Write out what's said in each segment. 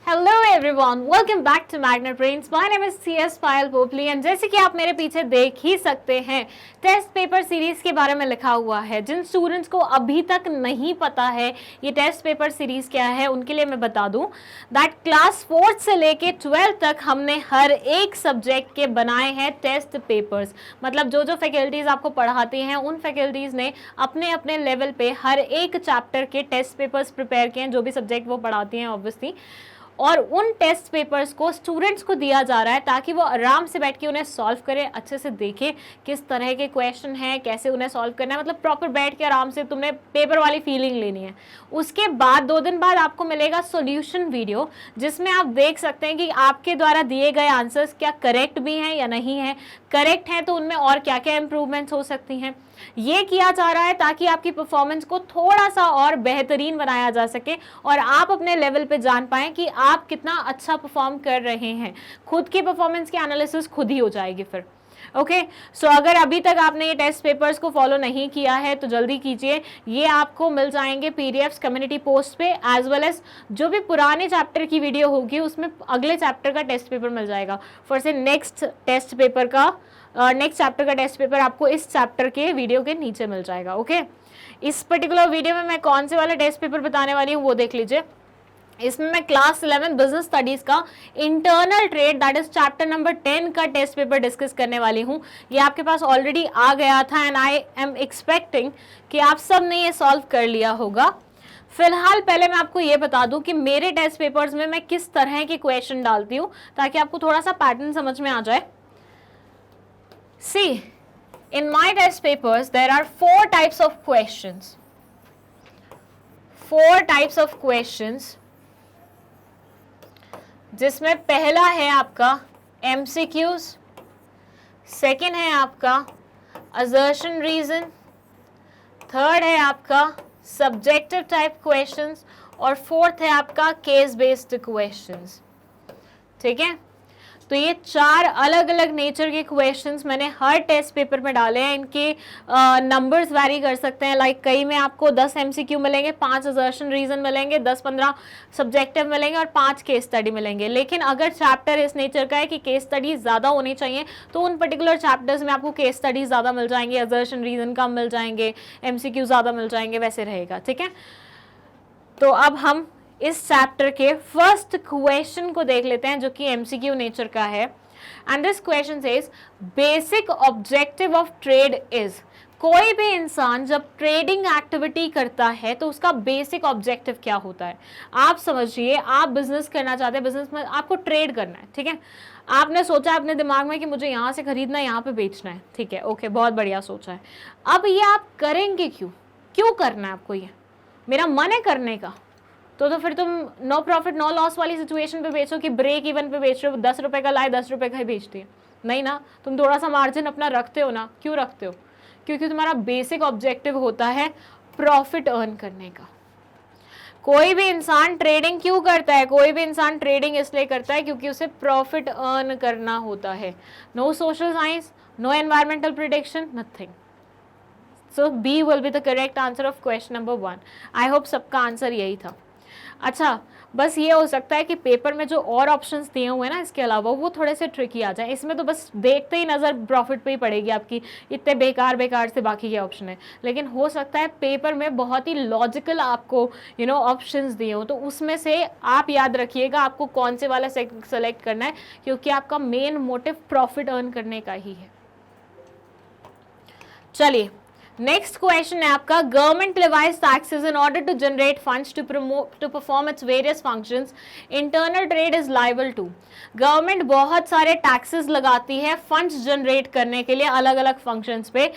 Hello everyone, welcome back to Magnet Brains. My name is CS Payal Popli and जैसे कि आप मेरे पीछे देख ही सकते हैं, टेस्ट पेपर सीरीज के बारे में लिखा हुआ है। जिन स्टूडेंट्स को अभी तक नहीं पता है ये टेस्ट पेपर सीरीज क्या है, उनके लिए मैं बता दूं दैट क्लास 4th से लेके 12th तक हमने हर एक सब्जेक्ट के बनाए हैं टेस्ट पेपर्स। मतलब जो जो फैकल्टीज आपको पढ़ाती हैं उन फैकल्टीज ने अपने अपने लेवल पे हर एक चैप्टर के टेस्ट पेपर्स प्रिपेयर किए हैं, जो भी सब्जेक्ट वो पढ़ाती हैं ऑब्वियसली। और उन टेस्ट पेपर्स को स्टूडेंट्स को दिया जा रहा है ताकि वो आराम से बैठ के उन्हें सॉल्व करें, अच्छे से देखें किस तरह के क्वेश्चन हैं, कैसे उन्हें सॉल्व करना है। मतलब प्रॉपर बैठ के आराम से तुमने पेपर वाली फीलिंग लेनी है। उसके बाद 2 दिन बाद आपको मिलेगा सॉल्यूशन वीडियो, जिसमें आप देख सकते हैं कि आपके द्वारा दिए गए आंसर्स क्या करेक्ट भी हैं या नहीं है। करेक्ट हैं तो उनमें और क्या क्या इंप्रूवमेंट्स हो सकती हैं। ये किया जा रहा है ताकि आपकी परफॉर्मेंस को थोड़ा सा और बेहतरीन बनाया जा सके और आप अपने लेवल पे जान पाएं कि आप कितना अच्छा परफॉर्म कर रहे हैं। खुद की परफॉर्मेंस की एनालिसिस खुद ही हो जाएगी फिर। ओके, सो अगर अभी तक आपने ये टेस्ट पेपर्स को फॉलो नहीं किया है तो जल्दी कीजिए। ये आपको मिल जाएंगे PDFs कम्युनिटी पोस्ट पे, एज वेल एज जो भी पुराने चैप्टर की वीडियो होगी उसमें अगले चैप्टर का टेस्ट पेपर मिल जाएगा। फॉर से नेक्स्ट चैप्टर का टेस्ट पेपर आपको इस चैप्टर के वीडियो के नीचे मिल जाएगा। ओके, इस पर्टिकुलर वीडियो में मैं कौन से वाले टेस्ट पेपर बताने वाली हूँ वो देख लीजिए। इसमें मैं क्लास 11 बिजनेस स्टडीज का internal trade that is chapter number 10 का टेस्ट पेपर डिस्कस करने वाली हूँ। ये आपके पास ऑलरेडी आ गया था एंड आई एम एक्सपेक्टिंग कि आप सब ने ये सॉल्व कर लिया होगा। फिलहाल पहले मैं आपको ये बता दूं कि मेरे टेस्ट पेपर्स में मैं किस तरह के क्वेश्चन डालती हूँ ताकि आपको थोड़ा सा पैटर्न समझ में आ जाए। See, in my test papers there are 4 types of questions. 4 types of questions, जिसमें पहला है आपका MCQs, सेकेंड है आपका assertion reason, थर्ड है आपका subjective type questions और फोर्थ है आपका केस बेस्ड क्वेश्चंस। ठीक है, तो ये 4 अलग अलग नेचर के क्वेश्चंस मैंने हर टेस्ट पेपर में डाले हैं। इनके नंबर्स वैरी कर सकते हैं। लाइक कई में आपको 10 MCQ मिलेंगे, 5 असर्शन रीजन मिलेंगे, 10-15 सब्जेक्टिव मिलेंगे और 5 केस स्टडी मिलेंगे। लेकिन अगर चैप्टर इस नेचर का है कि केस स्टडी ज़्यादा होनी चाहिए तो उन पर्टिकुलर चैप्टर्स में आपको केस स्टडी ज़्यादा मिल जाएंगे, असर्शन रीजन कम मिल जाएंगे, MCQ ज़्यादा मिल जाएंगे, वैसे रहेगा। ठीक है, तो अब हम इस चैप्टर के फर्स्ट क्वेश्चन को देख लेते हैं जो कि MCQ नेचर का है। And this question says basic objective of trade is. कोई भी इंसान जब ट्रेडिंग एक्टिविटी करता है तो उसका बेसिक ऑब्जेक्टिव क्या होता है। आप समझिए, आप बिजनेस करना चाहते हैं, बिजनेस में आपको ट्रेड करना है। ठीक है, आपने सोचा अपने दिमाग में कि मुझे यहाँ से खरीदना है, यहाँ पे बेचना है। ठीक है, ओके, बहुत बढ़िया सोचा है। अब ये आप करेंगे क्यों करना है आपको? ये मेरा मन है करने का, तो फिर तुम नो प्रॉफिट नो लॉस वाली सिचुएशन पे बेचो कि ब्रेक इवन पे बेच रहे हो, 10 रुपए का लाए 10 रुपए का ही बेचती है। नहीं ना, तुम थोड़ा सा मार्जिन अपना रखते हो ना। क्यों रखते हो? क्योंकि तुम्हारा बेसिक ऑब्जेक्टिव होता है प्रॉफिट अर्न करने का। कोई भी इंसान ट्रेडिंग क्यों करता है? कोई भी इंसान ट्रेडिंग इसलिए करता है क्योंकि उसे प्रॉफिट अर्न करना होता है। No social science, no environmental prediction, nothing. So B will be the correct answer of question number 1। I hope सबका आंसर यही था। अच्छा, बस ये हो सकता है कि पेपर में जो और ऑप्शंस दिए हुए हैं ना इसके अलावा, वो थोड़े से ट्रिकी आ जाए। इसमें तो बस देखते ही नज़र प्रॉफिट पे ही पड़ेगी आपकी, इतने बेकार से बाकी के ऑप्शन है। लेकिन हो सकता है पेपर में बहुत ही लॉजिकल आपको ऑप्शंस दिए हो, तो उसमें से आप याद रखिएगा आपको कौन से वाला सेलेक्ट करना है, क्योंकि आपका मेन मोटिव प्रॉफिट अर्न करने का ही है। चलिए, नेक्स्ट क्वेश्चन है आपका government levies taxes in order to generate funds to perform its various functions, internal trade is liable to. Government बहुत सारे टैक्सेस लगाती है फंड्स जनरेट करने के लिए अलग अलग फंक्शंस पे।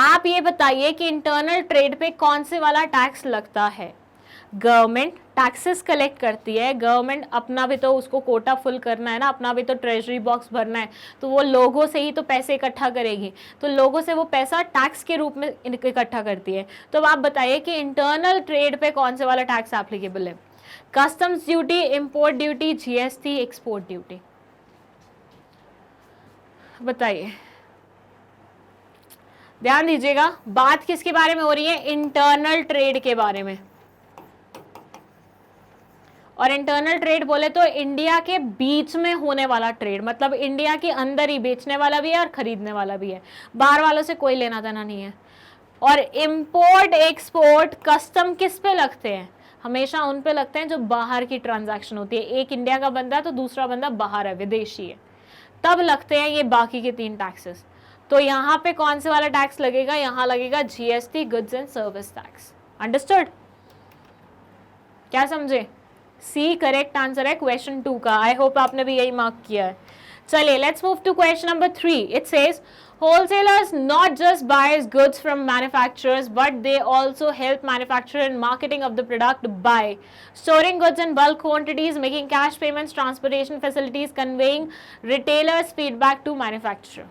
आप ये बताइए कि इंटरनल ट्रेड पे कौन से वाला टैक्स लगता है? गवर्नमेंट टैक्सेस कलेक्ट करती है, गवर्नमेंट अपना भी तो उसको कोटा फुल करना है ना, अपना भी तो ट्रेजरी बॉक्स भरना है, तो वो लोगों से ही तो पैसे इकट्ठा करेगी, तो लोगों से वो पैसा टैक्स के रूप में इकट्ठा करती है। तो अब आप बताइए कि इंटरनल ट्रेड पे कौन से वाला टैक्स एप्लीकेबल है? Customs duty, import duty, GST, export duty? बताइए, ध्यान दीजिएगा, बात किसके बारे में हो रही है? इंटरनल ट्रेड के बारे में। और इंटरनल ट्रेड बोले तो इंडिया के बीच में होने वाला ट्रेड, मतलब इंडिया के अंदर ही बेचने वाला भी है और खरीदने वाला भी है, बाहर वालों से कोई लेना देना नहीं है। और इंपोर्ट एक्सपोर्ट कस्टम किस पे लगते हैं? हमेशा उन पे लगते हैं जो बाहर की ट्रांजैक्शन होती है, एक इंडिया का बंदा है तो दूसरा बंदा बाहर है, विदेशी है, तब लगते हैं ये बाकी के 3 टैक्सेस। तो यहाँ पे कौन से वाला टैक्स लगेगा? यहाँ लगेगा GST, goods and service tax. Understood? क्या समझे? सी करेक्ट आंसर है क्वेश्चन 2 का। आई होप आपने भी यही मार्क किया है। चलिए let's move to question number 3। It says wholesalers not just buys goods from manufacturers but they also help manufacturer in marketing of the product by storing goods in bulk quantities, making cash payments, transportation facilities, conveying retailers feedback to manufacturer।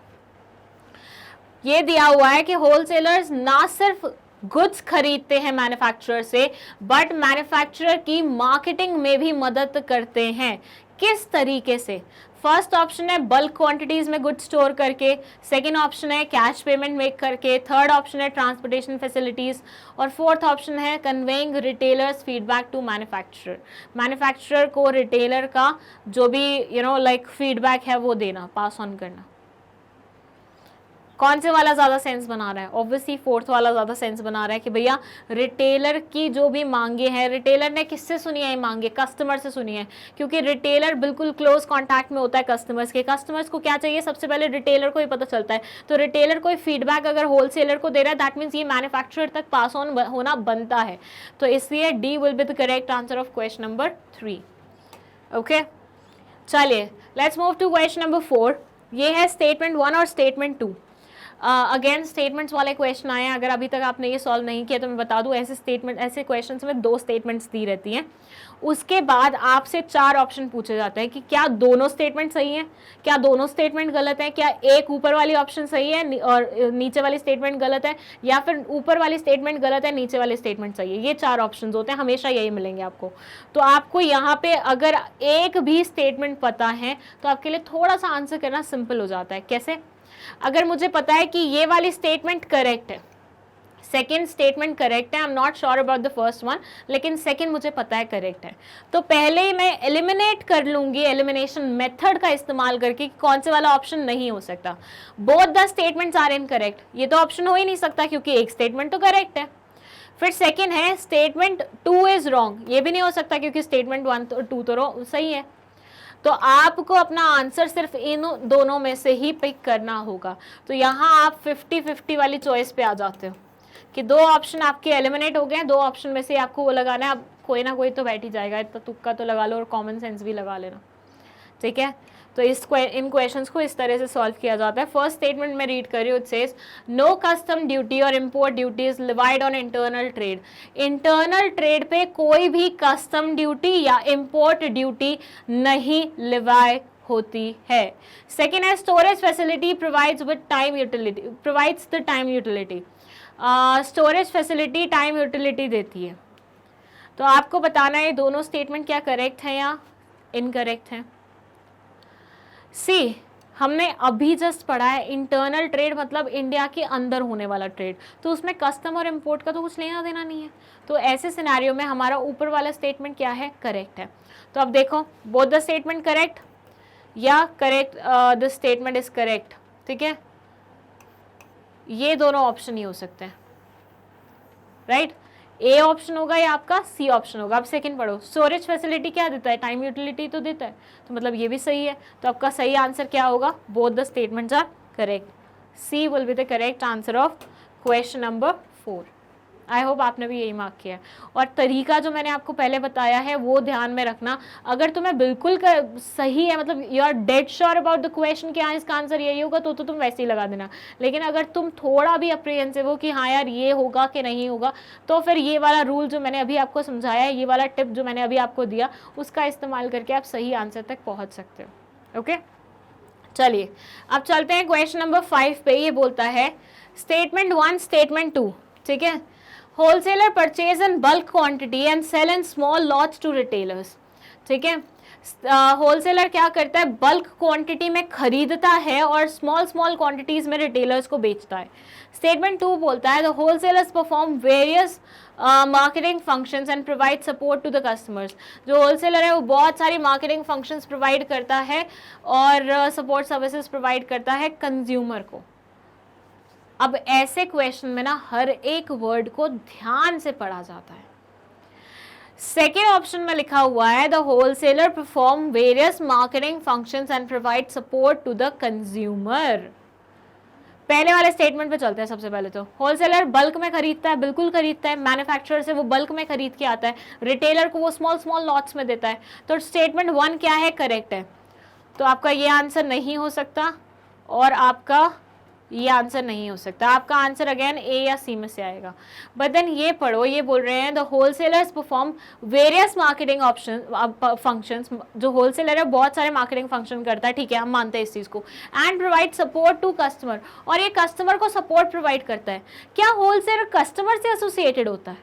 ये दिया हुआ है कि wholesalers ना सिर्फ goods खरीदते हैं manufacturer से, बट मैन्युफैक्चरर की मार्केटिंग में भी मदद करते हैं। किस तरीके से? फर्स्ट ऑप्शन है बल्क क्वांटिटीज में गुड्स स्टोर करके, सेकंड ऑप्शन है कैश पेमेंट मेक करके, थर्ड ऑप्शन है ट्रांसपोर्टेशन फैसिलिटीज, और फोर्थ ऑप्शन है conveying retailers feedback to manufacturer. Manufacturer को रिटेलर का जो भी लाइक फीडबैक है वो देना, पास ऑन करना। कौन से वाला ज़्यादा सेंस बना रहा है? ऑब्वियसली फोर्थ वाला ज़्यादा सेंस बना रहा है कि भैया रिटेलर की जो भी मांगे हैं, रिटेलर ने किससे सुनी है ये मांगे? कस्टमर से सुनी है, क्योंकि रिटेलर बिल्कुल क्लोज कांटेक्ट में होता है कस्टमर्स के। कस्टमर्स को क्या चाहिए? सबसे पहले रिटेलर को ही पता चलता है। तो रिटेलर कोई फीडबैक अगर होलसेलर को दे रहा है, दैट मीन्स ये मैन्युफैक्चरर तक पास ऑन होना बनता है। तो इसलिए D will be the correct answer of question number 3। Okay, चलिए let's move to question number 4। ये है स्टेटमेंट 1 और स्टेटमेंट 2। अगेन स्टेटमेंट्स वाले क्वेश्चन आए हैं। अगर अभी तक आपने ये सॉल्व नहीं किया तो मैं बता दूं, ऐसे क्वेश्चंस में 2 स्टेटमेंट्स दी रहती हैं। उसके बाद आपसे 4 ऑप्शन पूछे जाते हैं कि क्या दोनों स्टेटमेंट सही हैं, क्या दोनों स्टेटमेंट गलत है, क्या एक ऊपर वाली ऑप्शन सही है और नीचे वाली स्टेटमेंट गलत है, या फिर ऊपर वाली स्टेटमेंट गलत है, नीचे वाली स्टेटमेंट सही है। ये 4 ऑप्शन होते हैं, हमेशा यही मिलेंगे आपको। तो आपको यहाँ पे अगर एक भी स्टेटमेंट पता है तो आपके लिए थोड़ा सा आंसर करना सिंपल हो जाता है। कैसे? अगर मुझे पता है कि ये वाली स्टेटमेंट करेक्ट है, सेकेंड स्टेटमेंट करेक्ट है, I am not sure about the first one, लेकिन सेकेंड मुझे पता है करेक्ट है, तो पहले ही मैं एलिमिनेट कर लूंगी एलिमिनेशन मेथड का इस्तेमाल करके कि कौन से वाला ऑप्शन नहीं हो सकता। Both the statements are incorrect, ये तो ऑप्शन हो ही नहीं सकता क्योंकि एक स्टेटमेंट तो करेक्ट है। फिर सेकेंड है स्टेटमेंट 2 इज रॉन्ग, ये भी नहीं हो सकता क्योंकि स्टेटमेंट 1 और 2 तो सही है। तो आपको अपना आंसर सिर्फ इन दोनों में से ही पिक करना होगा। तो यहाँ आप 50-50 वाली चॉइस पे आ जाते हो कि 2 ऑप्शन आपके एलिमिनेट हो गए हैं, 2 ऑप्शन में से आपको वो लगाना है। अब कोई ना कोई तो बैठ ही जाएगा, इतना तुक्का तो लगा लो और कॉमन सेंस भी लगा लेना, ठीक है। तो इन क्वेश्चंस को इस तरह से सॉल्व किया जाता है। फर्स्ट स्टेटमेंट में रीड कर रही हूँ, it says no custom duty और import duty is levied on internal trade. Internal trade पे कोई भी कस्टम ड्यूटी या इम्पोर्ट ड्यूटी नहीं लिवाई होती है। सेकेंड है storage facility provides with time utility, provides the time utility. Storage facility time utility देती है। तो आपको बताना है दोनों स्टेटमेंट क्या करेक्ट है या इनकरेक्ट है। सी, हमने अभी जस्ट पढ़ा है इंटरनल ट्रेड मतलब इंडिया के अंदर होने वाला ट्रेड, तो उसमें कस्टम और इम्पोर्ट का तो कुछ लेना देना नहीं है। तो ऐसे सिनेरियो में हमारा ऊपर वाला स्टेटमेंट क्या है? करेक्ट है। तो अब देखो, बोथ द स्टेटमेंट करेक्ट या correct the statement is correct, ठीक है। ये दोनों ऑप्शन ही हो सकते हैं, राइट। ए ऑप्शन होगा या आपका सी ऑप्शन होगा। अब सेकंड पढ़ो, स्टोरेज फैसिलिटी क्या देता है? टाइम यूटिलिटी तो देता है, तो मतलब ये भी सही है। तो आपका सही आंसर क्या होगा? Both the statements are correct. C will be the correct answer of question number 4। I hope आपने भी यही मार्क किया है। और तरीका जो मैंने आपको पहले बताया है वो ध्यान में रखना। अगर तुम्हें बिल्कुल सही है, मतलब you are dead sure about the question कि हाँ इसका आंसर यही होगा, तो तुम वैसे ही लगा देना। लेकिन अगर तुम थोड़ा भी अप्रीहेंसिव हो कि हाँ यार ये होगा कि नहीं होगा, तो फिर ये वाला रूल जो मैंने अभी आपको समझाया है, ये वाला टिप जो मैंने अभी आपको दिया, उसका इस्तेमाल करके आप सही आंसर तक पहुँच सकते हो। ओके, चलिए अब चलते हैं क्वेश्चन नंबर 5 पे। ये बोलता है स्टेटमेंट 1 स्टेटमेंट 2, ठीक है। Wholesaler purchase in bulk quantity and sell in small lots to retailers, ठीक है। होलसेलर क्या करता है? बल्क क्वांटिटी में खरीदता है और स्मॉल क्वांटिटीज में रिटेलर्स को बेचता है। स्टेटमेंट 2 बोलता है the wholesalers perform various marketing functions and provide support to the customers. जो होलसेलर है वो बहुत सारी मार्केटिंग फंक्शंस प्रोवाइड करता है और सपोर्ट सर्विसेज प्रोवाइड करता है कंज्यूमर को। अब ऐसे क्वेश्चन में ना हर एक वर्ड को ध्यान से पढ़ा जाता है। सेकेंड ऑप्शन में लिखा हुआ है the wholesaler perform various marketing functions and provide support to the consumer. पहले वाले स्टेटमेंट पे चलते हैं। सबसे पहले तो होलसेलर बल्क में खरीदता है, बिल्कुल खरीदता है, मैन्युफैक्चरर से वो बल्क में खरीद के आता है, रिटेलर को वो स्मॉल स्मॉल लॉट्स में देता है। तो स्टेटमेंट 1 क्या है, करेक्ट है। तो आपका ये आंसर नहीं हो सकता और आपका ये आंसर नहीं हो सकता। आपका आंसर अगेन ए या सी में से आएगा। बट देन ये पढ़ो, ये बोल रहे हैं the wholesalers perform various marketing option functions. जो होलसेलर है बहुत सारे मार्केटिंग फंक्शन करता है, ठीक है, हम मानते हैं इस चीज़ को। And provide support to customer, और ये कस्टमर को सपोर्ट प्रोवाइड करता है। क्या होलसेलर कस्टमर से एसोसिएटेड होता है?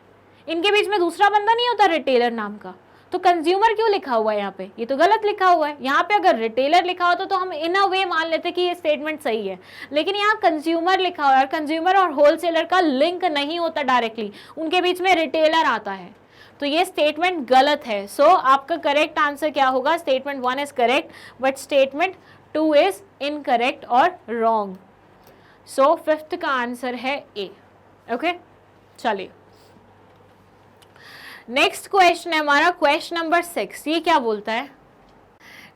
इनके बीच में दूसरा बंदा नहीं होता रिटेलर नाम का? तो कंज्यूमर क्यों लिखा हुआ है यहाँ पे? ये तो गलत लिखा हुआ है। यहाँ पे अगर रिटेलर लिखा होता तो हम इन अ वे मान लेते कि ये स्टेटमेंट सही है, लेकिन यहाँ कंज्यूमर लिखा हुआ है। कंज्यूमर और होलसेलर का लिंक नहीं होता डायरेक्टली, उनके बीच में रिटेलर आता है, तो ये स्टेटमेंट गलत है। सो आपका करेक्ट आंसर क्या होगा? Statement 1 is correct but statement 2 is incorrect और रॉन्ग। सो फिफ्थ का आंसर है ए। ओके, चलिए नेक्स्ट क्वेश्चन है हमारा, क्वेश्चन नंबर 6। ये क्या बोलता है?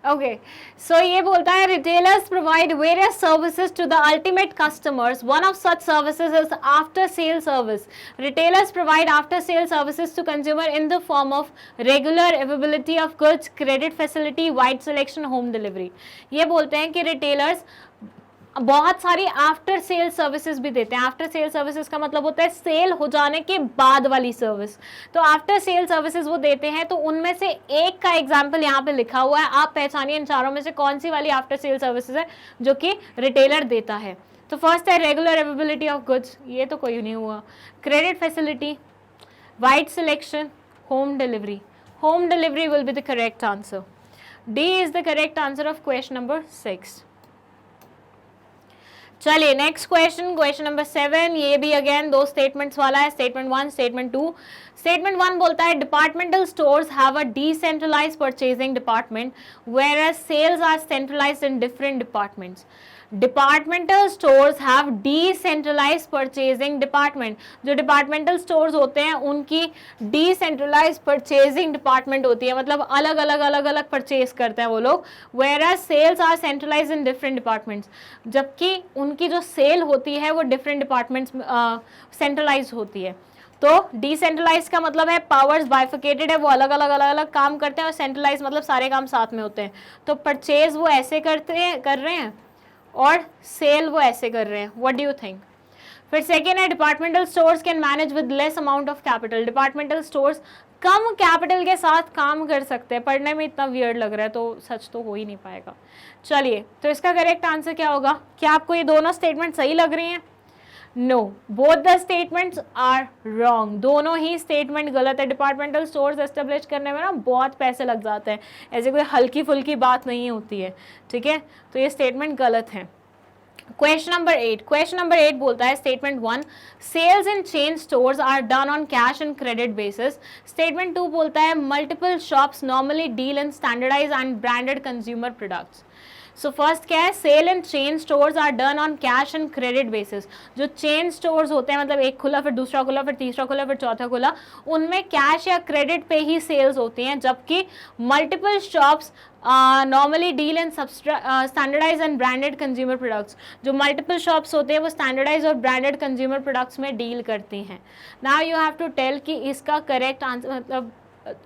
ओके, सो ये बोलता है retailers provide various services to the ultimate customers. One of such services is after sale service. Retailers provide after sale services to consumer in the form of regular availability of goods, credit facility, wide selection, home delivery. ये बोलते हैं कि retailers बहुत सारी after sale services भी देते हैं। After sale services का मतलब होता है सेल हो जाने के बाद वाली सर्विस। तो आफ्टर सेल सर्विसेज वो देते हैं, तो उनमें से एक का एग्जांपल यहाँ पे लिखा हुआ है। आप पहचानिए इन चारों में से कौन सी वाली आफ्टर सेल सर्विसेज है जो कि रिटेलर देता है। तो फर्स्ट है रेगुलर अवेलेबिलिटी ऑफ गुड्स, ये तो कोई नहीं हुआ। Credit facility, wide selection, home delivery. Home delivery will be the correct answer. D is the correct answer of question number 6। चलिए नेक्स्ट क्वेश्चन, क्वेश्चन नंबर 7। ये भी अगेन दो स्टेटमेंट्स वाला है, स्टेटमेंट 1, स्टेटमेंट 2। स्टेटमेंट 1 बोलता है departmental stores have a decentralized purchasing department whereas sales are centralized in different departments. Departmental stores have decentralized purchasing department. जो departmental stores होते हैं उनकी डिसेंट्रलाइज्ड परचेजिंग डिपार्टमेंट होती है, मतलब अलग अलग परचेज करते हैं वो लोग। Whereas sales are centralized in different departments, जबकि उनकी जो सेल होती है वो डिफरेंट डिपार्टमेंट्स सेंट्रलाइज होती है। तो डिसेंट्रलाइज का मतलब है पावर्स बाइफिकेटेड है, वो अलग अलग काम करते हैं, और सेंट्रलाइज मतलब सारे काम साथ में होते हैं। तो परचेज वो ऐसे कर रहे हैं और सेल वो ऐसे कर रहे हैं। What do you think? फिर सेकेंड है departmental stores can manage with less amount of capital. Departmental stores come capital के साथ काम कर सकते हैं। पढ़ने में इतना वियर्ड लग रहा है तो सच तो हो ही नहीं पाएगा। चलिए, तो इसका करेक्ट आंसर क्या होगा? क्या आपको ये दोनों स्टेटमेंट सही लग रही हैं? No, both the statements are wrong. दोनों ही स्टेटमेंट गलत है। डिपार्टमेंटल स्टोर्स एस्टेब्लिश करने में ना बहुत पैसे लग जाते हैं, ऐसे कोई हल्की फुल्की बात नहीं होती है, ठीक है? तो ये स्टेटमेंट गलत है। Question number 8। क्वेश्चन नंबर 8 बोलता है statement 1 sales in chain stores are done on cash and credit basis. Statement 2 बोलता है multiple shops normally deal in standardize and branded consumer products. So first क्या है? Sale and chain stores are done on cash and credit basis. जो chain stores होते हैं, मतलब एक खुला फिर दूसरा खुला फिर तीसरा खुला फिर चौथा खुला, उनमें कैश या क्रेडिट पे ही सेल्स होती हैं, जबकि multiple shops normally deal in standardize and branded consumer products. जो मल्टीपल शॉप्स होते हैं वो स्टैंडर्डाइज और ब्रांडेड कंज्यूमर प्रोडक्ट्स में डील करती हैं। Now you have to tell कि इसका करेक्ट आंसर, मतलब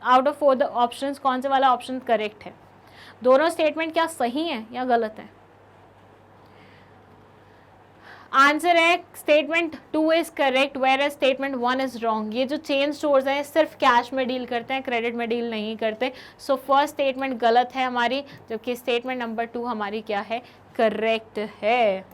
आउट ऑफ 4 द ऑप्शंस कौन से वाला ऑप्शन करेक्ट है? दोनों स्टेटमेंट क्या सही है या गलत है? आंसर है statement 2 is correct whereas statement 1 is wrong. ये जो चेन स्टोर्स हैं सिर्फ कैश में डील करते हैं, क्रेडिट में डील नहीं करते। सो फर्स्ट स्टेटमेंट गलत है हमारी, जबकि स्टेटमेंट नंबर 2 हमारी क्या है? करेक्ट है।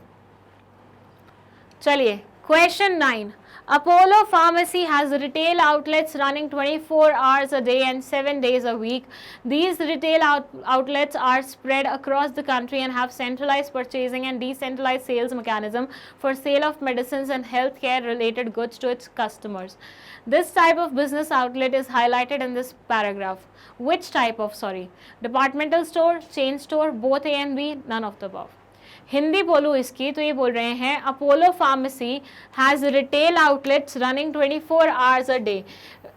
चलिए Question 9. Apollo Pharmacy has retail outlets running 24 hours a day and 7 days a week. These retail outlets are spread across the country and have centralized purchasing and decentralized sales mechanism for sale of medicines and healthcare related goods to its customers. This type of business outlet is highlighted in this paragraph. Which type of, departmental store, chain store, both A and B, none of the above. Hindi बोलूँ इसकी तो ये बोल रहे हैं Apollo pharmacy has retail outlets running 24 hours a day.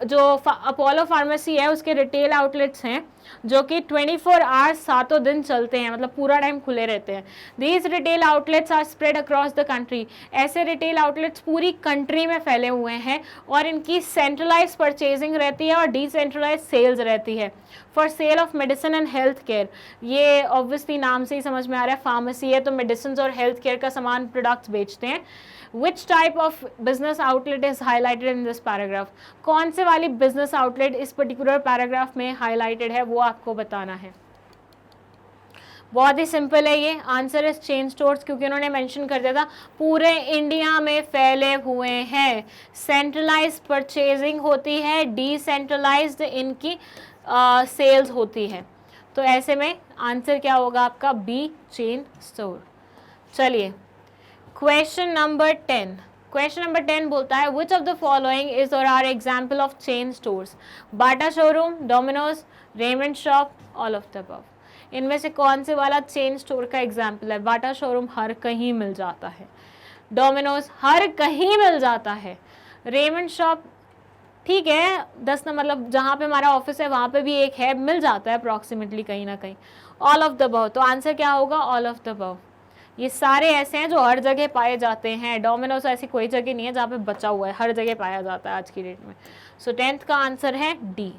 जो Apollo pharmacy है उसके रिटेल आउटलेट्स हैं जो कि 24 आवर्स सातों दिन चलते हैं, मतलब पूरा टाइम खुले रहते हैं। These retail outlets are spread across the country. ऐसे रिटेल आउटलेट्स पूरी कंट्री में फैले हुए हैं और इनकी सेंट्रलाइज परचेजिंग रहती है और डिसेंट्रलाइज सेल्स रहती है for sale of medicine and health care. ये ऑब्वियसली नाम से ही समझ में आ रहा है, फार्मेसी है तो मेडिसिन और हेल्थ केयर का सामान प्रोडक्ट्स बेचते हैं। Which type of business outlet is highlighted in this paragraph? कौन से वाली business outlet इस particular paragraph में highlighted है वो आपको बताना है। बहुत ही सिंपल है ये आंसर इज चेन स्टोर्स, क्योंकि उन्होंने मेंशन कर दिया था पूरे इंडिया में फैले हुए हैं, सेंट्रलाइज परचेजिंग होती है, डिसेंट्रलाइज्ड इनकी सेल्स होती है। तो ऐसे में आंसर क्या होगा आपका बी, चेन स्टोर। चलिए क्वेश्चन नंबर 10। क्वेश्चन नंबर 10 बोलता है which of the following is और are example of chain stores? Bata showroom, Domino's, Raymond shop, all of the above. इनमें से कौन से वाला चेन स्टोर का एग्जाम्पल है? बाटा शोरूम हर कहीं मिल जाता है, डोमिनोज हर कहीं मिल जाता है, रेमंड शॉप ठीक है 10 न मतलब जहाँ पे हमारा ऑफिस है वहाँ पे भी एक है, मिल जाता है अप्रॉक्सीमेटली कहीं ना कहीं। ऑल ऑफ द अबव, तो आंसर क्या होगा? All of the above. ये सारे ऐसे हैं जो हर जगह पाए जाते हैं। डोमिनोज ऐसी कोई जगह नहीं है जहाँ पे बचा हुआ है, हर जगह पाया जाता है आज की डेट में। सो 10th का आंसर है डी।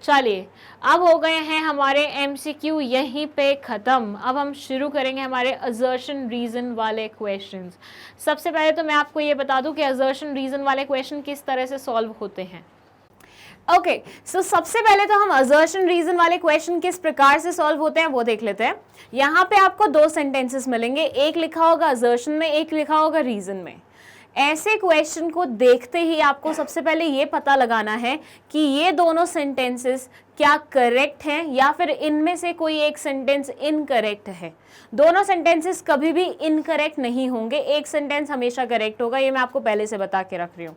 चलिए अब हो गए हैं हमारे MCQ यहीं पे ख़त्म। अब हम शुरू करेंगे हमारे असर्शन रीज़न वाले क्वेश्चंस। सबसे पहले तो मैं आपको ये बता दूं कि असर्शन रीज़न वाले क्वेश्चन किस तरह से सॉल्व होते हैं। ओके, सो सबसे पहले तो हम असर्शन रीजन वाले क्वेश्चन किस प्रकार से सॉल्व होते हैं वो देख लेते हैं। यहाँ पे आपको 2 सेंटेंसेस मिलेंगे, एक लिखा होगा असर्शन में, एक लिखा होगा रीजन में। ऐसे क्वेश्चन को देखते ही आपको सबसे पहले ये पता लगाना है कि ये दोनों सेंटेंसेस क्या करेक्ट हैं या फिर इनमें से कोई एक सेंटेंस इनकरेक्ट है। दोनों सेंटेंसेस कभी भी इनकरेक्ट नहीं होंगे, एक सेंटेंस हमेशा करेक्ट होगा, ये मैं आपको पहले से बता के रख रही हूँ।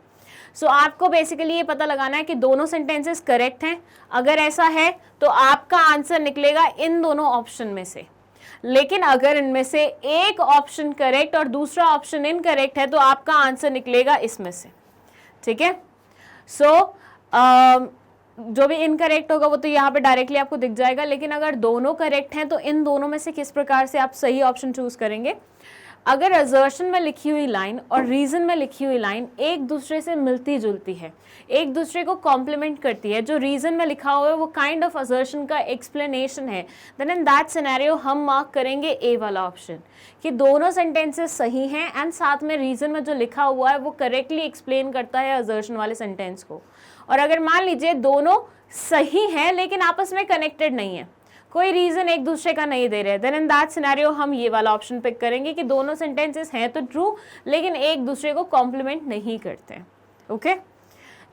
सो आपको बेसिकली ये पता लगाना है कि दोनों सेंटेंसेस करेक्ट हैं। अगर ऐसा है तो आपका आंसर निकलेगा इन दोनों ऑप्शन में से, लेकिन अगर इनमें से एक ऑप्शन करेक्ट और दूसरा ऑप्शन इनकरेक्ट है तो आपका आंसर निकलेगा इसमें से, ठीक है। सो जो भी इनकरेक्ट होगा वो तो यहाँ पे डायरेक्टली आपको दिख जाएगा, लेकिन अगर दोनों करेक्ट हैं तो इन दोनों में से किस प्रकार से आप सही ऑप्शन चूज करेंगे। अगर असर्शन में लिखी हुई लाइन और रीजन में लिखी हुई लाइन एक दूसरे से मिलती जुलती है, एक दूसरे को कॉम्प्लीमेंट करती है, जो रीजन में लिखा हुआ है वो काइंड ऑफ असर्शन का एक्सप्लेनेशन है, देन इन दैट सिनेरियो हम मार्क करेंगे ए वाला ऑप्शन कि दोनों सेंटेंसेस सही हैं एंड साथ में रीजन में जो लिखा हुआ है वो करेक्टली एक्सप्लेन करता है असर्शन वाले सेंटेंस को। और अगर मान लीजिए दोनों सही हैं लेकिन आपस में कनेक्टेड नहीं है, कोई रीजन एक दूसरे का नहीं दे रहे, देन इन दैट सिनेरियो हम ये वाला ऑप्शन पिक करेंगे कि दोनों सेंटेंसेस हैं तो ट्रू लेकिन एक दूसरे को कॉम्प्लीमेंट नहीं करते। ओके,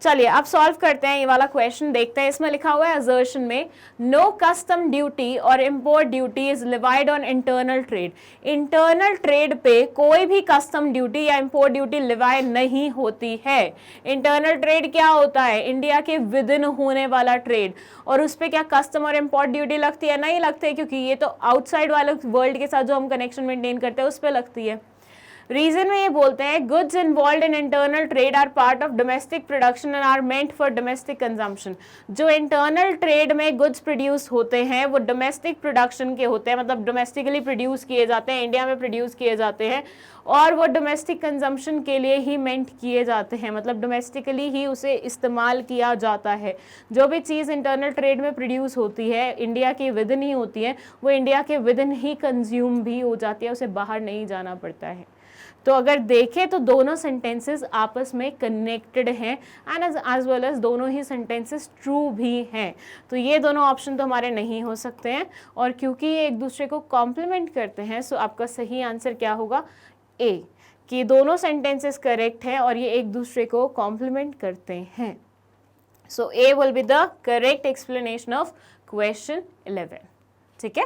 चलिए अब सॉल्व करते हैं ये वाला क्वेश्चन, देखते हैं। इसमें लिखा हुआ है असर्शन में नो कस्टम ड्यूटी और import duty is levied on internal trade. Internal trade पे कोई भी कस्टम ड्यूटी या इम्पोर्ट ड्यूटी लिवाइड नहीं होती है। इंटरनल ट्रेड क्या होता है? इंडिया के विद इन होने वाला ट्रेड, और उस पर क्या कस्टम और इम्पोर्ट ड्यूटी लगती है? नहीं लगती है, क्योंकि ये तो आउटसाइड वाले वर्ल्ड के साथ जो हम कनेक्शन मेंटेन करते हैं उस पर लगती है। रीजन में ये बोलते हैं goods involve in internal trade are part of domestic production and are meant for domestic consumption. जो इंटरनल ट्रेड में गुड्स प्रोड्यूस होते हैं वो डोमेस्टिक प्रोडक्शन के होते हैं, मतलब डोमेस्टिकली प्रोड्यूस किए जाते हैं, इंडिया में प्रोड्यूस किए जाते हैं और वो डोमेस्टिक कंजम्पशन के लिए ही मेंट किए जाते हैं, मतलब डोमेस्टिकली ही उसे इस्तेमाल किया जाता है। जो भी चीज़ इंटरनल ट्रेड में प्रोड्यूस होती है इंडिया के विद इन ही होती है, वो इंडिया के विद इन ही कंज्यूम भी हो जाती है, उसे बाहर नहीं जाना पड़ता है। तो अगर देखें तो दोनों सेंटेंसेस आपस में कनेक्टेड हैं एंड एज वेल एज दोनों ही सेंटेंसेस ट्रू भी हैं। तो ये दोनों ऑप्शन तो हमारे नहीं हो सकते हैं, और क्योंकि ये एक दूसरे को कॉम्प्लीमेंट करते हैं सो आपका सही आंसर क्या होगा? ए, कि दोनों सेंटेंसेस करेक्ट हैं और ये एक दूसरे को कॉम्प्लीमेंट करते हैं. So A will be the correct explanation of question 11. ठीक है,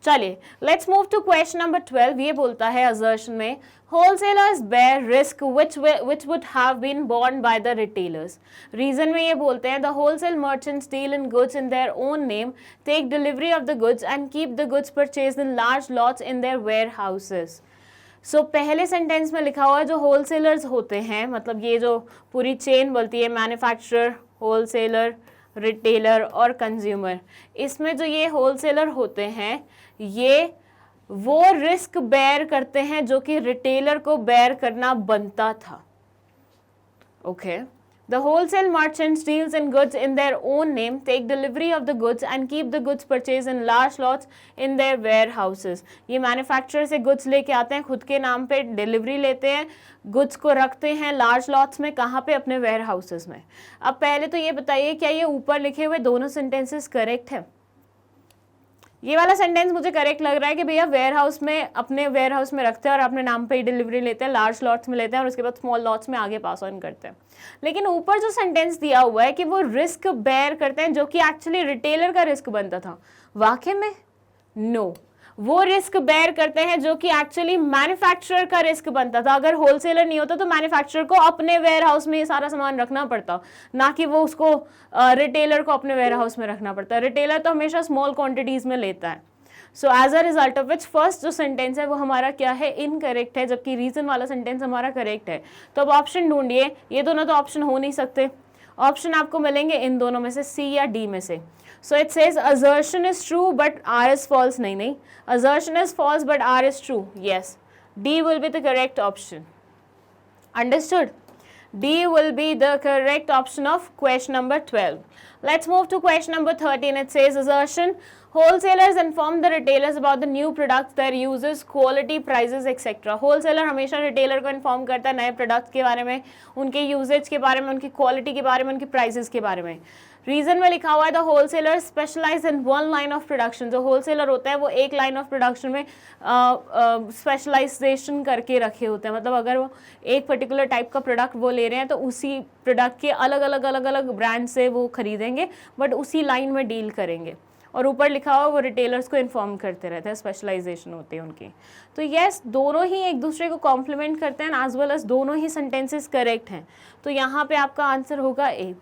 चलिए let's move to question number 12. ये बोलता है असर्शन में wholesalers bear risk which would have been borne by the retailers. Reason में ये बोलते हैं the wholesale merchants deal in goods in their own name, take delivery of the goods and keep the goods purchased in large lots in their warehouses. सो पहले sentence में लिखा हुआ है जो होलसेलर्स होते हैं, मतलब ये जो पूरी चेन बोलती है मैन्युफैक्चरर, होलसेलर, रिटेलर और कंज्यूमर, इसमें जो ये होलसेलर होते हैं ये वो रिस्क बेयर करते हैं जो कि रिटेलर को बेयर करना बनता था. Okay, the wholesale merchants deals in goods in their own name, take delivery of the goods and keep the goods purchase in large lots in their warehouses. ये manufacturer से goods लेके आते हैं, खुद के नाम पे डिलीवरी लेते हैं, गुड्स को रखते हैं लार्ज लॉट्स में. कहाँ पे? अपने वेयर हाउसेज में. अब पहले तो ये बताइए क्या ये ऊपर लिखे हुए दोनों सेंटेंसेस करेक्ट है? ये वाला सेंटेंस मुझे करेक्ट लग रहा है कि भैया वेयर हाउस में, अपने वेयर हाउस में रखते हैं और अपने नाम पे ही डिलीवरी लेते हैं, लार्ज लॉट्स में लेते हैं और उसके बाद स्मॉल लॉट्स में आगे पास ऑन करते हैं. लेकिन ऊपर जो सेंटेंस दिया हुआ है कि वो रिस्क बेयर करते हैं जो कि एक्चुअली रिटेलर का रिस्क बनता था, वाकई में नो, वो रिस्क बेयर करते हैं जो कि एक्चुअली मैन्युफैक्चरर का रिस्क बनता था. अगर होलसेलर नहीं होता तो मैन्युफैक्चरर को अपने वेयर हाउस में ये सारा सामान रखना पड़ता, ना कि वो उसको रिटेलर को अपने वेयर हाउस में रखना पड़ता. रिटेलर तो हमेशा स्मॉल क्वांटिटीज में लेता है. So as a result of which first जो सेंटेंस है वो हमारा क्या है? इनकरेक्ट है, जबकि रीजन वाला सेंटेंस हमारा करेक्ट है. तो अब ऑप्शन ढूंढिए. ये दोनों तो ऑप्शन हो नहीं सकते. ऑप्शन आपको मिलेंगे इन दोनों में से, सी या डी में से. So it says assertion is true but R is false. नहीं, assertion is false but R is true. Yes, D will be the correct option. Understood? D will be the correct option of question number 12. Let's move to question number 13. It says assertion, wholesalers inform the retailers about the new products, their uses, quality, prices, etc. Wholesaler हमेशा retailer को inform करता है नए products के बारे में, उनके usage के बारे में, उनकी quality के बारे में, उनकी prices के बारे में. रीजन में लिखा हुआ है the wholesaler specialize in one line of production. जो होलसेलर होता है वो एक लाइन ऑफ प्रोडक्शन में स्पेशलाइजेशन करके रखे होते हैं. मतलब अगर वो एक पर्टिकुलर टाइप का प्रोडक्ट वो ले रहे हैं तो उसी प्रोडक्ट के अलग अलग ब्रांड से वो खरीदेंगे, बट उसी लाइन में डील करेंगे. और ऊपर लिखा हुआ वो रिटेलर्स को इन्फॉर्म करते रहते हैं, स्पेशलाइजेशन होती है उनकी. तो यस, दोनों ही एक दूसरे को कॉम्प्लीमेंट करते हैं एज वेल एज दोनों ही सेंटेंसेस करेक्ट हैं. तो यहाँ पे आपका आंसर होगा ए.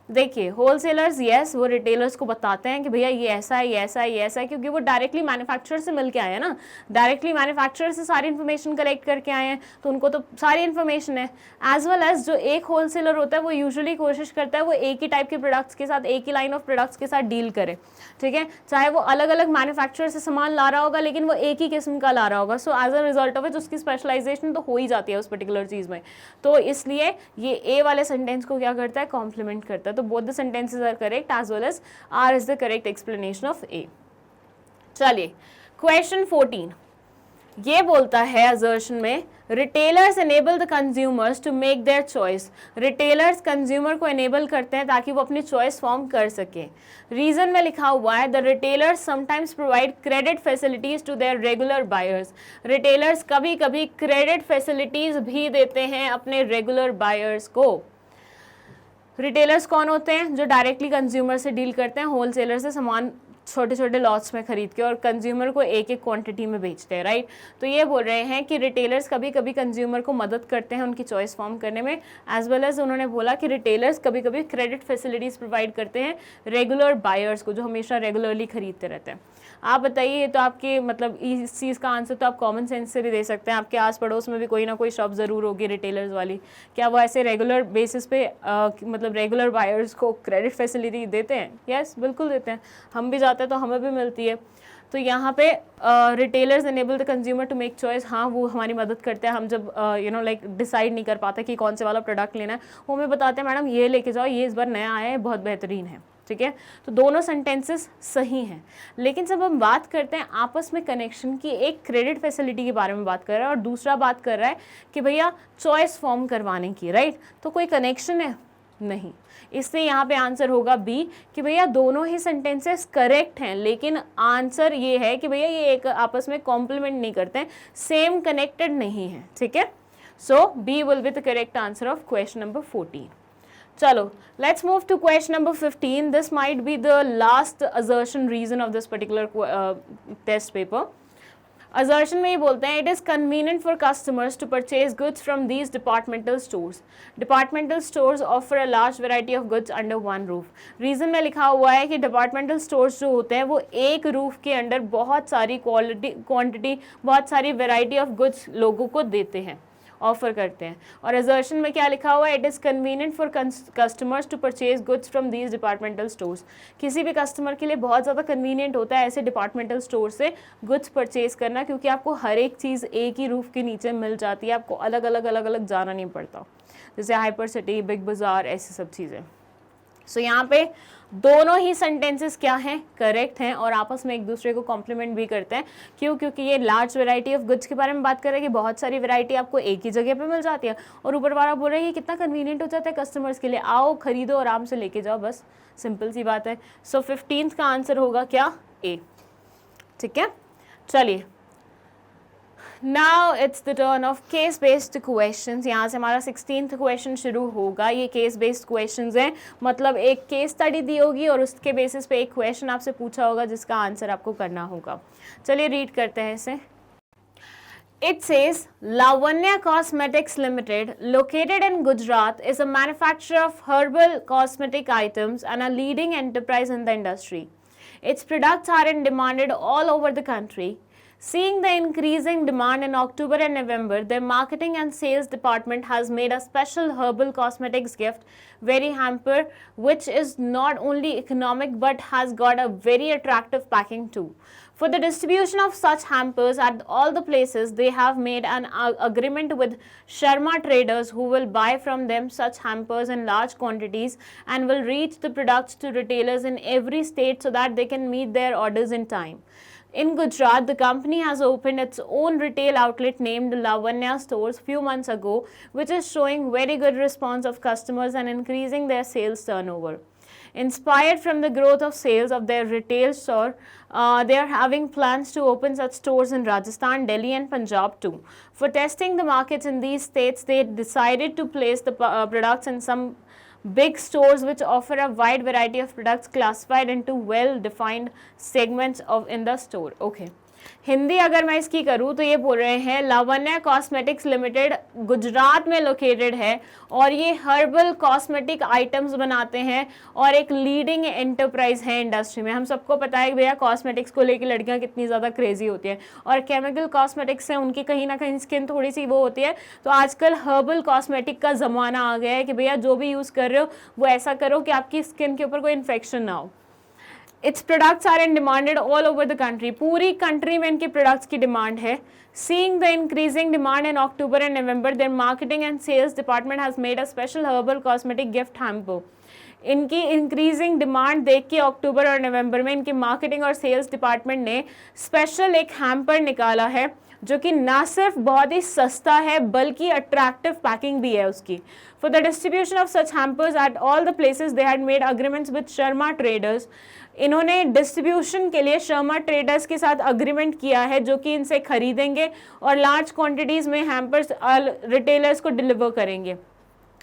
देखिए होलसेलर्स यस वो रिटेलर्स को बताते हैं कि भैया ये ऐसा है, ये ऐसा है, ये ऐसा है, क्योंकि वो डायरेक्टली मैन्युफैक्चरर से मिल के आए हैं ना, डायरेक्टली मैन्युफैक्चरर से सारी इन्फॉर्मेशन कलेक्ट करके आए हैं, तो उनको तो सारी इन्फॉर्मेशन है. एज वेल एज जो एक होलसेलर होता है वो यूजुअली कोशिश करता है वो एक ही टाइप के प्रोडक्ट्स के साथ, एक ही लाइन ऑफ प्रोडक्ट्स के साथ डील करे. ठीक है, चाहे वो अलग अलग मैन्युफैक्चरर से सामान ला रहा होगा लेकिन वो एक ही किस्म का ला रहा होगा. So as a result of it उसकी स्पेशलाइजेशन तो हो ही जाती है उस पर्टिकुलर चीज़ में. तो इसलिए ये ए वाले सेंटेंस को क्या करता है? कॉम्प्लीमेंट करता है. तो both the sentences are correct as well as R is the correct explanation of A. चलिए क्वेश्चन 14 ये बोलता है असर्शन में retailers enable the consumers to make their choice. Retailers consumer को एनेबल करते हैं ताकि वो अपनी चॉइस फॉर्म कर सके. रीजन में लिखा हुआ है the retailers sometimes provide credit facilities to their regular buyers. Retailers कभी कभी क्रेडिट फैसिलिटीज भी देते हैं अपने रेगुलर बायर्स को. रिटेलर्स कौन होते हैं? जो डायरेक्टली कंज्यूमर से डील करते हैं, होलसेलर से सामान छोटे छोटे लॉट्स में खरीद के और कंज्यूमर को एक एक क्वांटिटी में बेचते हैं. राइट, तो ये बोल रहे हैं कि रिटेलर्स कभी कभी कंज्यूमर को मदद करते हैं उनकी चॉइस फॉर्म करने में. एज वेल एज उन्होंने बोला कि रिटेलर्स कभी कभी क्रेडिट फैसिलिटीज़ प्रोवाइड करते हैं रेगुलर बायर्स को, जो हमेशा रेगुलरली खरीदते रहते हैं. आप बताइए, ये तो आपके मतलब इस चीज़ का आंसर तो आप कॉमन सेंस से भी दे सकते हैं. आपके आस पड़ोस में भी कोई ना कोई शॉप ज़रूर होगी रिटेलर्स वाली. क्या वो ऐसे रेगुलर बेसिस पे मतलब रेगुलर बायर्स को क्रेडिट फैसिलिटी देते हैं? यस, बिल्कुल देते हैं. हम भी जाते हैं तो हमें भी मिलती है. तो यहाँ पे retailers enable the consumer to make choice. हाँ, वो हमारी मदद करते हैं. हम जब लाइक डिसाइड नहीं कर पाते कि कौन से वाला प्रोडक्ट लेना है, वो हमें बताते हैं मैडम ये लेके जाओ, ये इस बार नया आया है, बहुत बेहतरीन है. ठीक है, तो दोनों सेंटेंसेस सही हैं. लेकिन जब हम बात करते हैं आपस में कनेक्शन की, एक क्रेडिट फैसिलिटी के बारे में बात कर रहा है और दूसरा बात कर रहा है कि भैया चॉइस फॉर्म करवाने की. राइट, तो कोई कनेक्शन है? नहीं. इसलिए यहाँ पे आंसर होगा बी कि भैया दोनों ही सेंटेंसेस करेक्ट हैं, लेकिन आंसर ये है कि भैया ये एक आपस में कॉम्प्लीमेंट नहीं करते हैं, सेम कनेक्टेड नहीं है. ठीक है, So B will be the correct answer of question number 14. Chalo, let's move to question number 15. This might be the last assertion reason of this particular test paper. Assertion में ये बोलते हैं, it is convenient for customers to purchase goods from these departmental stores. Departmental stores offer a large variety of goods under one roof. Reason में लिखा हुआ है कि departmental stores जो होते हैं वो एक रूफ के अंडर बहुत सारी क्वांटिटी बहुत सारी variety of goods लोगों को देते हैं, ऑफर करते हैं. और assertion में क्या लिखा हुआ है, it is convenient for customers to purchase goods from these departmental stores. किसी भी कस्टमर के लिए बहुत ज़्यादा कन्वीनियंट होता है ऐसे डिपार्टमेंटल स्टोर से गुड्स परचेज करना, क्योंकि आपको हर एक चीज़ एक ही रूफ के नीचे मिल जाती है, आपको अलग अलग जाना नहीं पड़ता, जैसे हाइपर सिटी, बिग बाज़ार, ऐसी सब चीज़ें. सो यहाँ पे दोनों ही सेंटेंसेस क्या हैं, करेक्ट हैं, और आपस में एक दूसरे को कॉम्प्लीमेंट भी करते हैं. क्यों? क्योंकि ये लार्ज वैरायटी ऑफ गुड्स के बारे में बात कर रहे हैं कि बहुत सारी वैरायटी आपको एक ही जगह पे मिल जाती है, और ऊपर वाला बोल रहे हैं कि कितना कन्वीनियंट हो जाता है कस्टमर्स के लिए, आओ खरीदो आराम से लेके जाओ, बस सिंपल सी बात है. सो 15th का आंसर होगा क्या, ए. ठीक है, चलिए. Now it's the turn off case based questions. यहाँ से हमारा 16th क्वेश्चन शुरू होगा. ये केस बेस्ड क्वेश्चंस हैं, मतलब एक केस स्टडी दी होगी और उसके बेसिस पे एक क्वेश्चन आपसे पूछा होगा जिसका आंसर आपको करना होगा. चलिए रीड करते हैं इसे. It says Lavanya Cosmetics Limited, located in Gujarat, is a manufacturer of herbal cosmetic items and a leading enterprise in the industry. Its products are in demanded all over the country. Seeing the increasing demand in October and November, their marketing and sales department has made a special herbal cosmetics gift, very hamper, which is not only economic but has got a very attractive packing too. For the distribution of such hampers at all the places, they have made an agreement with Sharma traders who will buy from them such hampers in large quantities and will reach the products to retailers in every state so that they can meet their orders in time. In Gujarat, the company has opened its own retail outlet named Lavanya Stores few months ago, which is showing very good response of customers and increasing their sales turnover. Inspired from the growth of sales of their retail store, they are having plans to open such stores in Rajasthan, Delhi and Punjab too. For testing the markets in these states, they decided to place the products in some big stores which offer a wide variety of products classified into well-defined segments of in the store. Okay. Hindi अगर मैं इसकी करूँ तो ये बोल रहे हैं Lavanya cosmetics limited Gujarat में लोकेटेड है और ये हर्बल कॉस्मेटिक आइटम्स बनाते हैं और एक लीडिंग एंटरप्राइज है इंडस्ट्री में. हम सबको पता है कि भैया कॉस्मेटिक्स को लेकर लड़कियां कितनी ज़्यादा क्रेजी होती हैं और केमिकल कॉस्मेटिक्स से उनकी कहीं ना कहीं स्किन थोड़ी सी वो होती है. तो आजकल हर्बल कॉस्मेटिक का ज़माना आ गया है कि भैया जो भी यूज़ कर रहे हो वो ऐसा करो कि आपकी स्किन के ऊपर कोई इन्फेक्शन ना हो. Its products are in demanded all over the country. पूरी कंट्री में इनके प्रोडक्ट्स की डिमांड है. Seeing the increasing demand in October and November, their marketing and sales department has made a special herbal cosmetic gift hamper. इनकी increasing demand देख के अक्टूबर और नवंबर में इनकी मार्केटिंग और सेल्स डिपार्टमेंट ने स्पेशल एक हैम्पर निकाला है जो कि ना सिर्फ बहुत ही सस्ता है बल्कि अट्रैक्टिव पैकिंग भी है उसकी. For the distribution of such hampers at all the places they had made agreements with Sharma traders. इन्होंने डिस्ट्रीब्यूशन के लिए शर्मा ट्रेडर्स के साथ अग्रीमेंट किया है जो कि इनसे खरीदेंगे और लार्ज क्वांटिटीज़ में हैम्पर्स रिटेलर्स को डिलीवर करेंगे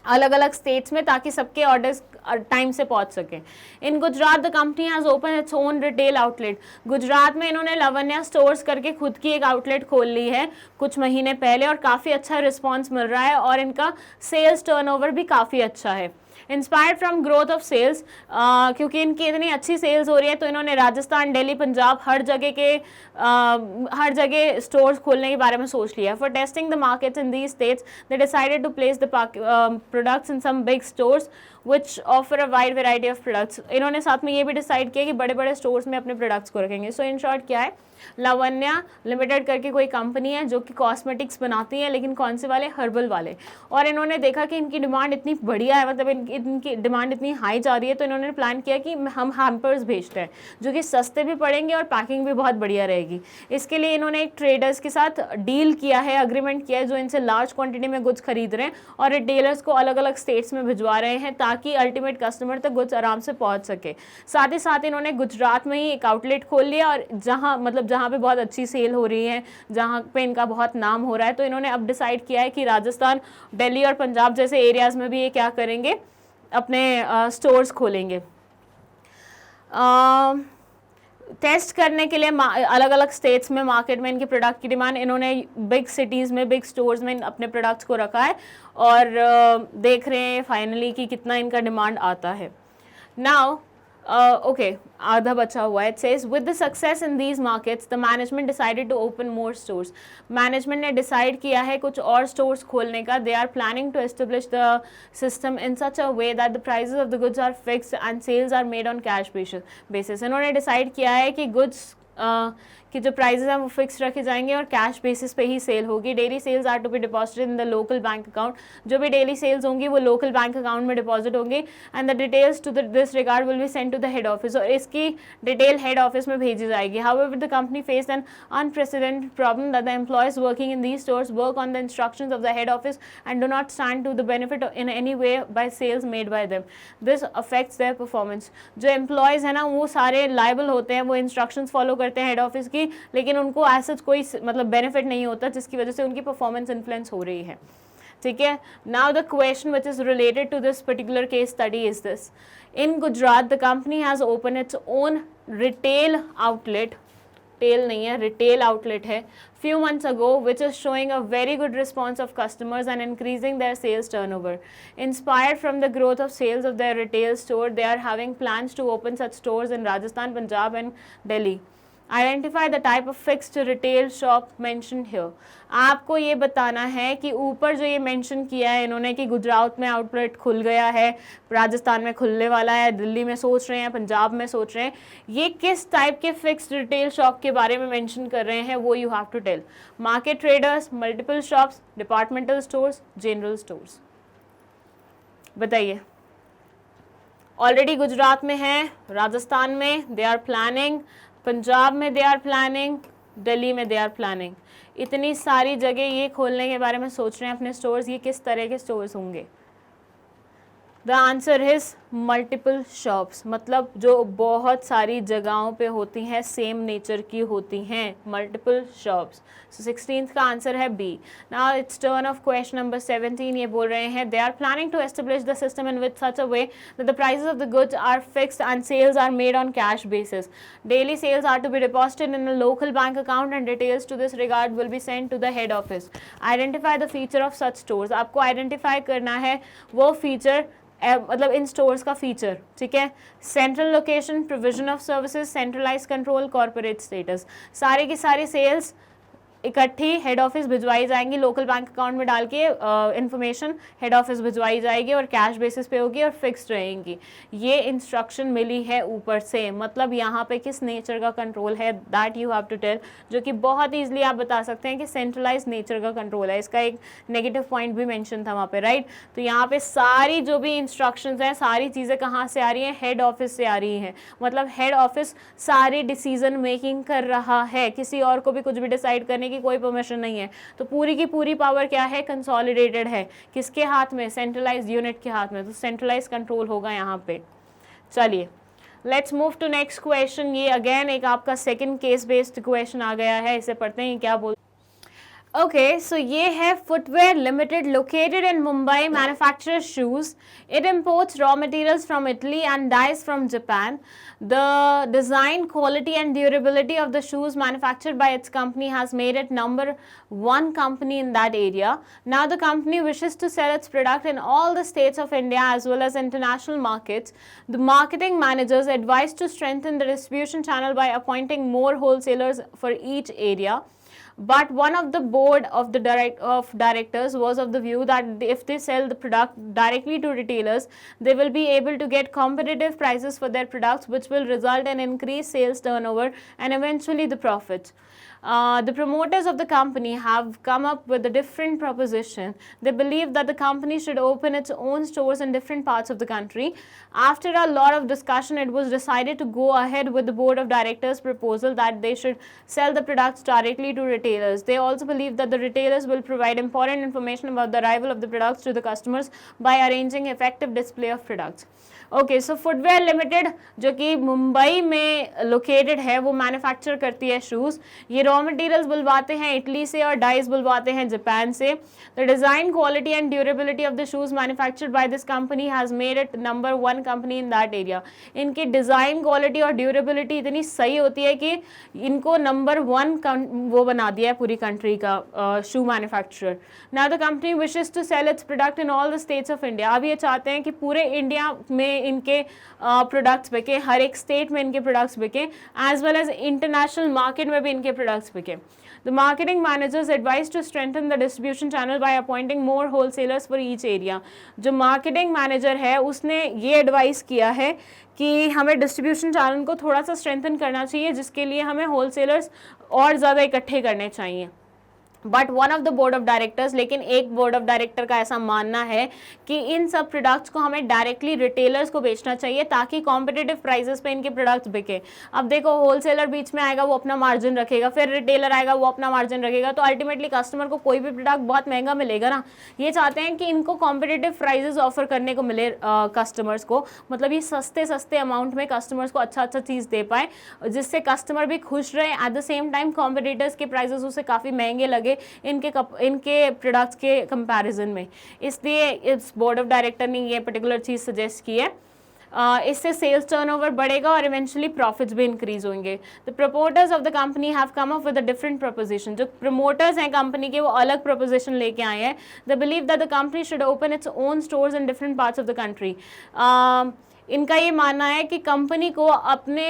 अलग अलग स्टेट्स में ताकि सबके ऑर्डर्स टाइम से पहुंच सके. In Gujarat the company has open its own retail outlet. Gujarat में इन्होंने लावण्या स्टोर्स करके खुद की एक आउटलेट खोल ली है कुछ महीने पहले और काफ़ी अच्छा रिस्पांस मिल रहा है और इनका सेल्स टर्नओवर भी काफ़ी अच्छा है. Inspired from growth of sales, क्योंकि इनकी इतनी अच्छी सेल्स हो रही है तो इन्होंने राजस्थान, दिल्ली, पंजाब हर जगह स्टोर्स खोलने के बारे में सोच लिया. For testing the markets in these states they decided to place the products in some big stores which offer a wide variety of products. इन्होंने साथ में ये भी डिसाइड किया कि बड़े बड़े स्टोर्स में अपने प्रोडक्ट्स को रखेंगे. सो इन शॉर्ट क्या है, लावण्या लिमिटेड करके कोई कंपनी है जो कि कॉस्मेटिक्स बनाती है लेकिन कौन से वाले, हर्बल वाले. और इन्होंने देखा कि इनकी डिमांड इतनी बढ़िया है, मतलब इनकी डिमांड इतनी हाई जा रही है, तो इन्होंने प्लान किया कि हम हैम्पर्स भेजते हैं जो कि सस्ते भी पड़ेंगे और पैकिंग भी बहुत बढ़िया रहेगी। इसके लिए इन्होंने एक ट्रेडर्स के साथ डील किया है, अग्रीमेंट किया है, जो इनसे लार्ज क्वांटिटी में गुड्स खरीद रहे हैं और रिटेलर्स को अलग अलग स्टेट्स में भिजवा रहे हैं ताकि अल्टीमेट कस्टमर तक गुड्स आराम से पहुंच सके। साथ ही साथ इन्होंने गुजरात में ही एक आउटलेट खोल लिया, और जहाँ पे बहुत अच्छी सेल हो रही है, जहाँ पे इनका बहुत नाम हो रहा है, तो इन्होंने अब डिसाइड किया है कि राजस्थान, दिल्ली और पंजाब जैसे एरियाज में भी ये क्या करेंगे, अपने स्टोर्स खोलेंगे। टेस्ट करने के लिए अलग अलग स्टेट्स में मार्केट में इनके प्रोडक्ट की डिमांड, इन्होंने बिग सिटीज़ में, बिग स्टोर्स में अपने प्रोडक्ट्स को रखा है और देख रहे हैं फाइनली कि कितना इनका डिमांड आता है। नाउ okay, आधा बचा हुआ है। It says with the success in these markets, the management decided to open more stores. Management ने decide किया है कुछ और stores खोलने का। They are planning to establish the system in such a way that the prices of the goods are fixed and sales are made on cash basis. इन्होंने decide किया है कि goods कि जो प्राइजेस हैं वो फिक्स रखे जाएंगे और कैश बेसिस पे ही सेल होगी। Daily sales are to be deposited in the local bank account, जो भी डेली सेल्स होंगी वो लोकल बैंक अकाउंट में डिपॉजिट होंगी। And the details to this regard will be send to the head office, और इसकी detail head office में भेजी जाएगी। However the company face an unprecedented problem that the employees working in these stores work on the instructions of the head office and do not stand to the benefit in any way by sales made by them. This affects their performance. जो employees है ना वो सारे liable होते हैं, वो instructions follow करते हैं हेड ऑफिस की, लेकिन उनको ऐसा कोई मतलब बेनिफिट नहीं होता, जिसकी वजह से उनकी परफॉर्मेंस इन्फ्लुएंस हो रही है। ठीक है, now the question which is related to this particular case study is this: in Gujarat the company has open its own retail outlet, tell नहीं है, रिटेल आउटलेट है, few months ago, which is showing a very good response of customers and increasing their sales turnover. Inspired from the growth of sales of their retail store, they are having plans to open such stores in Rajasthan, Punjab and Delhi. Identify the type of fixed retail shop mentioned here. आपको ये बताना है कि ऊपर जो ये mention किया है इन्होंने कि गुजरात में आउटलेट खुल गया है, राजस्थान में खुलने वाला है, दिल्ली में सोच रहे हैं, पंजाब में सोच रहे हैं, ये किस टाइप के फिक्स्ड रिटेल शॉप के बारे में मेंशन कर रहे हैं वो you have to tell. Market traders, multiple shops, departmental stores, general stores. बताइए। ऑलरेडी गुजरात में है, राजस्थान में दे आर प्लानिंग, पंजाब में दे आर प्लानिंग, दिल्ली में दे आर प्लानिंग। इतनी सारी जगह ये खोलने के बारे में सोच रहे हैं अपने स्टोर्स। ये किस तरह के स्टोर्स होंगे? The answer is multiple shops, मतलब जो बहुत सारी जगहों पे होती हैं, सेम नेचर की होती हैं, मल्टीपल शॉप्स। सो 16th का आंसर है B. Now it's turn of question number 17। ये बोल रहे हैं they are planning to establish the system in which such a way that the prices of the goods are fixed and sales are made on cash basis. Daily sales are to be deposited in a local bank account and details to this regard will be send to the head office. Identify the feature of such stores. आपको identify करना है वो feature, मतलब इन stores का feature. ठीक है, central location, provision of services, centralize control, corporate status. सारी की सारी सेल्स इकट्ठी हेड ऑफिस भिजवाई जाएंगी, लोकल बैंक अकाउंट में डाल के इन्फॉर्मेशन हेड ऑफिस भिजवाई जाएगी और कैश बेसिस पे होगी और फिक्स्ड रहेंगी। ये इंस्ट्रक्शन मिली है ऊपर से, मतलब यहाँ पे किस नेचर का कंट्रोल है that you have to tell, जो कि बहुत ईजिली आप बता सकते हैं कि सेंट्रलाइज नेचर का कंट्रोल है। इसका एक नेगेटिव पॉइंट भी मेंशन था वहाँ पे, राइट। तो यहाँ पे सारी जो भी इंस्ट्रक्शंस हैं, सारी चीज़ें कहाँ से आ रही हैं? हेड ऑफिस से आ रही हैं। मतलब हेड ऑफिस सारी डिसीजन मेकिंग कर रहा है, किसी और को भी कुछ भी डिसाइड करने की कोई परमिशन नहीं है। तो पूरी की पूरी पावर क्या है? कंसोलिडेटेड है। किसके हाथ में? सेंट्रलाइज्ड यूनिट के हाथ में। तो सेंट्रलाइज कंट्रोल होगा यहाँ पे। चलिए let's move to next question. ये अगेन एक आपका सेकंड केस बेस्ड क्वेश्चन आ गया है, इसे पढ़ते हैं क्या बोल। Okay, so ये है Footwear Limited, located in Mumbai, manufactures shoes. It imports raw materials from Italy and dyes from Japan. The design, quality and durability of the shoes manufactured by its company has made it #1 company in that area. Now the company wishes to sell its product in all the states of India as well as international markets. The marketing managers advised to strengthen the distribution channel by appointing more wholesalers for each area. But one of the board of directors was of the view that if they sell the product directly to retailers, they will be able to get competitive prices for their products, which will result in increased sales turnover and eventually the profits. The promoters of the company have come up with a different proposition. They believe that the company should open its own stores in different parts of the country. After a lot of discussion, it was decided to go ahead with the board of directors' proposal that they should sell the products directly to retailers. They also believe that the retailers will provide important information about the arrival of the products to the customers by arranging effective display of products. Okay so footwear limited जो कि मुंबई में located है, वो manufacture करती है shoes. ये raw materials बुलवाते हैं Italy से और डाइज बुलवाते हैं जापान से. The design, quality and durability of the shoes manufactured by this company has made it number 1 company in that area. इनकी डिज़ाइन, क्वालिटी और ड्यूरेबिलिटी इतनी सही होती है कि इनको नंबर 1 वो बना दिया है पूरी कंट्री का shoe manufacturer. Now the company wishes to sell its product in all the states of India. अब ये चाहते हैं कि पूरे इंडिया में इनके प्रोडक्ट्स बिके, हर एक स्टेट में इनके प्रोडक्ट्स बिके, as well as international market में भी इनके प्रोडक्ट्स बिके. The marketing managers advise to strengthen the distribution channel by appointing more wholesalers for each area. जो मार्केटिंग मैनेजर है उसने ये एडवाइस किया है कि हमें डिस्ट्रीब्यूशन चैनल को थोड़ा सा स्ट्रेंथन करना चाहिए, जिसके लिए हमें होलसेलर्स और ज़्यादा इकट्ठे करने चाहिए. But one of the board of directors, लेकिन एक बोर्ड ऑफ डायरेक्टर का ऐसा मानना है कि इन सब प्रोडक्ट्स को हमें डायरेक्टली रिटेलर्स को बेचना चाहिए ताकि कॉम्पिटिटिव प्राइसेस पे इनके प्रोडक्ट्स बिके. अब देखो, होलसेलर बीच में आएगा, वो अपना मार्जिन रखेगा, फिर रिटेलर आएगा, वो अपना मार्जिन रखेगा, तो अल्टीमेटली कस्टमर को कोई भी प्रोडक्ट बहुत महंगा मिलेगा ना. ये चाहते हैं कि इनको कॉम्पिटिटिव प्राइजेस ऑफर करने को मिले कस्टमर्स को, मतलब ये सस्ते सस्ते अमाउंट में कस्टमर्स को अच्छा चीज़ दे पाए, जिससे कस्टमर भी खुश रहे. At the same time competitors के प्राइजेस उसे काफ़ी महंगे लगे इनके प्रोडक्ट्स के कंपैरिजन में. इसलिए इस बोर्ड ऑफ डायरेक्टर ने ये पर्टिकुलर चीज़ सजेस्ट की है. इससे सेल्स टर्नओवर बढ़ेगा और इवेंचुअली प्रॉफिट्स भी इंक्रीज होंगे. The promoters of the company have come up with a different proposition. जो प्रमोटर्स हैं कंपनी के, वो अलग प्रोपोजिशन लेके आए हैं. They believe that the company should open its own stores in different parts of the country. इनका ये मानना है कि कंपनी को अपने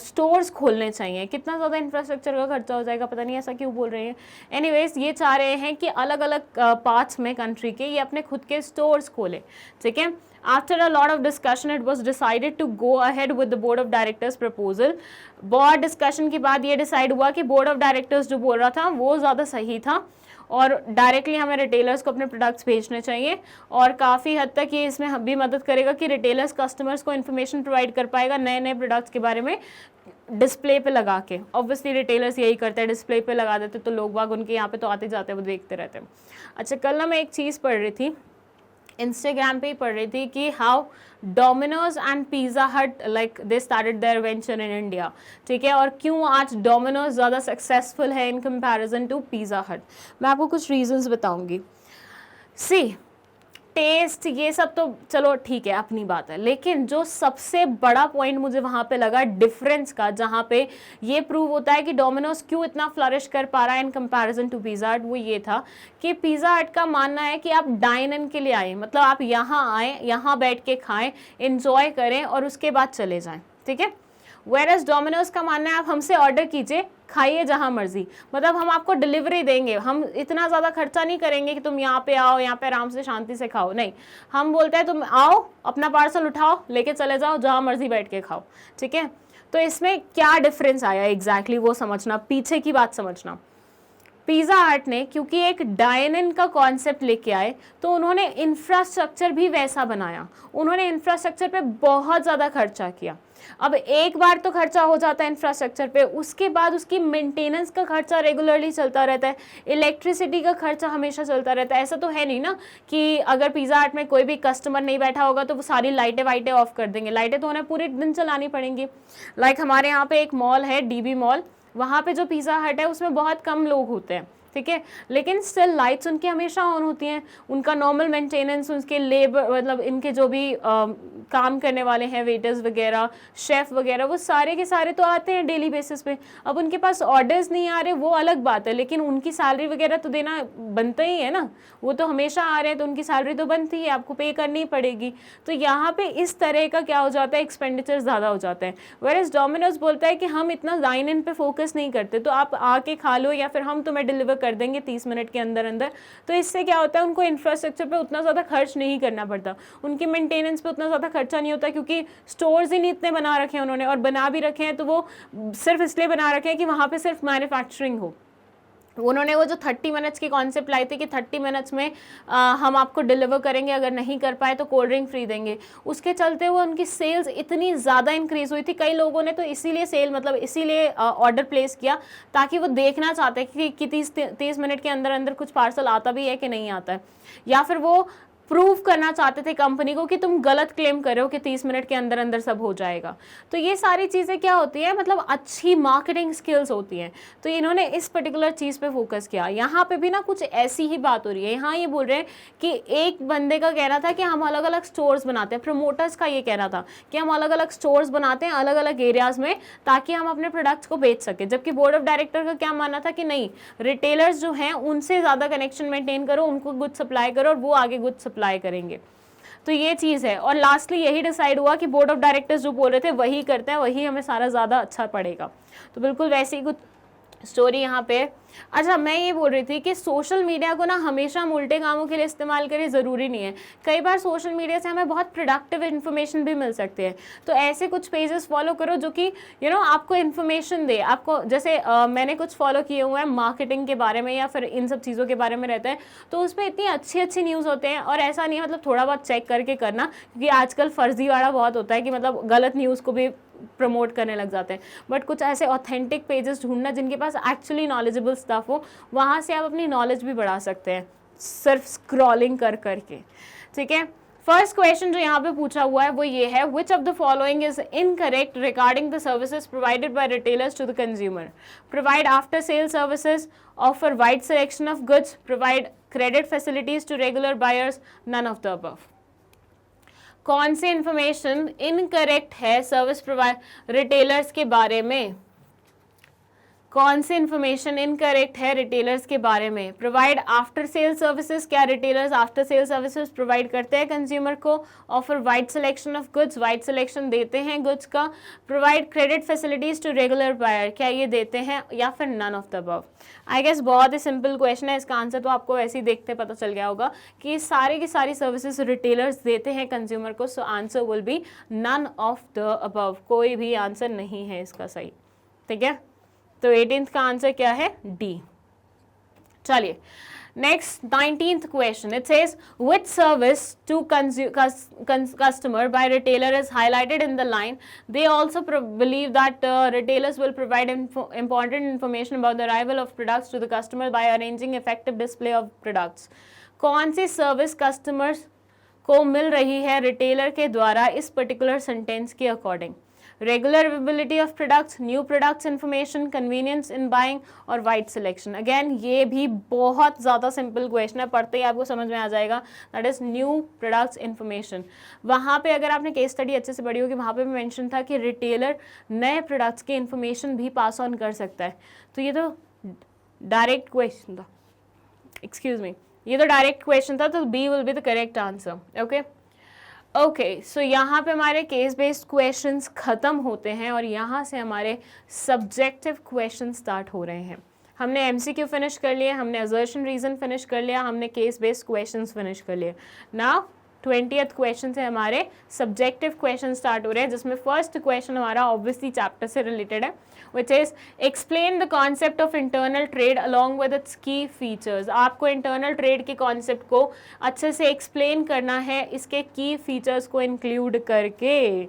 स्टोर्स खोलने चाहिए. कितना ज़्यादा इंफ्रास्ट्रक्चर का खर्चा हो जाएगा, पता नहीं ऐसा क्यों बोल रहे हैं. एनीवेज, ये चाह रहे हैं कि अलग अलग पार्ट्स में कंट्री के ये अपने खुद के स्टोर्स खोले. ठीक है. After a lot of discussion, it was decided to go ahead with the board of directors proposal. बहुत डिस्कशन के बाद ये डिसाइड हुआ कि बोर्ड ऑफ डायरेक्टर्स जो बोल रहा था वो ज़्यादा सही था और डायरेक्टली हमें रिटेलर्स को अपने प्रोडक्ट्स भेजने चाहिए. और काफ़ी हद तक ये इसमें भी मदद करेगा कि रिटेलर्स कस्टमर्स को इन्फॉर्मेशन प्रोवाइड कर पाएगा नए नए प्रोडक्ट्स के बारे में डिस्प्ले पे लगा के. ऑब्वियसली रिटेलर्स यही करते हैं, डिस्प्ले पे लगा देते तो लोग बाग उनके यहाँ पे तो आते जाते वो देखते रहते हैं. अच्छा, कल ना मैं एक चीज़ पढ़ रही थी, इंस्टाग्राम पे ही पढ़ रही थी कि how Domino's and pizza hut like they started their venture in India. ठीक है. और क्यों आज डोमिनोज ज़्यादा सक्सेसफुल है इन कंपैरिजन टू पिज़्ज़ा हट. मैं आपको कुछ रीजंस बताऊंगी. सी, टेस्ट ये सब तो चलो ठीक है, अपनी बात है, लेकिन जो सबसे बड़ा पॉइंट मुझे वहाँ पे लगा डिफरेंस का, जहाँ पे ये प्रूव होता है कि डोमिनोज क्यों इतना फ्लरिश कर पा रहा है इन कंपैरिजन टू पिज़्ज़ा हट, वो ये था कि पिज़्ज़ा हट का मानना है कि आप डाइन इन के लिए आए, मतलब आप यहाँ आएँ, यहाँ बैठ के खाएँ, इंजॉय करें और उसके बाद चले जाएँ. ठीक है. वेयरएज डोमिनोज का मानना है आप हमसे ऑर्डर कीजिए, खाइए जहाँ मर्जी, मतलब हम आपको डिलीवरी देंगे, हम इतना ज़्यादा खर्चा नहीं करेंगे कि तुम यहाँ पे आओ, यहाँ पे आराम से शांति से खाओ. नहीं, हम बोलते हैं तुम आओ, अपना पार्सल उठाओ, लेके चले जाओ, जहाँ मर्जी बैठ के खाओ. ठीक है. तो इसमें क्या डिफरेंस आया एग्जैक्टली वो समझना, पीछे की बात समझना. पिज़्ज़ा हट ने क्योंकि एक डाइन इन का कॉन्सेप्ट लेके आए तो उन्होंने इंफ्रास्ट्रक्चर भी वैसा बनाया. उन्होंने इंफ्रास्ट्रक्चर पे बहुत ज़्यादा खर्चा किया. अब एक बार तो खर्चा हो जाता है इंफ्रास्ट्रक्चर पे, उसके बाद उसकी मेंटेनेंस का खर्चा रेगुलरली चलता रहता है, इलेक्ट्रिसिटी का खर्चा हमेशा चलता रहता है. ऐसा तो है नहीं ना कि अगर पिज़्ज़ा हट में कोई भी कस्टमर नहीं बैठा होगा तो वो सारी लाइटें वाइटें ऑफ कर देंगे. लाइटें तो उन्हें पूरे दिन चलानी पड़ेंगी. लाइक हमारे यहाँ पे एक मॉल है, DB मॉल, वहाँ पे जो पिज़्ज़ा हट है उसमें बहुत कम लोग होते हैं. ठीक है, लेकिन स्टिल लाइट्स उनकी हमेशा ऑन होती हैं, उनका नॉर्मल मेंटेनेंस, उनके लेबर मतलब इनके जो भी काम करने वाले हैं, वेटर्स वगैरह, शेफ वगैरह, वो सारे के सारे तो आते हैं डेली बेसिस पे। अब उनके पास ऑर्डर्स नहीं आ रहे वो अलग बात है, लेकिन उनकी सैलरी वगैरह तो देना बनता ही है ना, वो तो हमेशा आ रहे हैं तो उनकी सैलरी तो बनती है, आपको पे करनी पड़ेगी। तो यहाँ पे इस तरह का क्या हो जाता है, एक्सपेंडिचर ज़्यादा हो जाता है। वेयरएज डोमिनोज बोलता है कि हम इतना डाइन इन पे फोकस नहीं करते, तो आप आके खा लो या फिर हम तुम्हें डिलीवर कर देंगे 30 मिनट के अंदर अंदर। तो इससे क्या होता है, उनको इंफ्रास्ट्रक्चर पे उतना ज़्यादा खर्च नहीं करना पड़ता, उनकी मेंटेनेंस पे उतना ज़्यादा खर्चा नहीं होता, क्योंकि स्टोर्स ही नहीं इतने बना रखे हैं उन्होंने, और बना भी रखे हैं तो वो सिर्फ इसलिए बना रखे हैं कि वहाँ पे सिर्फ मैन्युफैक्चरिंग हो। उन्होंने वो जो 30 मिनट्स की कॉन्सेप्ट लाई थी कि 30 मिनट्स में हम आपको डिलीवर करेंगे, अगर नहीं कर पाए तो कोल्ड ड्रिंक फ्री देंगे, उसके चलते वो उनकी सेल्स इतनी ज़्यादा इंक्रीज़ हुई थी। कई लोगों ने तो इसीलिए सेल मतलब इसीलिए ऑर्डर प्लेस किया ताकि वो देखना चाहते हैं कि 30 मिनट के अंदर अंदर कुछ पार्सल आता भी है कि नहीं आता है, या फिर वो प्रूव करना चाहते थे कंपनी को कि तुम गलत क्लेम कर रहे हो कि 30 मिनट के अंदर अंदर सब हो जाएगा। तो ये सारी चीज़ें क्या होती हैं, मतलब अच्छी मार्केटिंग स्किल्स होती हैं। तो इन्होंने इस पर्टिकुलर चीज़ पे फोकस किया। यहाँ पे भी ना कुछ ऐसी ही बात हो रही है। यहाँ ये बोल रहे हैं कि एक बंदे का कहना था कि हम अलग अलग स्टोर्स बनाते हैं, प्रमोटर्स का ये कहना था कि हम अलग अलग स्टोर्स बनाते हैं अलग अलग एरियाज़ में ताकि हम अपने प्रोडक्ट्स को बेच सकें, जबकि बोर्ड ऑफ डायरेक्टर का क्या मानना था कि नहीं, रिटेलर्स जो हैं उनसे ज़्यादा कनेक्शन मेंटेन करो, उनको गुड सप्लाई करो और वो आगे गुड सप्लाई करेंगे। तो ये चीज़ है। और लास्टली यही डिसाइड हुआ कि बोर्ड ऑफ डायरेक्टर्स जो बोल रहे थे वही करते हैं, वही हमें सारा ज़्यादा अच्छा पड़ेगा। तो बिल्कुल वैसे ही कुछ स्टोरी यहाँ पे। अच्छा, मैं ये बोल रही थी कि सोशल मीडिया को ना हमेशा हम उल्टे कामों के लिए इस्तेमाल करें ज़रूरी नहीं है। कई बार सोशल मीडिया से हमें बहुत प्रोडक्टिव इन्फॉर्मेशन भी मिल सकती है। तो ऐसे कुछ पेजेस फॉलो करो जो कि आपको इन्फॉर्मेशन दे। आपको जैसे मैंने कुछ फॉलो किए हुए हैं मार्केटिंग के बारे में या फिर इन सब चीज़ों के बारे में रहता है, तो उसमें इतनी अच्छी अच्छी न्यूज़ होते हैं। और ऐसा नहीं है, मतलब थोड़ा बहुत चेक करके करना, क्योंकि आजकल फर्जीवाड़ा बहुत होता है कि मतलब गलत न्यूज़ को भी प्रमोट करने लग जाते हैं। बट कुछ ऐसे ऑथेंटिक पेजेस ढूंढना जिनके पास एक्चुअली नॉलेजेबल स्टफ हो, वहाँ से आप अपनी नॉलेज भी बढ़ा सकते हैं सिर्फ स्क्रॉलिंग कर करके। ठीक है, फर्स्ट क्वेश्चन जो यहाँ पे पूछा हुआ है वो ये है, which of the following is incorrect regarding the services provided by retailers to the consumer? Provide after sale services, offer wide selection of goods, provide credit facilities to regular buyers, none of the above. कौन सी information incorrect है service provide retailers के बारे में? कौन सी information incorrect है retailers के बारे में? प्रोवाइड आफ्टर सेल सर्विसेज, क्या retailers after sale services provide करते हैं कंज्यूमर को? Offer wide selection of goods, wide selection देते हैं गुड्स का? Provide credit facilities to regular buyer, क्या ये देते हैं? या फिर none of the above. I guess बहुत ही सिंपल क्वेश्चन है, इसका आंसर तो आपको वैसे ही देखते पता चल गया होगा कि सारे की सारी सर्विसेज रिटेलर्स देते हैं कंज्यूमर को। So answer will be none of the above, कोई भी आंसर नहीं है इसका सही। ठीक है, तो 18th का आंसर क्या है? डी। चलिए next 19th question, it says which service to customer by retailer is highlighted in the line. They also believe that retailers will provide important information about the arrival of products to the customer by arranging effective display of products. कौन सी service customers को मिल रही है retailer के द्वारा इस particular sentence के according? Regular availability of products, new products information, convenience in buying और wide selection. Again ये भी बहुत ज़्यादा सिंपल क्वेश्चन है, पढ़ते ही आपको समझ में आ जाएगा। That is new products information. वहाँ पे अगर आपने केस स्टडी अच्छे से पढ़ी होगी, वहाँ पे भी मेंशन था कि रिटेलर नए प्रोडक्ट्स की इन्फॉर्मेशन भी पास ऑन कर सकता है। तो ये तो डायरेक्ट क्वेश्चन था, एक्सक्यूज मी, ये तो डायरेक्ट क्वेश्चन था, तो B will be the correct answer. Okay, so यहाँ पे हमारे केस बेस्ड क्वेश्चंस ख़त्म होते हैं और यहाँ से हमारे सब्जेक्टिव क्वेश्चन स्टार्ट हो रहे हैं। हमने एमसीक्यू फिनिश कर लिया, हमने असर्शन रीजन फिनिश कर लिया, हमने केस बेस्ड क्वेश्चंस फिनिश कर लिए। नाउ 20th क्वेश्चन से हमारे सब्जेक्टिव क्वेश्चन स्टार्ट हो रहे हैं, जिसमें फर्स्ट क्वेश्चन हमारा ऑब्वियसली चैप्टर से रिलेटेड है, which is explain the concept of internal trade along with its की फीचर्स। आपको इंटरनल ट्रेड के कॉन्सेप्ट को अच्छे से एक्सप्लेन करना है इसके की फीचर्स को इंक्लूड करके।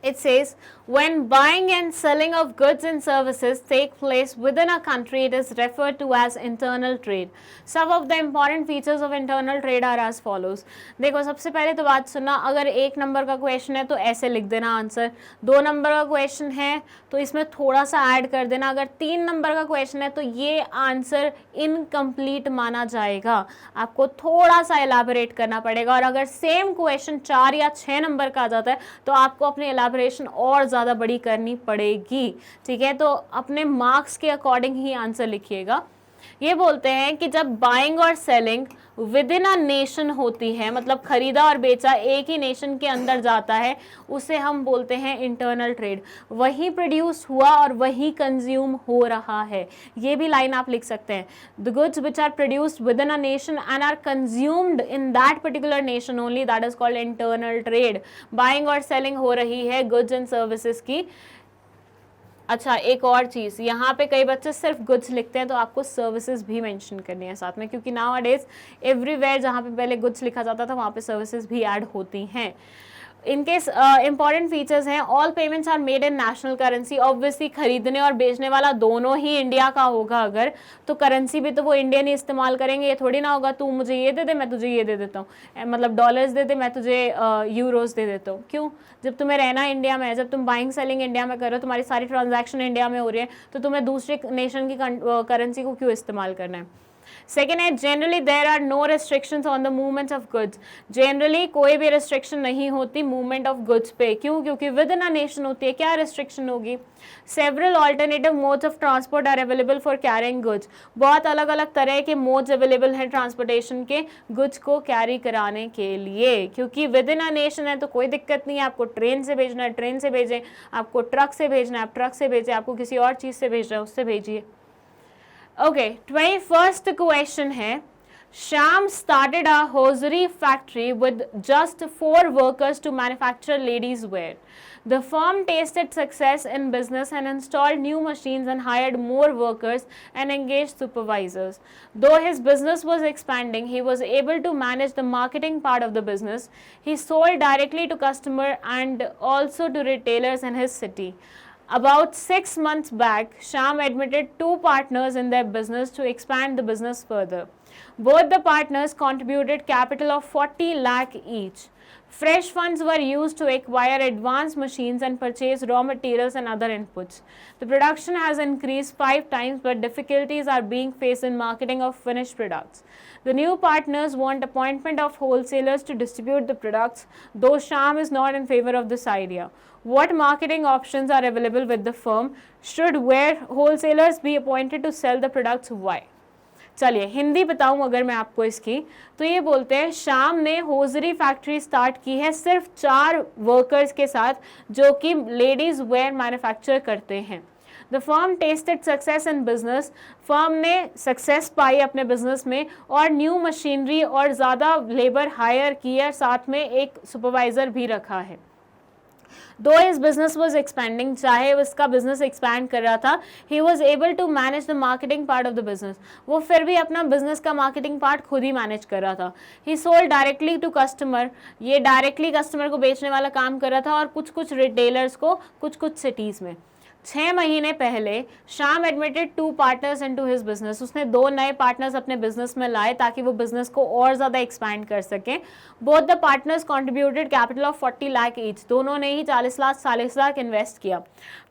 It says When buying and selling of goods and services take place within a country, it is referred to as internal trade. Some of the important features of internal trade are as follows. देखो सबसे पहले तो बात सुनना, अगर 1 number का question है तो ऐसे लिख देना आंसर, 2 नंबर का क्वेश्चन है तो इसमें थोड़ा सा ऐड कर देना, अगर 3 नंबर का क्वेश्चन है तो ये आंसर इनकम्प्लीट माना जाएगा, आपको थोड़ा सा एलाबोरेट करना पड़ेगा। और अगर सेम क्वेश्चन 4 या 6 नंबर का आ जाता है तो आपको अपनी एलाबोरेशन और ज़्यादा बड़ी करनी पड़ेगी, ठीक है। तो अपने मार्क्स के अकॉर्डिंग ही आंसर लिखिएगा। ये बोलते हैं कि जब बाइंग और selling with in a nation होती है, मतलब खरीदा और बेचा एक ही नेशन के अंदर जाता है, उसे हम बोलते हैं इंटरनल ट्रेड। वही प्रोड्यूस हुआ और वही कंज्यूम हो रहा है, ये भी लाइन आप लिख सकते हैं। The goods which are produced within a nation and are consumed in that particular nation only, that is called internal trade. Buying और सेलिंग हो रही है गुड्स एंड सर्विसेज की। अच्छा, एक और चीज़, यहाँ पे कई बच्चे सिर्फ गुड्स लिखते हैं तो आपको सर्विसेज भी मेंशन करनी है साथ में, क्योंकि नाउ अडेज एवरीवेयर जहाँ पे पहले गुड्स लिखा जाता था वहाँ पे सर्विसेज भी ऐड होती हैं। इनके इंपॉर्टेंट फीचर्स हैं, all payments are made in national currency. Obviously खरीदने और बेचने वाला दोनों ही इंडिया का होगा, अगर तो करेंसी भी तो वो इंडियन ही इस्तेमाल करेंगे। ये थोड़ी ना होगा तू मुझे ये दे दे मैं तुझे ये दे देता हूँ, मतलब डॉलर्स दे दे मैं तुझे यूरोस दे देता हूँ। क्यों? जब तुम्हें रहना इंडिया में है, जब तुम बाइंग सेलिंग इंडिया में करो, तुम्हारी सारी ट्रांजैक्शन इंडिया में हो रही है, तो तुम्हें दूसरे नेशन की करेंसी को क्यों इस्तेमाल करना है। सेकेंड है, generally there are no restrictions on the movement of goods. Generally कोई भी रिस्ट्रिक्शन नहीं होती मूवमेंट ऑफ गुड्स पे। क्यों? क्योंकि विद इन अ नेशन होती है। क्या रिस्ट्रिक्शन होगी? Several alternative modes of transport are available for carrying goods. बहुत अलग अलग तरह के मोड्स अवेलेबल हैं ट्रांसपोर्टेशन के गुड्स को कैरी कराने के लिए। क्योंकि विद इन अ नेशन है तो कोई दिक्कत नहीं है, आपको ट्रेन से भेजना है ट्रेन से भेजें, आपको ट्रक से भेजना है आप ट्रक से भेजें, आपको किसी और चीज़ से भेजना है उससे भेजिए। ओके, 21st क्वेश्चन है, Sham started a hosiery factory with just 4 workers to manufacture ladies' wear. The firm tasted success in business and installed new machines and hired more workers and engaged supervisors. Though his business was expanding, he was able to manage the marketing part of the business. He sold directly to customers and also to retailers in his city. About 6 months back, Sham admitted 2 partners in their business to expand the business further. Both the partners contributed capital of 40 lakh each. Fresh funds were used to acquire advanced machines and purchase raw materials and other inputs. The production has increased 5 times, but difficulties are being faced in marketing of finished products. The new partners want appointment of wholesalers to distribute the products, though Sham is not in favor of this idea. What marketing options are available with the firm? Should wholesalers be appointed to sell the products? Why? चलिए हिंदी बताऊं अगर मैं आपको इसकी, तो ये बोलते हैं शाम ने होजरी फैक्ट्री स्टार्ट की है सिर्फ 4 वर्कर्स के साथ जो कि लेडीज वेयर मैन्युफैक्चर करते हैं। The firm tested success in business, firm ने सक्सेस पाई अपने बिजनेस में और न्यू मशीनरी और ज़्यादा लेबर हायर की है, साथ में एक सुपरवाइज़र भी रखा है। दो हिज बिजनेस वॉज एक्सपेंडिंग, चाहे उसका बिजनेस एक्सपैंड कर रहा था, he was able to manage the marketing part of the business, वो फिर भी अपना बिजनेस का मार्केटिंग पार्ट खुद ही मैनेज कर रहा था। He sold directly to customer, ये डायरेक्टली कस्टमर को बेचने वाला काम कर रहा था और कुछ कुछ रिटेलर्स को कुछ कुछ सिटीज़ में। 6 महीने पहले शाम admitted 2 partners into his business, उसने 2 नए पार्टनर्स अपने बिजनेस में लाए ताकि वो बिजनेस को और ज़्यादा एक्सपैंड कर सकें। Both the partners contributed capital of 40 lakh each, दोनों ने ही 40 लाख इन्वेस्ट किया।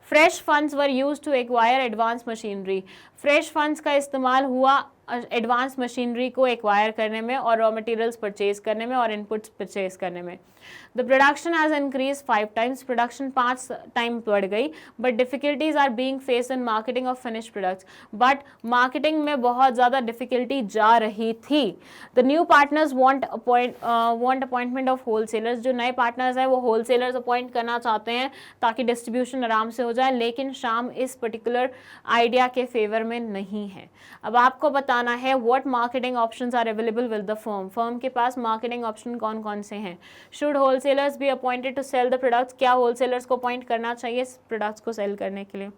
Fresh funds were use to acquire advance machinery, fresh funds का इस्तेमाल हुआ एडवांस मशीनरी को एक्वायर करने में और रॉ मटेरियल्स परचेज करने में और इनपुट्स परचेज करने में। The production has increase 5 times, production 5 time बढ़ गई, but difficulties are being faced in marketing of finish products, but marketing में बहुत ज़्यादा डिफिकल्टी जा रही थी। The new partners want appointment of wholesalers, जो नए पार्टनर्स हैं वो होलसेलर्स अपॉइंट करना चाहते हैं ताकि डिस्ट्रीब्यूशन आराम से हो जाए, लेकिन शाम इस पर्टिकुलर आइडिया के फेवर में नहीं है। अब आपको बताना है what marketing options are available with the firm, firm के पास मार्केटिंग ऑप्शन कौन कौन से हैं। Should wholesalers be appointed to sell the products, क्या होलसेलर्स को अपॉइंट करना चाहिए प्रोडक्ट्स को सेल करने के लिए।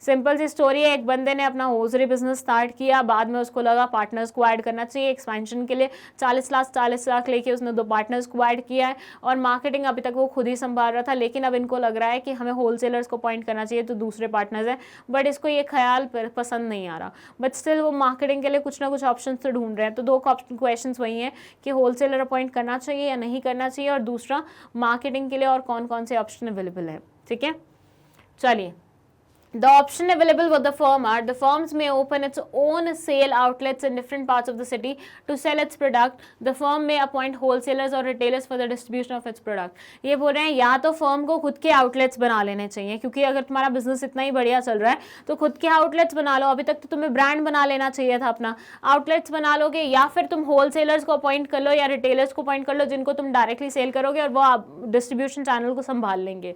सिंपल सी स्टोरी है, एक बंदे ने अपना होजरी बिजनेस स्टार्ट किया, बाद में उसको लगा पार्टनर्स को ऐड करना चाहिए एक्सपेंशन के लिए, 40 लाख लेके उसने 2 पार्टनर्स को ऐड किया है और मार्केटिंग अभी तक वो खुद ही संभाल रहा था, लेकिन अब इनको लग रहा है कि हमें होलसेलर्स को अपॉइंट करना चाहिए, तो दूसरे पार्टनर्स हैं, बट इसको ये ख्याल पसंद नहीं आ रहा, बट स्टिल वो मार्केटिंग के लिए कुछ ना कुछ ऑप्शन तो ढूंढ रहे हैं। तो 2 क्वेश्चन वही हैं कि होलसेलर अपॉइंट करना चाहिए या नहीं करना चाहिए, और दूसरा मार्केटिंग के लिए और कौन कौन से ऑप्शन अवेलेबल है। ठीक है, चलिए। The option available with the firm are the firms may open its own sale outlets in different parts of the city to sell its product. The firm may appoint wholesalers or retailers for the distribution of its product. ये बोल रहे हैं या तो firm को खुद के outlets बना लेने चाहिए, क्योंकि अगर तुम्हारा बिजनेस इतना ही बढ़िया चल रहा है तो खुद के आउटलेट्स बना लो। अभी तक तो तुम्हें ब्रांड बना लेना चाहिए था अपना, आउटलेट्स बना लोगे, या फिर तुम होलसेलर्स को अपॉइंट कर लो या रिटेलर्स को अपॉइंट कर लो जिनको तुम डायरेक्टली सेल करोगे और वो डिस्ट्रीब्यूशन चैनल को संभाल लेंगे।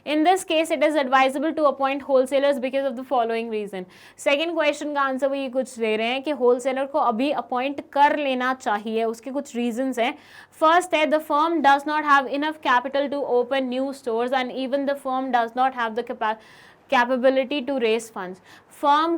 In this case, it is advisable to appoint wholesalers because of the following reason. Second question का आंसर वो ये कुछ दे रहे हैं कि होलसेलर को अभी अपॉइंट कर लेना चाहिए, उसके कुछ रीजंस हैं। फर्स्ट है, the firm does not have enough capital to open new stores and even the firm does not have the capability to raise funds. Firm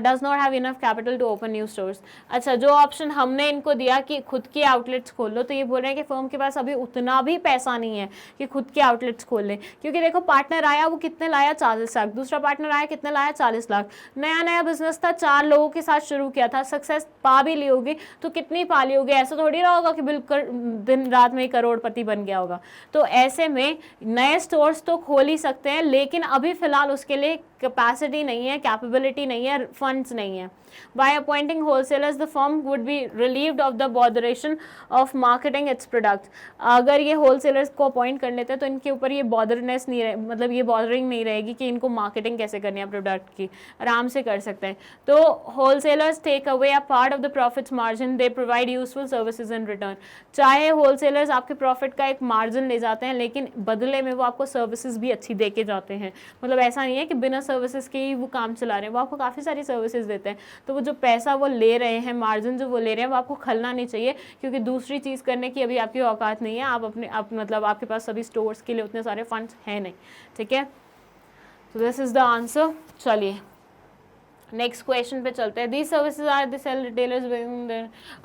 does not have enough capital to open new stores. अच्छा, जो option हमने इनको दिया कि खुद के outlets खोल लो, तो ये बोल रहे हैं कि फर्म के पास अभी उतना भी पैसा नहीं है कि खुद के आउटलेट्स खोल लें, क्योंकि देखो पार्टनर आया वो कितने लाया, 40 लाख, दूसरा पार्टनर आया कितने लाया, 40 लाख। नया बिजनेस था, 4 लोगों के साथ शुरू किया था, सक्सेस पा भी ली होगी तो कितनी पा ली होगी, ऐसा थोड़ी रहा होगा कि बिल्कुल दिन रात में करोड़पति बन गया होगा। तो ऐसे में नए स्टोर्स तो खोल ही सकते हैं, लेकिन अभी फिलहाल उसके लिए कैपेसिटी नहीं है, कैपेबिलिटी नहीं है, फंड्स नहीं है। By appointing wholesalers, the firm would be relieved of the botheration of marketing its product. अगर ये wholesalers को अपॉइंट कर लेते हैं तो इनके ऊपर ये बॉदरनेस नहीं रहे, मतलब ये बॉदरिंग नहीं रहेगी कि इनको मार्केटिंग कैसे करनी है प्रोडक्ट की, आराम से कर सकते हैं। तो wholesalers take away a part of the profits margin, they provide useful services in return. चाहे wholesalers आपके प्रॉफिट का एक मार्जिन ले जाते हैं, लेकिन बदले में वो आपको सर्विसेज भी अच्छी दे के जाते हैं। मतलब ऐसा नहीं है कि बिना सर्विसेज के ही वो काम चला रहे हैं, वो आपको काफ़ी सारी सर्विसेज देते हैं। तो वो जो पैसा वो ले रहे हैं, मार्जिन जो वो ले रहे हैं, वो आपको खलना नहीं चाहिए, क्योंकि दूसरी चीज़ करने की अभी आपकी औकात नहीं है। आप मतलब आपके पास सभी स्टोर्स के लिए उतने सारे फंड्स हैं नहीं। ठीक है, तो दिस इज द आंसर। चलिए नेक्स्ट क्वेश्चन पे चलते हैं। These services are the sell retailers.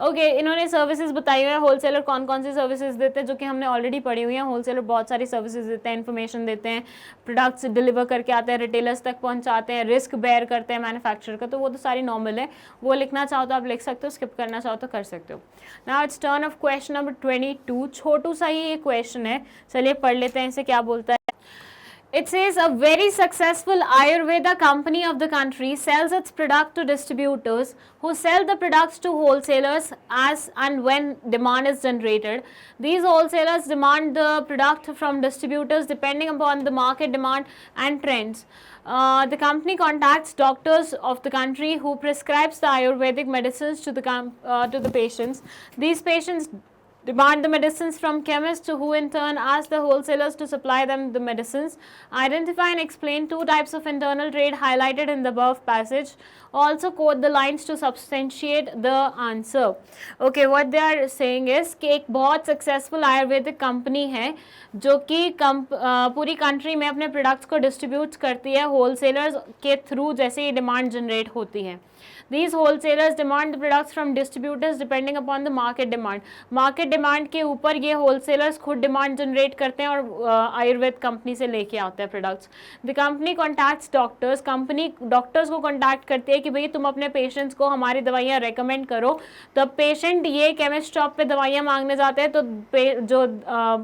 Okay, इन्होंने सर्विसेज बताई हुई है, होलसेलर कौन कौन सी सर्विसेज देते हैं, जो कि हमने ऑलरेडी पढ़ी हुई है। होलसेलर बहुत सारी सर्विसेज देते हैं, इन्फॉर्मेशन देते हैं, प्रोडक्ट्स डिलीवर करके आते हैं, रिटेलर्स तक पहुंचाते हैं, रिस्क बेयर करते हैं मैन्युफैक्चरर का, तो वो तो सारी नॉर्मल है। वो लिखना चाहो तो आप लिख सकते हो, स्किप करना चाहो तो कर सकते हो। Now it's turn of question number 22। छोटू सा ही ये क्वेश्चन है, चलिए पढ़ लेते हैं इसे क्या बोलता है। It says a very successful Ayurveda company of the country sells its product to distributors who sell the products to wholesalers as and when demand is generated. These wholesalers demand the product from distributors depending upon the market demand and trends. The company contacts doctors of the country who prescribes the Ayurvedic medicines to the patients. These patients demand the medicines from chemists who in turn ask the wholesalers to supply them the medicines. Identify and explain 2 types of internal trade highlighted in the above passage. Also quote the lines to substantiate the answer. Okay, what they are saying is कि एक बहुत successful Ayurvedic company है जो कि पूरी country में अपने products को डिस्ट्रीब्यूट करती है होलसेलर्स के थ्रू, जैसे ये डिमांड जनरेट होती है। These wholesalers demand the products from distributors depending upon the market demand. Market demand के ऊपर ये होलसेलर्स खुद डिमांड जनरेट करते हैं और आयुर्वेद कंपनी से लेके आते हैं products. The company contacts doctors, company doctors को कॉन्टैक्ट करती है कि भाई तुम अपने पेशेंट्स को हमारी दवाइयाँ रेकमेंड करो। तो पेशेंट ये केमिस्ट शॉप पे दवाइयाँ मांगने जाते हैं, तो जो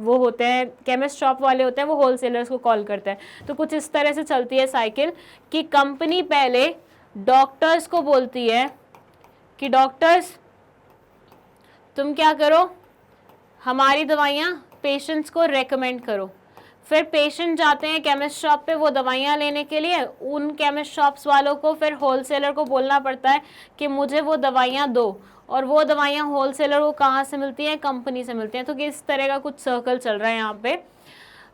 वो होते हैं केमिस्ट शॉप वाले होते हैं, वो होलसेलर्स को कॉल करते हैं। तो कुछ इस तरह से चलती है साइकिल कि कंपनी पहले डॉक्टर्स को बोलती है कि डॉक्टर्स तुम क्या करो, हमारी दवाइयाँ पेशेंट्स को रेकमेंड करो। फिर पेशेंट जाते हैं केमिस्ट शॉप पे वो दवाइयाँ लेने के लिए, उन केमिस्ट शॉप्स वालों को फिर होलसेलर को बोलना पड़ता है कि मुझे वो दवाइयाँ दो, और वो दवाइयाँ होलसेलर को कहाँ से मिलती हैं, कंपनी से मिलती हैं। तो किस तरह का कुछ सर्कल चल रहा है यहाँ पे।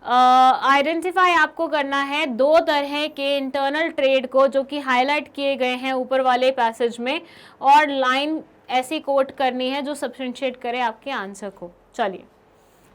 आइडेंटिफाई आपको करना है 2 तरह के इंटरनल ट्रेड को जो कि हाईलाइट किए गए हैं ऊपर वाले पैसेज में, और लाइन ऐसी कोट करनी है जो सब्सटेंशिएट करे आपके आंसर को। चलिए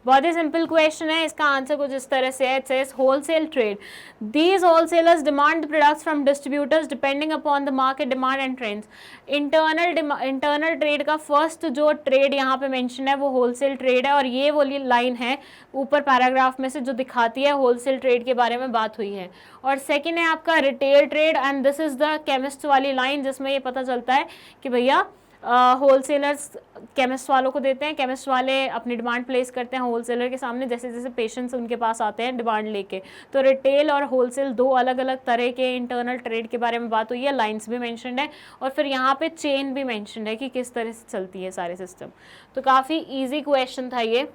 बहुत ही सिंपल क्वेश्चन है, इसका आंसर कुछ इस तरह से है. It says wholesale trade, these wholesalers demand products from distributors depending upon the market demand and trends. Internal trade का फर्स्ट जो ट्रेड यहाँ पे मेंशन है वो होलसेल ट्रेड है, और ये वो लाइन है ऊपर पैराग्राफ में से जो दिखाती है होलसेल ट्रेड के बारे में बात हुई है. और सेकेंड है आपका retail trade, and this is the chemist वाली लाइन जिसमें ये पता चलता है कि भैया होलसेलर्स केमिस्ट वालों को देते हैं, केमिस्ट वाले अपनी डिमांड प्लेस करते हैं होलसेलर के सामने जैसे जैसे पेशेंट्स उनके पास आते हैं डिमांड लेके. तो रिटेल और होलसेल दो अलग अलग तरह के इंटरनल ट्रेड के बारे में बात हुई है, लाइंस भी मेंशन्ड है और फिर यहाँ पे चेन भी मेंशन्ड है कि किस तरह से चलती है सारे सिस्टम. तो काफ़ी ईजी क्वेश्चन था ये,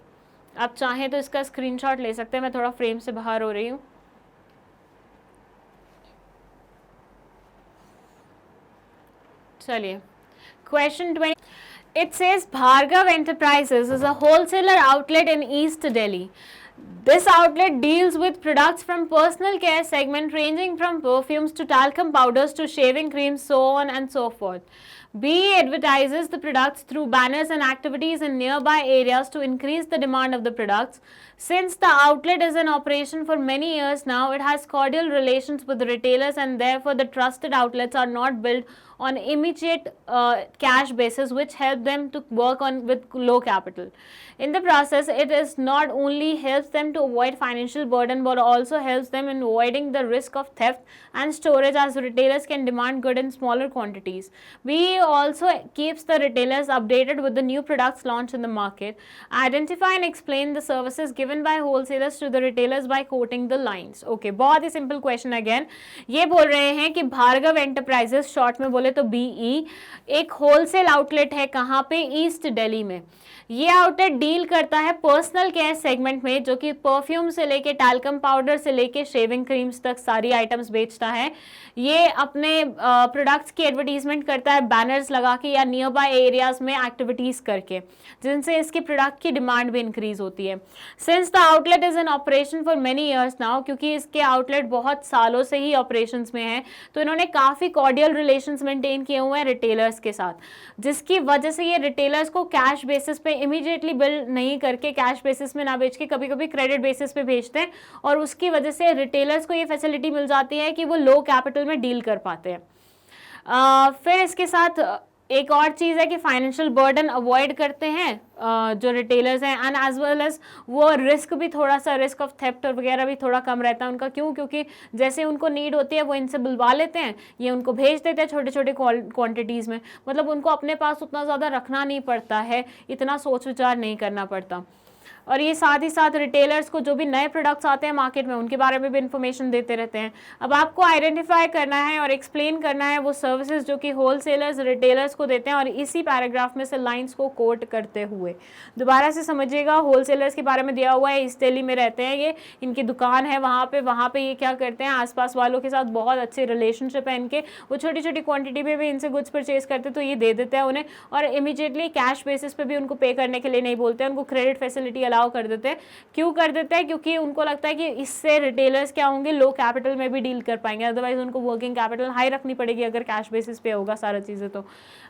आप चाहें तो इसका स्क्रीनशॉट ले सकते हैं. मैं थोड़ा फ्रेम से बाहर हो रही हूँ. चलिए Question 20. It says Bhargav Enterprises is a wholesaler outlet in East Delhi. This outlet deals with products from personal care segment ranging from perfumes to talcum powders to shaving creams, so on and so forth. BE advertises the products through banners and activities in nearby areas to increase the demand of the products. Since the outlet is in operation for many years now, it has cordial relations with the retailers, and therefore the trusted outlets are not built on immediate cash basis, which help them to work on with low capital. In the process, it is not only helps them to avoid financial burden but also helps them in avoiding the risk of theft and storage, as retailers can demand good in smaller quantities. We also keeps the retailers updated with the new products launched in the market. Identify and explain the services given by wholesalers to the retailers by quoting the lines. Okay, बहुत ही simple question again. ये बोल रहे हैं कि Bhargava enterprises, short में बोले तो BE, एक होलसेल आउटलेट है कहाँ पे, ईस्ट दिल्ली में. ये आउटलेट डील करता है पर्सनल केयर सेगमेंट में, जो कि परफ्यूम से लेके टैल्कम पाउडर से लेके शेविंग क्रीम्स तक सारी आइटम्स बेचता है. ये अपने प्रोडक्ट्स की एडवर्टीजमेंट करता है बैनर्स लगा के या नियर बाय एरियाज में एक्टिविटीज करके, जिनसे इसके प्रोडक्ट की डिमांड भी इंक्रीज होती है. Since the outlet is in operation for many years now, क्योंकि इसके आउटलेट बहुत सालों से ही ऑपरेशंस में है, तो इन्होंने काफ़ी कॉर्डियल रिलेशंस मेंटेन किए हुए हैं रिटेलर्स के साथ, जिसकी वजह से ये रिटेलर्स को कैश बेसिस पे इमीडिएटली बिल नहीं करके, कैश बेसिस में ना बेच के कभी कभी क्रेडिट बेसिस पे भेजते हैं, और उसकी वजह से रिटेलर्स को ये फैसिलिटी मिल जाती है कि वो लो कैपिटल में डील कर पाते हैं. फिर इसके साथ एक और चीज़ है कि फाइनेंशियल बर्डन अवॉइड करते हैं जो रिटेलर्स हैं, एंड एज वेल एज वो रिस्क भी थोड़ा सा, रिस्क ऑफ थेफ्ट वगैरह भी थोड़ा कम रहता है उनका. क्यों? क्योंकि जैसे उनको नीड होती है वो इनसे बुलवा लेते हैं, ये उनको भेज देते हैं छोटे छोटे क्वांटिटीज़ में, मतलब उनको अपने पास उतना ज़्यादा रखना नहीं पड़ता है, इतना सोच विचार नहीं करना पड़ता. और ये साथ ही साथ रिटेलर्स को जो भी नए प्रोडक्ट्स आते हैं मार्केट में उनके बारे में भी इन्फॉर्मेशन देते रहते हैं. अब आपको आइडेंटिफाई करना है और एक्सप्लेन करना है वो सर्विसेज जो कि होलसेलर्स रिटेलर्स को देते हैं, और इसी पैराग्राफ में से लाइंस को कोट करते हुए दोबारा से समझिएगा. होलसेलर्स के बारे में दिया हुआ है, ईस्ट दिल्ली में रहते हैं ये, इनकी दुकान है वहाँ पे ये क्या करते हैं, आसपास वालों के साथ बहुत अच्छे रिलेशनशिप है इनके, वो छोटी छोटी क्वांटिटी में भी इनसे गुड्स परचेज करते तो ये दे देते हैं उन्हें, और इमीडिएटली कैश बेसिस पे भी उनको पे करने के लिए नहीं बोलते हैं, उनको क्रेडिट फैसिलिटी अलाउ कर देते हैं. क्यों कर देते हैं? क्योंकि उनको लगता है कि इससे रिटेलर्स क्या होंगे, लो कैपिटल में भी डील कर पाएंगे, अदरवाइज उनको वर्किंग कैपिटल हाई रखनी पड़ेगी अगर कैश बेसिस पे होगा सारा चीज़ें. तो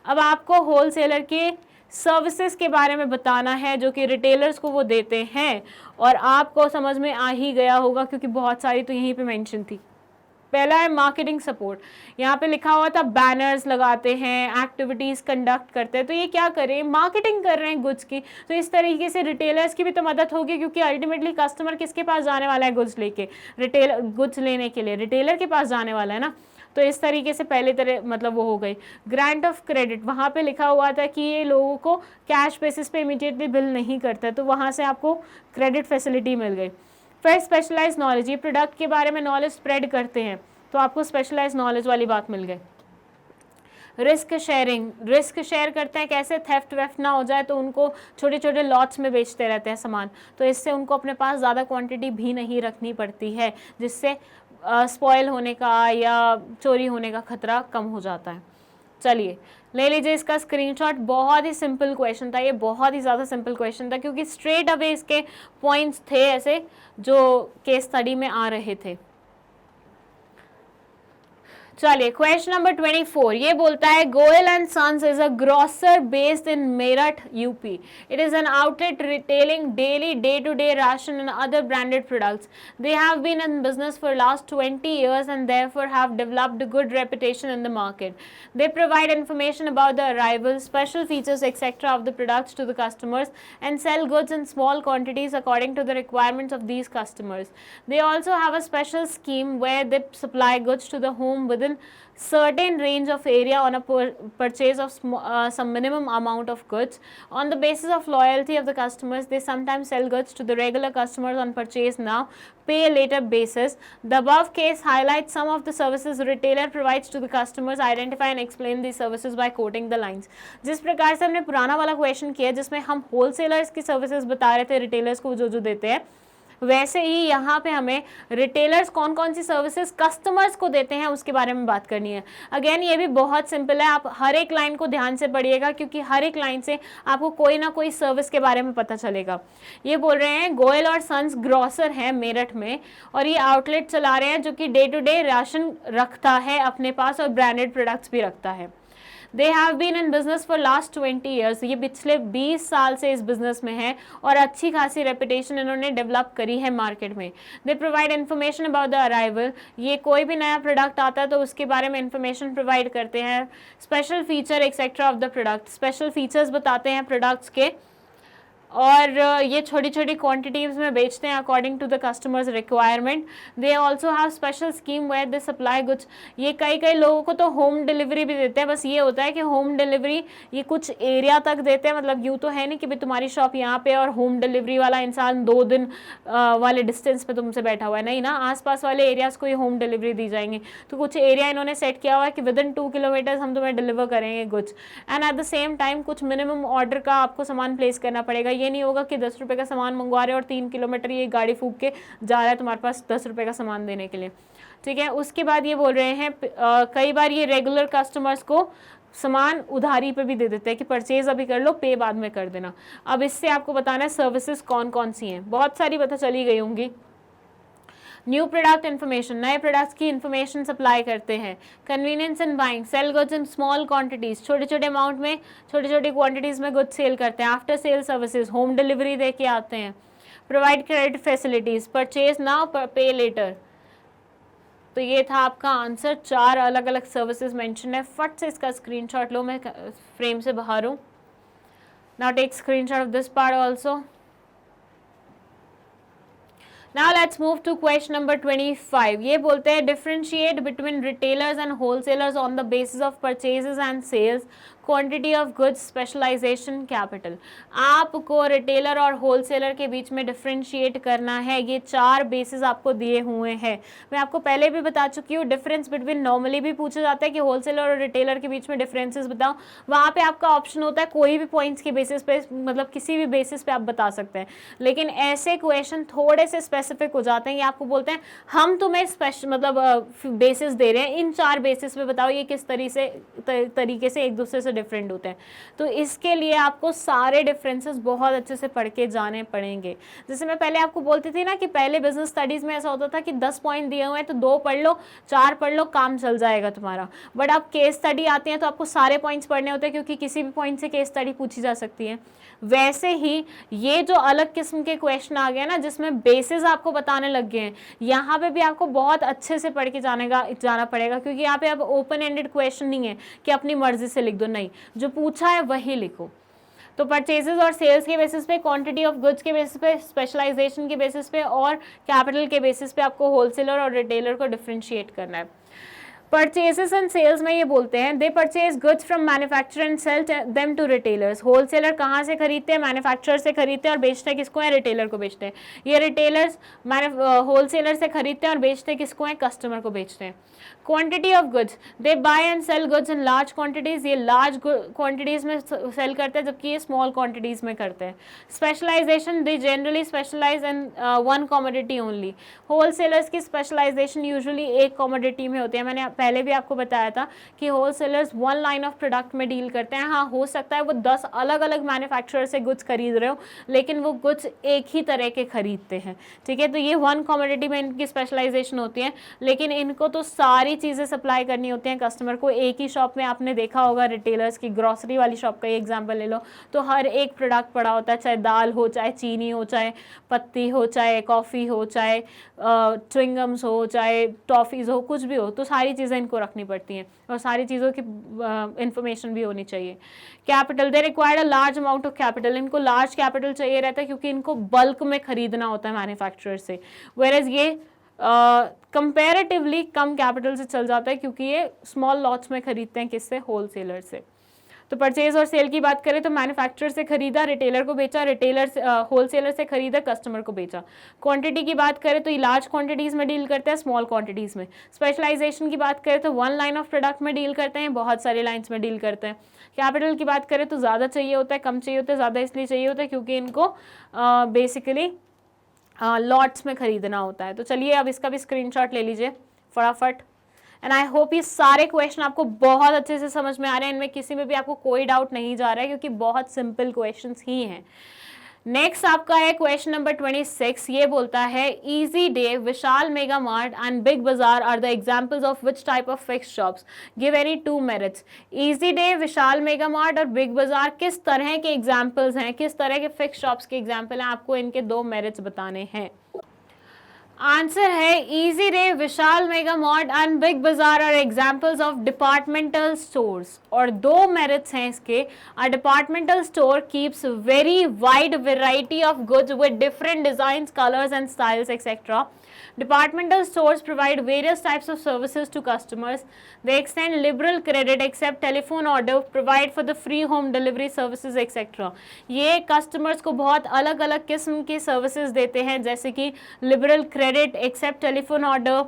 अब आपको होलसेलर के सर्विसेज के बारे में बताना है जो कि रिटेलर्स को वो देते हैं, और आपको समझ में आ ही गया होगा क्योंकि बहुत सारी तो यहीं पे मेंशन थी. पहला है मार्केटिंग सपोर्ट. यहाँ पे लिखा हुआ था बैनर्स लगाते हैं, एक्टिविटीज़ कंडक्ट करते हैं. तो ये क्या करें, मार्केटिंग कर रहे हैं गुड्स की. तो इस तरीके से रिटेलर्स की भी तो मदद होगी, क्योंकि अल्टीमेटली कस्टमर किसके पास जाने वाला है गुड्स लेके, गुड्स लेने के लिए रिटेलर के पास जाने वाला है ना. तो इस तरीके से पहले तरह मतलब वो हो गई. ग्रांट ऑफ क्रेडिट, वहाँ पे लिखा हुआ था कि ये लोगों को कैश बेसिस पे इमीडिएटली बिल नहीं करता है, तो वहाँ से आपको क्रेडिट फैसिलिटी मिल गई. फिर स्पेशलाइज नॉलेज, ये प्रोडक्ट के बारे में नॉलेज स्प्रेड करते हैं तो आपको स्पेशलाइज नॉलेज वाली बात मिल गई. रिस्क शेयरिंग, रिस्क शेयर करते हैं, कैसे थेफ्ट वेफ्ट ना हो जाए, तो उनको छोटे छोटे लॉट्स में बेचते रहते हैं सामान, तो इससे उनको अपने पास ज़्यादा क्वांटिटी भी नहीं रखनी पड़ती है, जिससे स्पॉयल होने का या चोरी होने का खतरा कम हो जाता है. चलिए ले लीजिए इसका स्क्रीनशॉट. बहुत ही सिंपल क्वेश्चन था ये, बहुत ही ज़्यादा सिंपल क्वेश्चन था, क्योंकि स्ट्रेट अवे इसके पॉइंट्स थे ऐसे जो केस स्टडी में आ रहे थे. चलिए क्वेश्चन नंबर 24 ये बोलता है Goyal and sons is a grocer based in Meerut UP. It is an outlet retailing daily day to day ration and other branded products. They have been in business for last 20 years and therefore have developed a good reputation in the market. They provide information about the arrival, special features etc. of the products to the customers and sell goods in small quantities according to the requirements of these customers. They also have a special scheme where they supply goods to the home within certain range of area on a purchase of some minimum amount of goods. On the basis of loyalty of the customers, they sometimes sell goods to the regular customers on purchase now, pay later basis. The above case highlights some of the services retailer provides to the customers. Identify and explain these services by quoting the lines. जिस प्रकार से हमने पुराना वाला question किया जिसमें हम wholesalers की सर्विसेज बता रहे थे रिटेलर्स को जो देते हैं, वैसे ही यहाँ पे हमें रिटेलर्स कौन कौन सी सर्विसेज कस्टमर्स को देते हैं उसके बारे में बात करनी है. अगेन ये भी बहुत सिंपल है, आप हर एक लाइन को ध्यान से पढ़िएगा क्योंकि हर एक लाइन से आपको कोई ना कोई सर्विस के बारे में पता चलेगा. ये बोल रहे हैं गोयल और सन्स ग्रोसर हैं मेरठ में और ये आउटलेट चला रहे हैं जो कि डे टू डे राशन रखता है अपने पास और ब्रांडेड प्रोडक्ट्स भी रखता है. They have been in business for last 20 years. ये पिछले 20 साल से इस बिजनेस में है और अच्छी खासी रेपुटेशन इन्होंने डेवलप करी है मार्केट में. They provide information about the arrival. ये कोई भी नया प्रोडक्ट आता है तो उसके बारे में इन्फॉर्मेशन प्रोवाइड करते हैं. Special feature etcetera of the product. Special features बताते हैं प्रोडक्ट्स के और ये छोटी छोटी क्वांटिटीज़ में बेचते हैं according to the customers requirement. They also have special scheme where they supply goods. ये कई लोगों को तो होम डिलीवरी भी देते हैं. बस ये होता है कि होम डिलीवरी ये कुछ एरिया तक देते हैं, मतलब यूँ तो है नहीं कि भाई तुम्हारी शॉप यहाँ पे और होम डिलीवरी वाला इंसान 2 दिन वाले डिस्टेंस पे तुमसे बैठा हुआ है, नहीं ना, आसपास वाले एरियाज़ को ये होम डिलीवरी दी जाएंगी. तो कुछ एरिया इन्होंने सेट किया हुआ है कि विदिन 2 किलोमीटर्स हम तुम्हें डिलीवर करेंगे goods and at the same time कुछ मिनिमम ऑर्डर का आपको सामान प्लेस करना पड़ेगा. ये नहीं होगा कि 10 रुपए का सामान मंगवा रहे हो और 3 किलोमीटर ये गाड़ी फूक के जा रहा है तुम्हारे पास 10 रुपए का सामान देने के लिए. ठीक है, उसके बाद ये बोल रहे हैं कई बार ये रेगुलर कस्टमर्स को सामान उधारी पे भी दे देते हैं कि परचेज अभी कर लो, पे बाद में कर देना. अब इससे आपको बताना है सर्विसेज कौन कौन सी हैं. बहुत सारी पता चली गई होंगी. न्यू प्रोडक्ट इन्फॉर्मेशन, नए प्रोडक्ट्स की इन्फॉर्मेशन सप्लाई करते हैं. Convenience in buying, cell goods in small quantities, छोटे छोटे अमाउंट में छोटी छोटी क्वांटिटीज में गुड्स सेल करते हैं. After sale services, home delivery दे के आते हैं. Provide credit facilities, purchase now pay later. तो ये था आपका आंसर. 4 अलग अलग सर्विसेज मेंशन है. फट से इसका स्क्रीनशॉट लो, मैं फ्रेम से बाहर हूँ. Now take screenshot of this part also. Now let's move to question number 25. ये बोलते हैं differentiate between retailers and wholesalers on the basis of purchases and sales, quantity of goods, specialization, capital. आपको retailer और wholesaler के बीच में differentiate करना है. ये 4 बेसिस आपको दिए हुए हैं. मैं आपको पहले भी बता चुकी हूँ. डिफरेंस बिटवीन नॉर्मली भी पूछा जाता है कि होलसेलर और रिटेलर के बीच में डिफरेंसेस बताओ. वहाँ पे आपका ऑप्शन होता है कोई भी पॉइंट्स के बेसिस पे, मतलब किसी भी बेसिस पे आप बता सकते हैं. लेकिन ऐसे क्वेश्चन थोड़े से स्पेसिफिक हो जाते हैं. ये आपको बोलते हैं हम तुम्हें मतलब बेसिस दे रहे हैं, इन 4 बेसिस पे बताओ ये किस तरीके से एक दूसरे से डिफरेंट होते हैं. तो इसके लिए आपको सारे डिफरेंसेस बहुत अच्छे से पढ़ के जाने पड़ेंगे. जैसे मैं पहले आपको बोलती थी ना कि पहले बिजनेस स्टडीज में ऐसा होता था कि 10 पॉइंट दिए हुए हैं तो 2 पढ़ लो, 4 पढ़ लो, काम चल जाएगा तुम्हारा. बट अब केस स्टडी आती है तो आपको सारे पॉइंट्स पढ़ने होते हैं क्योंकि किसी भी पॉइंट से केस स्टडी पूछी जा सकती है. वैसे ही ये जो अलग किस्म के क्वेश्चन आ गए ना जिसमें बेसिस आपको बताने लग गए हैं, यहाँ पे भी आपको बहुत अच्छे से पढ़ के जाना पड़ेगा क्योंकि यहाँ पे अब ओपन एंडेड क्वेश्चन नहीं है कि अपनी मर्जी से लिख दो. नहीं, जो पूछा है वही लिखो. तो परचेजेस और सेल्स के बेसिस पे, क्वांटिटी ऑफ गुड्स के बेसिस पे, स्पेशलाइजेशन के बेसिस पे और कैपिटल के बेसिस पे आपको होलसेलर और रिटेलर को डिफरेंशिएट करना है. परचेजेस एंड सेल्स में ये बोलते हैं they purchase goods from manufacturer and sell them to retailers. Wholesaler कहाँ से खरीदते हैं? मैन्युफैक्चरर से खरीदते हैं और बेचते हैं किसको है? रिटेलर को बेचते हैं. ये रिटेलर्स होलसेलर से खरीदते हैं और बेचते हैं किसको है? कस्टमर को बेचते हैं. Quantity of goods, they buy and sell goods in large quantities. ये लार्ज क्वांटिटीज में सेल करते हैं जबकि ये स्मॉल क्वांटिटीज में करते हैं. Specialization, they generally specialize in 1 commodity only. Wholesalers की स्पेशलाइजेशन यूजुअली एक कमोडिटी में होती है. मैंने पहले भी आपको बताया था कि wholesalers one line of product में डील करते हैं। हाँ, हो सकता है वो 10 अलग अलग मैन्युफैक्चरर से गुड्स खरीद रहे हो, लेकिन वो गुड्स एक ही तरह के खरीदते हैं, ठीक है। तो ये वन कमोडिटी में इनकी स्पेशलाइजेशन होती है, लेकिन इनको तो सारी चीज़ें सप्लाई करनी होती हैं कस्टमर को। एक ही शॉप में आपने देखा होगा रिटेलर्स की, ग्रॉसरी वाली शॉप का ही एग्जाम्पल ले लो, तो हर एक प्रोडक्ट पड़ा होता है, चाहे दाल हो, चाहे चीनी हो, चाहे पत्ती हो, चाहे कॉफ़ी हो, चाहे च्युइंगम्स हो, चाहे टॉफ़ीज़ हो, कुछ भी हो, तो सारी चीज़ें इनको रखनी पड़ती हैं और सारी चीज़ों की इंफॉर्मेशन भी होनी चाहिए। Capital, they required a large amount of capital, इनको लार्ज कैपिटल चाहिए रहता है क्योंकि इनको बल्क में खरीदना होता है मैन्युफैक्चरर से, वेयरएज ये कंपैरेटिवली कम कैपिटल से चल जाता है क्योंकि ये स्मॉल लॉट्स में खरीदते हैं, किससे, होलसेलर से। तो परचेज और सेल की बात करें तो मैन्युफैक्चरर से खरीदा, रिटेलर को बेचा, रिटेलर से होलसेलर से खरीदा, कस्टमर को बेचा। क्वांटिटी की बात करें तो ये लार्ज क्वांटिटीज़ में डील करते हैं, स्मॉल क्वांटिटीज़ में। स्पेशलाइजेशन की बात करें तो वन लाइन ऑफ प्रोडक्ट में डील करते हैं, बहुत सारे लाइन्स में डील करते हैं। कैपिटल की बात करें तो ज़्यादा चाहिए होता है, कम चाहिए होता है, ज़्यादा इसलिए चाहिए होता है क्योंकि इनको बेसिकली लॉट्स में खरीदना होता है। तो चलिए अब इसका भी स्क्रीनशॉट ले लीजिए फटाफट। एंड आई होप ये सारे क्वेश्चन आपको बहुत अच्छे से समझ में आ रहे हैं, इनमें किसी में भी आपको कोई डाउट नहीं जा रहा है क्योंकि बहुत सिंपल क्वेश्चंस ही हैं। नेक्स्ट आपका है क्वेश्चन नंबर 26। ये बोलता है Easyday, Vishal Mega Mart and Big Bazaar are the examples of which type of fixed shops, give any two merits. Easyday, Vishal Mega Mart और बिग बाजार किस तरह के एग्जांपल्स हैं, किस तरह के फिक्स्ड शॉप्स के एग्जांपल हैं, आपको इनके 2 मेरिट्स बताने हैं। आंसर है Easyday, Vishal Mega Mart and Big Bazaar are examples of departmental stores. और 2 मेरिट्स हैं इसके। A departmental store keeps very wide variety of goods with different designs, colours and styles etcetera. Departmental stores provide various types of services to customers. They extend liberal credit, accept telephone order, provide for the free home delivery services, etc. ये customers को बहुत अलग अलग किस्म की services देते हैं, जैसे कि liberal credit, accept telephone order,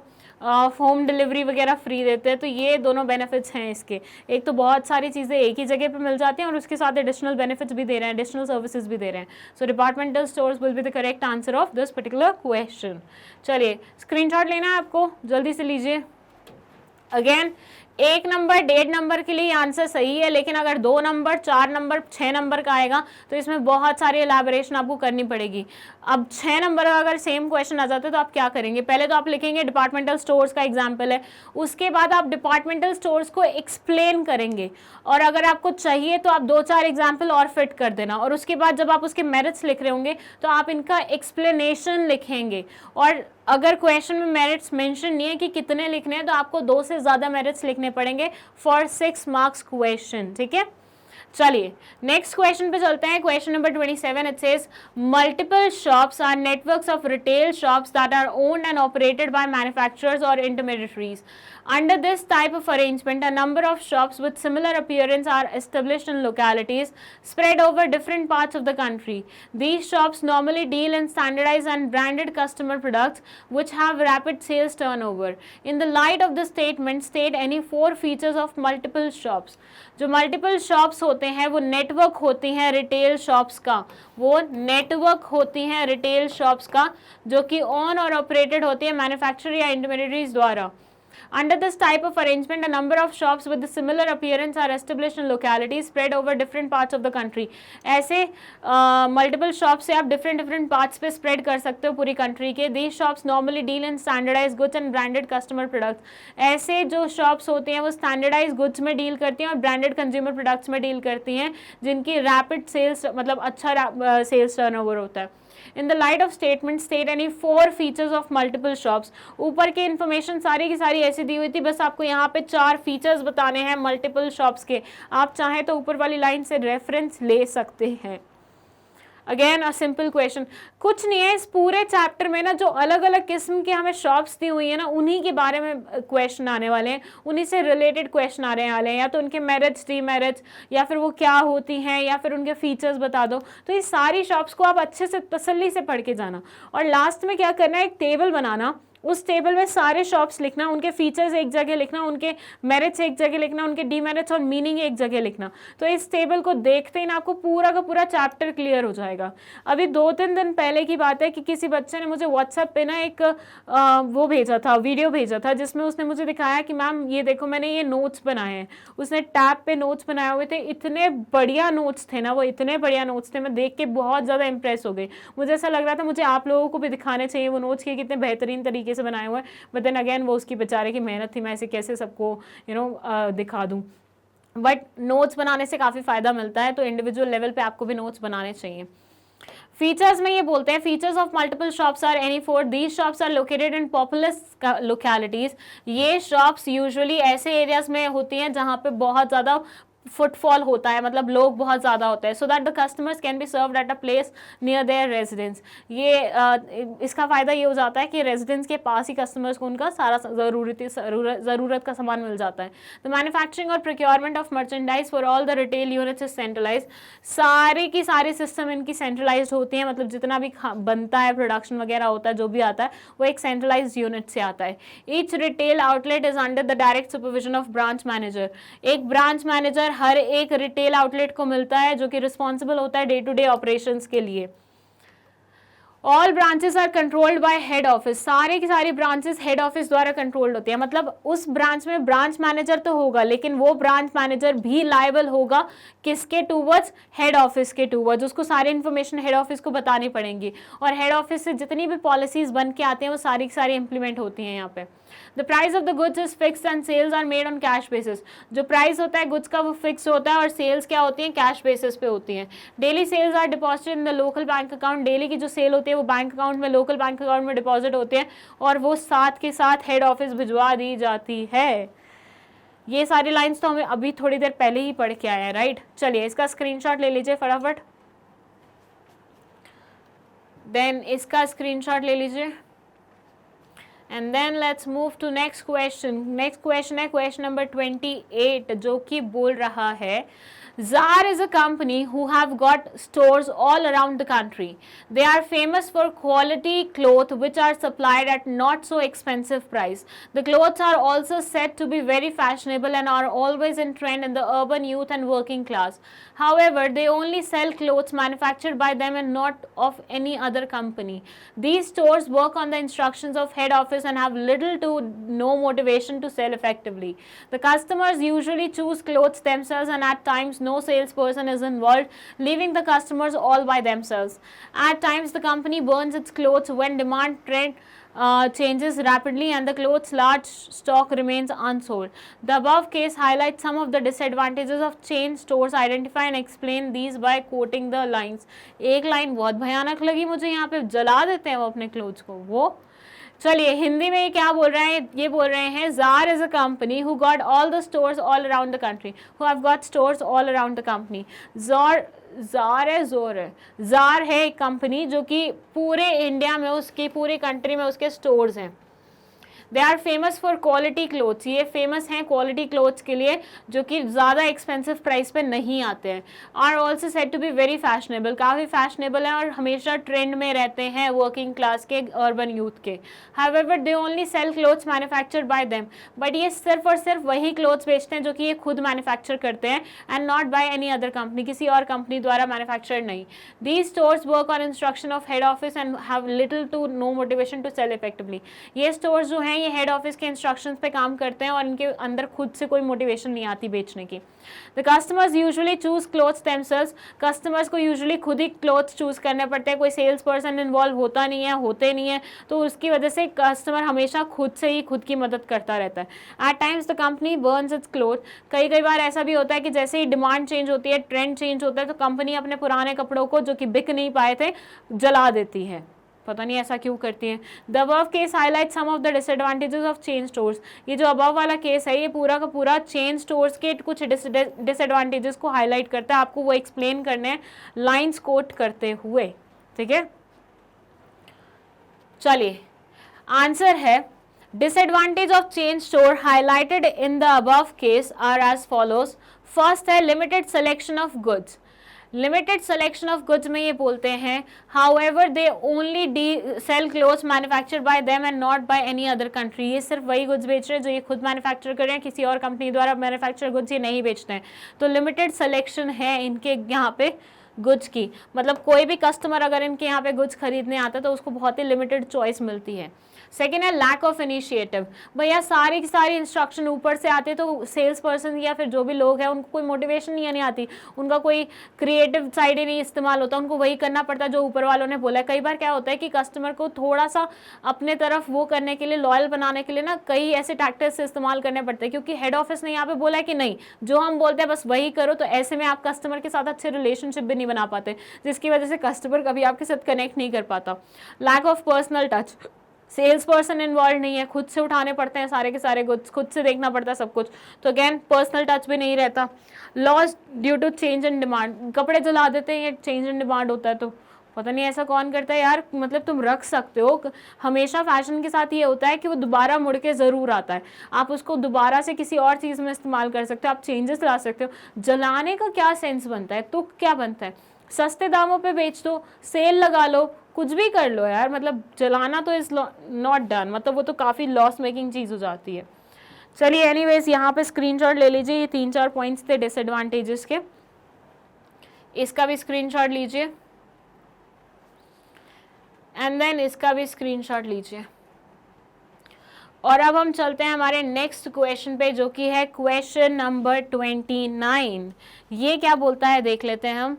home delivery वगैरह फ्री देते हैं। तो ये दोनों बेनिफिट्स हैं इसके। एक तो बहुत सारी चीज़ें एक ही जगह पे मिल जाती हैं और उसके साथ एडिशनल बेनिफिट्स भी दे रहे हैं, एडिशनल सर्विसेज भी दे रहे हैं। So departmental stores will be the correct answer of this particular question. चलिए स्क्रीनशॉट लेना है आपको, जल्दी से लीजिए। अगेन 1 नंबर 1.5 नंबर के लिए आंसर सही है, लेकिन अगर 2 नंबर 4 नंबर 6 नंबर का आएगा तो इसमें बहुत सारी एलैबोरेशन आपको करनी पड़ेगी। अब 6 नंबर का अगर सेम क्वेश्चन आ जाता है तो आप क्या करेंगे, पहले तो आप लिखेंगे डिपार्टमेंटल स्टोर्स का एग्जाम्पल है, उसके बाद आप डिपार्टमेंटल स्टोर्स को एक्सप्लेन करेंगे और अगर आपको चाहिए तो आप 2-4 एग्जाम्पल और फिट कर देना और उसके बाद जब आप उसके मेरिट्स लिख रहे होंगे तो आप इनका एक्सप्लेनेशन लिखेंगे। और अगर क्वेश्चन में मेरिट्स मेंशन नहीं है कि कितने लिखने हैं तो आपको 2 से ज़्यादा मेरिट्स लिखने पड़ेंगे फॉर 6 मार्क्स क्वेश्चन, ठीक है। चलिए नेक्स्ट क्वेश्चन पे चलते हैं। Question number 27, it says multiple shops are networks of retail shops that are owned and operated by manufacturers और intermediaries. Under this type of arrangement, a number of shops with similar appearance are established in localities spread over different parts of the country. These shops normally deal in standardized and branded customer products which have rapid sales turnover. In the light of this statement, state any 4 features of multiple shops. जो multiple shops होते हैं वो network होती हैं retail shops का, वो network होती हैं रिटेल शॉप्स का जो कि ओन और ऑपरेटेड होती है मैन्युफैक्चरर या इंटरमीडिएटरीज द्वारा. Under this type of arrangement, a number of shops with a similar appearance are established in localities spread over different parts of the country. ऐसे multiple shops से आप different parts पे spread कर सकते हो पूरी country के. These shops normally deal in standardized goods and branded customer products. ऐसे जो shops होती हैं वो standardized goods में deal करती हैं और branded consumer products में deal करती हैं जिनकी rapid sales मतलब अच्छा sales turnover होता है. In the light of statement, state any 4 features of multiple shops. ऊपर की इन्फॉर्मेशन सारी की सारी ऐसी दी हुई थी, बस आपको यहाँ पे 4 फीचर्स बताने हैं मल्टीपल शॉप्स के. आप चाहें तो ऊपर वाली लाइन से रेफरेंस ले सकते हैं. अगेन अ सिंपल क्वेश्चन, कुछ नहीं है इस पूरे चैप्टर में ना, जो अलग अलग किस्म की हमें शॉप्स दी हुई है ना उन्हीं के बारे में क्वेश्चन आने वाले हैं, उन्हीं से रिलेटेड क्वेश्चन आने वाले हैं, या तो उनके मेरिट्स डीमेरिट्स या फिर वो क्या होती हैं या फिर उनके फीचर्स बता दो. तो ये सारी शॉप्स को आप अच्छे से तसल्ली से पढ़ के जाना और लास्ट में क्या करना है, एक टेबल बनाना उस टेबल में सारे शॉप्स लिखना, उनके फीचर्स एक जगह लिखना, उनके मेरिट्स एक जगह लिखना, उनके डीमेरिट्स और मीनिंग एक जगह लिखना। तो इस टेबल को देखते ही ना आपको पूरा का पूरा चैप्टर क्लियर हो जाएगा। अभी 2-3 दिन पहले की बात है कि किसी बच्चे ने मुझे व्हाट्सएप पे ना एक वो भेजा था, वीडियो भेजा था, जिसमें उसने मुझे दिखाया कि मैम ये देखो मैंने ये नोट्स बनाए हैं। उसने टैब पे नोट्स बनाए हुए थे, इतने बढ़िया नोट्स थे ना वो, इतने बढ़िया नोट्स थे, मैं देख के बहुत ज़्यादा इंप्रेस हो गई। मुझे ऐसा लग रहा था मुझे आप लोगों को भी दिखाने चाहिए वो नोट्स, कि कितने बेहतरीन तरीके से बनाए हुए हैं। बट देन अगेन वो उसकी बेचारे की मेहनत थी, मैं ऐसे कैसे सबको दिखा दूँ। बट नोट्स बनाने से काफ़ी फ़ायदा मिलता है, तो इंडिविजुअल लेवल पे आपको भी नोट्स बनाने चाहिए। फीचर्स में ये बोलते हैं, features of multiple shops are any four, these shops are located in populous localities. ये शॉप्स यूजुअली ऐसे एरियाज में होती हैं जहाँ पे बहुत ज़्यादा फुटफॉल होता है, मतलब लोग बहुत ज़्यादा होते हैं, so that the customers can be served at a place near their residence. ये इसका फ़ायदा ये हो जाता है कि रेजिडेंस के पास ही कस्टमर्स को उनका सारा ज़रूरत का सामान मिल जाता है। द मैन्युफैक्चरिंग और procurement of merchandise for all the retail units is centralize. सारी की सारी सिस्टम इनकी सेंट्रलाइज होती है, मतलब जितना भी बनता है, प्रोडक्शन वगैरह होता है, जो भी आता है वो एक सेंट्रलाइज यूनिट से आता है। Each retail outlet is under the direct supervision of branch manager. एक ब्रांच मैनेजर हर एक रिटेल आउटलेट को मिलता है जो कि रिस्पॉन्सिबल होता है डे टू डे ऑपरेशंस के लिए। All branches are controlled by head office. सारे की सारी ब्रांचेस हेड ऑफिस द्वारा कंट्रोल्ड होती है, मतलब उस ब्रांच में ब्रांच मैनेजर तो होगा, लेकिन वो ब्रांच मैनेजर भी लायबल होगा किसके टूवर्ड्स, हेड ऑफिस के टूवर्ड्स। उसको सारी इन्फॉर्मेशन हेड ऑफिस को बतानी पड़ेंगी, और हेड ऑफिस से जितनी भी पॉलिसीज बन के आती हैं वो सारी की सारी इंप्लीमेंट होती हैं यहाँ पे। The price of the goods is fixed and sales are made on cash basis. जो प्राइस होता है गुड्स का वो फिक्स होता है, और सेल्स क्या होती हैं, कैश बेसिस पे होती हैं। Daily sales are deposited in the local bank account. Daily की जो सेल होती है वो बैंक अकाउंट में, लोकल बैंक अकाउंट में डिपॉजिट होते हैं, और वो साथ के साथ हेड ऑफिस भिजवा दी जाती है। ये सारी लाइंस तो हमें अभी थोड़ी देर पहले ही पढ़ के आए हैं, राइट। चलिए इसका स्क्रीनशॉट ले लीजिए फटाफट, देन इसका स्क्रीनशॉट ले लीजिए, and then let's move to next question. Next question है क्वेश्चन नंबर 28, जो कि बोल रहा है Zar is a company who have got stores all around the country. They are famous for quality clothes which are supplied at not so expensive price. The clothes are also said to be very fashionable and are always in trend in the urban youth and working class. However, they only sell clothes manufactured by them and not of any other company. These stores work on the instructions of head office and have little to no motivation to sell effectively. The customers usually choose clothes themselves, and at times no salesperson is involved, leaving the customers all by themselves. At times the company burns its clothes when demand trend changes rapidly and the clothes large stock remains unsold. The above case highlights some of the disadvantages of chain stores. Identify and explain these by quoting the lines. एक line बहुत भयानक लगी मुझे, यहाँ पे जला देते हैं वो अपने क्लोथ्स को। वो चलिए हिंदी में क्या बोल रहे हैं, ये बोल रहे हैं jar is a company who got all the stores all around the country, who have got stores all around the company. Jar है एक कंपनी जो कि पूरे इंडिया में, उसकी पूरी कंट्री में उसके स्टोर्स हैं। They are famous for quality clothes, ये फेमस हैं क्वालिटी क्लोथ्स के लिए जो कि ज़्यादा एक्सपेंसिव प्राइस पे नहीं आते हैं। Are also said to be very fashionable, काफ़ी फैशनेबल हैं और हमेशा ट्रेंड में रहते हैं वर्किंग क्लास के, अर्बन यूथ के। However they only sell clothes manufactured by them, but ये सिर्फ और सिर्फ वही क्लोथ्स बेचते हैं जो कि ये खुद मैन्युफैक्चर करते हैं, and not by any other company, किसी और कंपनी द्वारा मैन्युफैक्चर्ड नहीं। These stores work on instruction of head office and have little to no motivation to sell effectively. ये स्टोर्स जो हैं ये हेड ऑफिस के इंस्ट्रक्शंस पे काम करते हैं और इनके अंदर खुद से कोई मोटिवेशन नहीं आती बेचने की। The customers usually choose clothes themselves, customers को यूजुअली खुद ही क्लोथ्स चूज करने पड़ते हैं, कोई सेल्स पर्सन इन्वॉल्व होते नहीं है, तो उसकी वजह से कस्टमर हमेशा खुद से ही खुद की मदद करता रहता है। At times the company burns its cloth, कई बार ऐसा भी होता है कि जैसे ही डिमांड चेंज होती है, ट्रेंड चेंज होता है, तो कंपनी अपने पुराने कपड़ों को जो कि बिक नहीं पाए थे जला देती है, पता नहीं ऐसा क्यों करती है। The above case highlight some of the disadvantages of chain stores, ये जो अबव वाला केस है ये पूरा का पूरा चेन स्टोर्स के कुछ डिसएडवांटेजेस को हाईलाइट करता है, आपको वो एक्सप्लेन करने हैं लाइंस कोट करते हुए, ठीक है। चलिए आंसर है disadvantage of chain store highlighted in the above case are as follows. First है limited selection of goods, limited selection of goods में ये बोलते हैं however they only sell clothes manufactured by them and not by any other country. ये सिर्फ वही goods बेच रहे हैं जो ये खुद मैन्युफैक्चर कर रहे हैं, किसी और कंपनी द्वारा मैन्युफैक्चर गुड्स ये नहीं बेचते हैं। तो लिमिटेड सिलेक्शन है इनके यहाँ पे गुड्स की, मतलब कोई भी कस्टमर अगर इनके यहाँ पे गुड्स खरीदने आता है तो उसको बहुत ही लिमिटेड चॉइस मिलती है। सेकेंड है लैक ऑफ इनिशिएटिव। भैया सारी की सारी इंस्ट्रक्शन ऊपर से आते तो सेल्स पर्सन या फिर जो भी लोग हैं उनको कोई मोटिवेशन नहीं आती, उनका कोई क्रिएटिव साइड ही नहीं इस्तेमाल होता, उनको वही करना पड़ता है जो ऊपर वालों ने बोला है। कई बार क्या होता है कि कस्टमर को थोड़ा सा अपने तरफ वो करने के लिए, लॉयल बनाने के लिए ना कई ऐसे टैक्टिक्स इस्तेमाल करने पड़ते हैं, क्योंकि हेड ऑफिस ने यहाँ पे बोला है कि नहीं जो हम बोलते हैं बस वही करो। तो ऐसे में आप कस्टमर के साथ अच्छे रिलेशनशिप भी नहीं बना पाते, जिसकी वजह से कस्टमर कभी आपके साथ कनेक्ट नहीं कर पाता। Lack of personal touch, sales person involve नहीं है, खुद से उठाने पड़ते हैं सारे के सारे गुड्स, खुद से देखना पड़ता है सब कुछ, तो अगेन पर्सनल टच भी नहीं रहता। Loss due to change in demand, कपड़े जला देते हैं, ये चेंज इन डिमांड होता है तो पता नहीं ऐसा कौन करता है यार। मतलब तुम रख सकते हो, हमेशा फैशन के साथ ये होता है कि वो दोबारा मुड़ के ज़रूर आता है, आप उसको दोबारा से किसी और चीज़ में इस्तेमाल कर सकते हो, आप चेंजेस ला सकते हो। जलाने का क्या सेंस बनता है, तो क्या बनता है, सस्ते दामों पे बेच दो, सेल लगा लो, कुछ भी कर लो यार, मतलब जलाना तो इज नॉट डन, मतलब वो तो काफ़ी लॉस मेकिंग चीज़ हो जाती है। चलिए एनीवेज यहाँ पे स्क्रीनशॉट ले लीजिए, ये 3-4 पॉइंट्स थे डिसएडवांटेजेस के, इसका भी स्क्रीनशॉट लीजिए एंड देन इसका भी स्क्रीनशॉट लीजिए। और अब हम चलते हैं हमारे नेक्स्ट क्वेश्चन पे जो कि है क्वेश्चन नंबर 29। ये क्या बोलता है देख लेते हैं हम।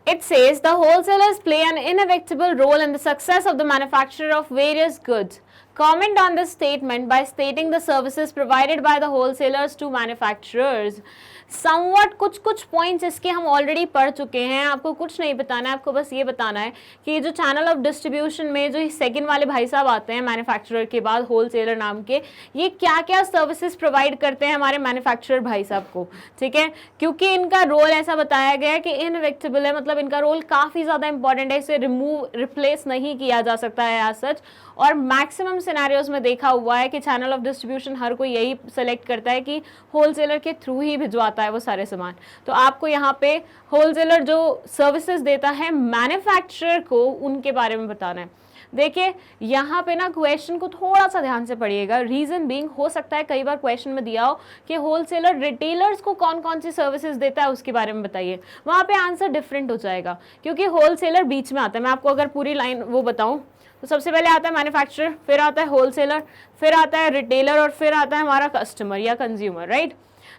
It says the wholesalers play an inevitable role in the success of the manufacture of various goods. Comment on this statement by stating the services provided by the wholesalers to manufacturers. Somewhat कुछ points इसके हम already पढ़ चुके हैं, आपको कुछ नहीं बताना है, आपको बस ये बताना है कि ये जो चैनल ऑफ डिस्ट्रीब्यूशन में जो सेकंड वाले भाई साहब आते हैं मैन्युफैक्चरर के बाद होलसेलर नाम के, ये क्या क्या सर्विसेज प्रोवाइड करते हैं हमारे मैन्युफैक्चरर भाई साहब को, ठीक है। क्योंकि इनका रोल ऐसा बताया गया है कि इनएविक्टेबल है, मतलब इनका रोल काफ़ी ज़्यादा इंपॉर्टेंट है, इसे रिप्लेस नहीं किया जा सकता है एज सच। और मैक्सिमम सिनेरियोज में देखा हुआ है कि चैनल ऑफ डिस्ट्रीब्यूशन हर कोई यही सेलेक्ट करता है कि होलसेलर के थ्रू ही भिजवाता है वो सारे सामान। तो आपको यहाँ पे होलसेलर जो सर्विसेज देता है मैन्युफैक्चरर को, उनके बारे में बताना है। देखिए यहाँ पे ना क्वेश्चन को थोड़ा सा ध्यान से पढ़िएगा, रीजन बीइंग हो सकता है कई बार क्वेश्चन में दिया हो कि होलसेलर रिटेलर्स को कौन कौन सी सर्विसेज देता है उसके बारे में बताइए, वहाँ पे आंसर डिफरेंट हो जाएगा, क्योंकि होलसेलर बीच में आता है। मैं आपको अगर पूरी लाइन वो बताऊँ तो सबसे पहले आता है मैन्युफैक्चरर, फिर आता है होलसेलर, फिर आता है रिटेलर और फिर आता है हमारा कस्टमर या कंज्यूमर, राइट।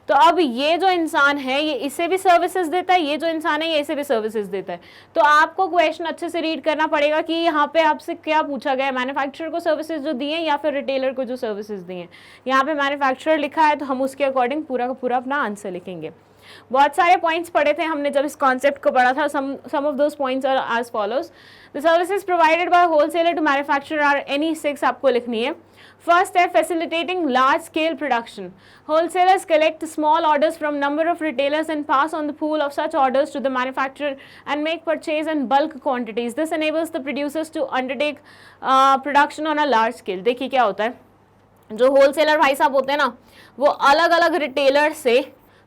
तो अब ये जो इंसान है ये इसे भी सर्विसेज देता है, ये जो इंसान है ये इसे भी सर्विसेज देता है। तो आपको क्वेश्चन अच्छे से रीड करना पड़ेगा कि यहाँ पे आपसे क्या पूछा गया है, मैन्युफैक्चरर को सर्विसेज जो दिए या फिर रिटेलर को जो सर्विसेज दिए। यहाँ पे मैन्युफैक्चरर लिखा है तो हम उसके अकॉर्डिंग पूरा का पूरा अपना आंसर लिखेंगे। बहुत सारे पॉइंट्स पढ़े थे हमने जब इस कॉन्सेप्ट को पढ़ा था। Some of those points are as follows. The services provided by wholesaler to manufacturer are any 6 आपको लिखनी है। फर्स्ट है facilitating large scale production. Wholesalers collect small orders from number of retailers and pass on the pool of such orders to the manufacturer and make purchase in bulk quantities. This enables the producers to undertake production on a large scale. देखिए क्या होता है, जो wholesaler भाई साहब होते हैं ना, वो अलग अलग रिटेलर से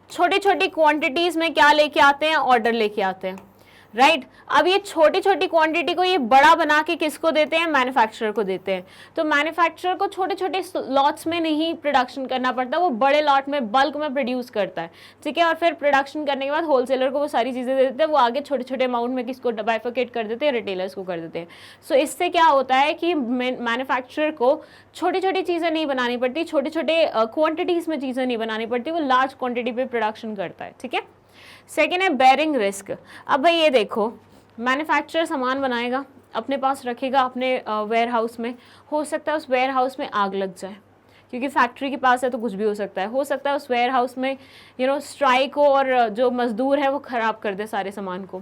छोटी छोटी क्वांटिटीज में क्या लेके आते हैं, ऑर्डर लेके आते हैं, राइट। अब ये छोटी छोटी क्वांटिटी को ये बड़ा बना के किसको देते हैं, मैन्युफैक्चरर को देते हैं। तो मैन्युफैक्चरर को छोटे छोटे लॉट्स में नहीं प्रोडक्शन करना पड़ता, वो बड़े लॉट में बल्क में प्रोड्यूस करता है, ठीक है। और फिर प्रोडक्शन करने के बाद होलसेलर को वो सारी चीज़ें दे देते हैं, वो आगे छोटे छोटे अमाउंट में किसको बाइफरकेट कर देते हैं, रिटेलर्स को कर देते हैं। सो इससे क्या होता है कि मैन्युफैक्चरर को छोटी छोटी चीज़ें नहीं बनानी पड़ती, छोटे छोटे क्वान्टिटीज़ में चीज़ें नहीं बनानी पड़ती, वो लार्ज क्वान्टिटी पर प्रोडक्शन करता है, ठीक है। सेकेंड है बेयरिंग रिस्क। अब भाई ये देखो, मैन्युफैक्चरर सामान बनाएगा, अपने पास रखेगा अपने वेयर हाउस में, हो सकता है उस वेयर हाउस में आग लग जाए, क्योंकि फैक्ट्री के पास है तो कुछ भी हो सकता है उस वेयर हाउस में स्ट्राइक हो और जो मजदूर है वो ख़राब कर दे सारे सामान को।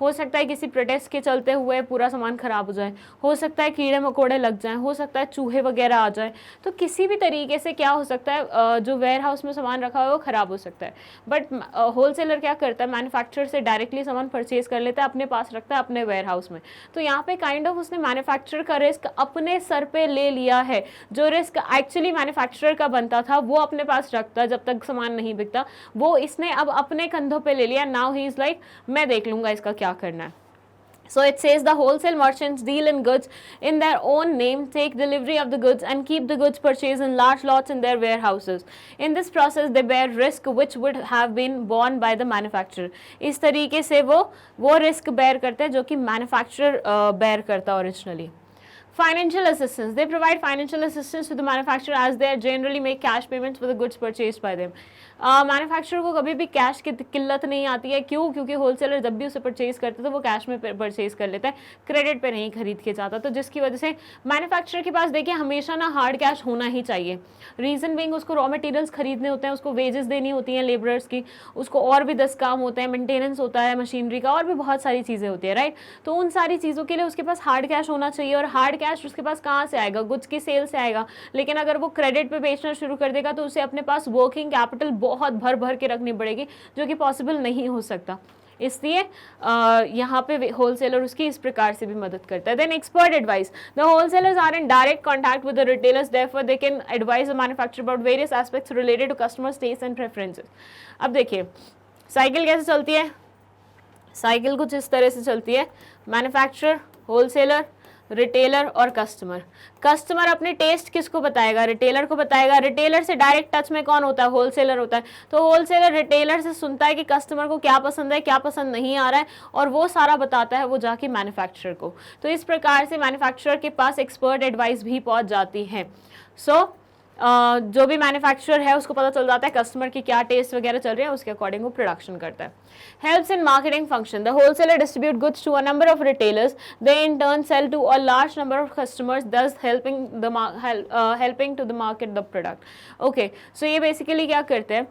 हो सकता है किसी प्रोटेस्ट के चलते हुए पूरा सामान खराब हो जाए, हो सकता है कीड़े मकोड़े लग जाएं, हो सकता है चूहे वगैरह आ जाएं, तो किसी भी तरीके से क्या हो सकता है जो वेयर हाउस में सामान रखा हुआ है वो खराब हो सकता है। बट होलसेलर क्या करता है, मैन्युफैक्चरर से डायरेक्टली सामान परचेज कर लेता है, अपने पास रखता है अपने वेयर हाउस में। तो यहाँ पे काइंड ऑफ उसने मैन्युफैक्चरर का रिस्क अपने सर पे ले लिया है। जो रिस्क एक्चुअली मैन्युफैक्चरर का बनता था वो अपने पास रखता जब तक सामान नहीं बिकता, वो इसने अब अपने कंधों पे ले लिया। नाउ ही इज लाइक मैं देख लूंगा इसका क्या करना है। So it says the wholesale merchants deal in goods in their own name, take delivery of the goods and keep the goods purchased in large lots in their warehouses. In this process they bear risk which would have been borne by the manufacturer. इस तरीके से वो risk bear करते हैं जो कि manufacturer bear करता originally. Financial assistance. They provide financial assistance to the manufacturer as they generally make cash payments for the goods purchased by them. Manufacturer को कभी भी कैश की किल्लत नहीं आती है। क्यों? क्योंकि होलसेलर जब भी उसे परचेज करते तो वो कैश में परचेज कर लेता है, क्रेडिट पे नहीं खरीद के जाता। तो जिसकी वजह से मैन्युफैक्चरर के पास देखिए हमेशा ना हार्ड कैश होना ही चाहिए। रीज़न बीइंग उसको रॉ मटेरियल्स खरीदने होते हैं, उसको वेजेस देनी होती हैं लेबरर्स की, उसको और भी 10 काम होते हैं, मेंटेनेंस होता है मशीनरी का, और भी बहुत सारी चीज़ें होती है, राइट। तो उन सारी चीज़ों के लिए उसके पास हार्ड कैश होना चाहिए। और हार्ड कैश उसके पास कहाँ से आएगा? गुड्स की सेल से आएगा। लेकिन अगर वो क्रेडिट पे बेचना शुरू कर देगा तो उसे अपने पास वर्किंग कैपिटल बहुत भर भर के रखनी पड़ेगी, जो कि पॉसिबल नहीं हो सकता। इसलिए यहाँ पे होलसेलर उसकी इस प्रकार से भी मदद करता है। Then expert advice. The wholesalers are in direct contact with the retailers, therefore they can advise the manufacturer about various aspects related to customers taste and preferences. अब देखिए साइकिल कैसे चलती है। साइकिल कुछ इस तरह से चलती है, मैन्युफैक्चरर, होलसेलर, रिटेलर और कस्टमर। कस्टमर अपने टेस्ट किसको बताएगा? रिटेलर को बताएगा। रिटेलर से डायरेक्ट टच में कौन होता है? होलसेलर होता है। तो होलसेलर रिटेलर से सुनता है कि कस्टमर को क्या पसंद है, क्या पसंद नहीं आ रहा है, और वो सारा बताता है वो जाके मैन्युफैक्चरर को। तो इस प्रकार से मैन्युफैक्चरर के पास एक्सपर्ट एडवाइस भी पहुंच जाती है। सो जो भी मैन्युफैक्चरर है उसको पता चल जाता है कस्टमर की क्या टेस्ट वगैरह चल रहे हैं, उसके अकॉर्डिंग वो प्रोडक्शन करता है। Helps in marketing function. The wholesaler distribute goods to a number of retailers, they in turn sell to a large number of customers, thus helping to the market the product. Okay, so ये basically क्या करते हैं,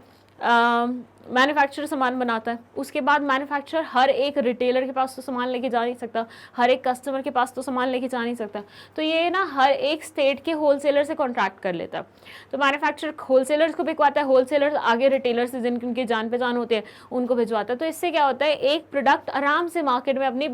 manufacturer सामान बनाता है, उसके बाद manufacturer हर एक रिटेलर के पास तो सामान लेके जा नहीं सकता, हर एक कस्टमर के पास तो सामान लेके जा नहीं सकता। तो ये ना हर एक स्टेट के होलसेलर से कॉन्ट्रैक्ट कर लेता है। तो मैन्युफैक्चरर होलसेलर्स को बिकवाता है, होलसेलर्स आगे रिटेलर से जिनकी उनकी जान पहचान होती है उनको भिजवाता है। तो इससे क्या होता है, एक प्रोडक्ट आराम से मार्केट में अपनी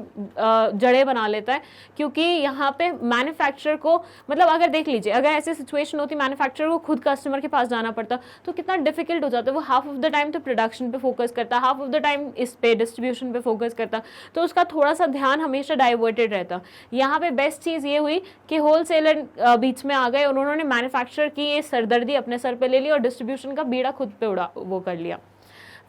जड़ें बना लेता है। क्योंकि यहाँ पे मैन्युफैक्चरर को, मतलब अगर देख लीजिए अगर ऐसी सिचुएशन होती मैन्युफैक्चरर को खुद कस्टमर के पास जाना पड़ता तो कितना डिफिकल्ट हो जाता। वो हाफ ऑफ द टाइम तो प्रोडक्शन पे फोकस करता, हाफ ऑफ द टाइम इस पे डिस्ट्रीब्यूशन पे फोकस करता, तो उसका थोड़ा सा ध्यान हमेशा डाइवर्टेड रहता। यहाँ पे बेस्ट चीज़ ये हुई कि होलसेलर बीच में आ गए, उन्होंने मैन्युफैक्चरर की ये सरदर्दी अपने सर पे ले ली और डिस्ट्रीब्यूशन का बीड़ा खुद पे उड़ा वो कर लिया।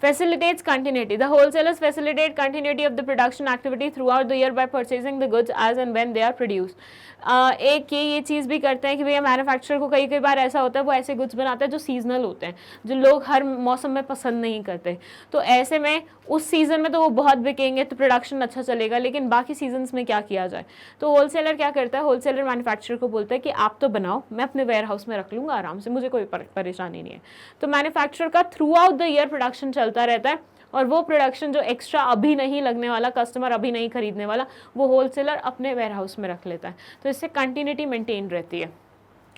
Facilitates continuity. The wholesalers facilitate continuity of the production activity throughout the year by purchasing the goods as and when they are produced. एक ये चीज़ भी करते हैं कि भैया मैन्युफैक्चरर को कई बार ऐसा होता है वो ऐसे गुड्स बनाता है जो सीजनल होते हैं, जो लोग हर मौसम में पसंद नहीं करते। तो ऐसे में उस सीज़न में तो वो बहुत बिकेंगे तो प्रोडक्शन अच्छा चलेगा, लेकिन बाकी सीजन्स में क्या किया जाए। तो होलसेलर क्या करता है, होलसेलर मैन्युफैक्चरर को बोलता है कि आप तो बनाओ, मैं अपने वेयर हाउस में रख लूँगा आराम से, मुझे कोई परेशानी नहीं है। तो मैन्युफैक्चरर का through out the year production चलता रहता है, और वो प्रोडक्शन जो एक्स्ट्रा अभी नहीं लगने वाला, कस्टमर अभी नहीं खरीदने वाला, वो होलसेलर अपने वेयर हाउस में रख लेता है। तो इससे कंटिन्यूटी मेंटेन रहती है।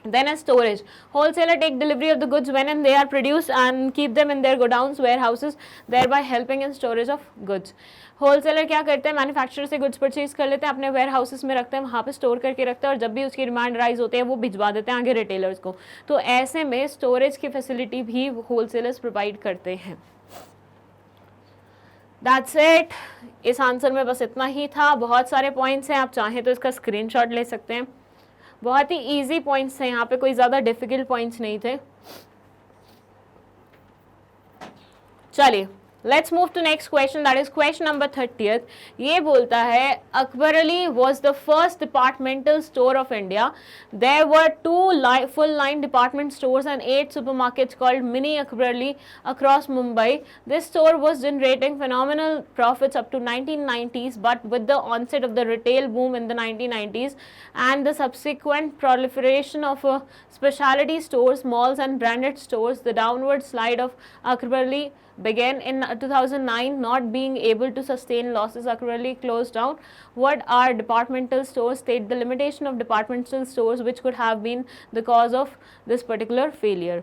Then as storage, wholesaler take delivery of the goods when and they are produced and keep them in their godowns, warehouses, thereby helping in storage of goods. Wholesaler क्या करते हैं, मैन्युफैक्चरर से goods purchase कर लेते हैं, अपने where houses में रखते हैं, वहाँ पे स्टोर करके रखते हैं, और जब भी उसकी डिमांड राइज होती है वो भिजवा देते हैं आगे रिटेलर्स को। तो ऐसे में स्टोरेज की फैसिलिटी भी होलसेलर्स प्रोवाइड करते हैं। That's it. इस आंसर में बस इतना ही था। बहुत सारे पॉइंट्स हैं, आप चाहें तो इसका स्क्रीनशॉट ले सकते हैं। बहुत ही इजी पॉइंट्स थे, यहाँ पे कोई ज़्यादा डिफिकल्ट पॉइंट्स नहीं थे। चलिए let's move to next question, that is question number 30th। ये बोलता है Akbar Ali was the first departmental store of India. There were 2 full line department stores and 8 supermarkets called Mini Akbar Ali across Mumbai. This store was generating phenomenal profits up to 1990s, but with the onset of the retail boom in the 1990s and the subsequent proliferation of specialty stores, malls and branded stores, the downward slide of Akbar Ali began in 2009, not being able to sustain losses, Acrelli closed down. What are departmental stores? State the limitation of departmental stores which could have been the cause of this particular failure.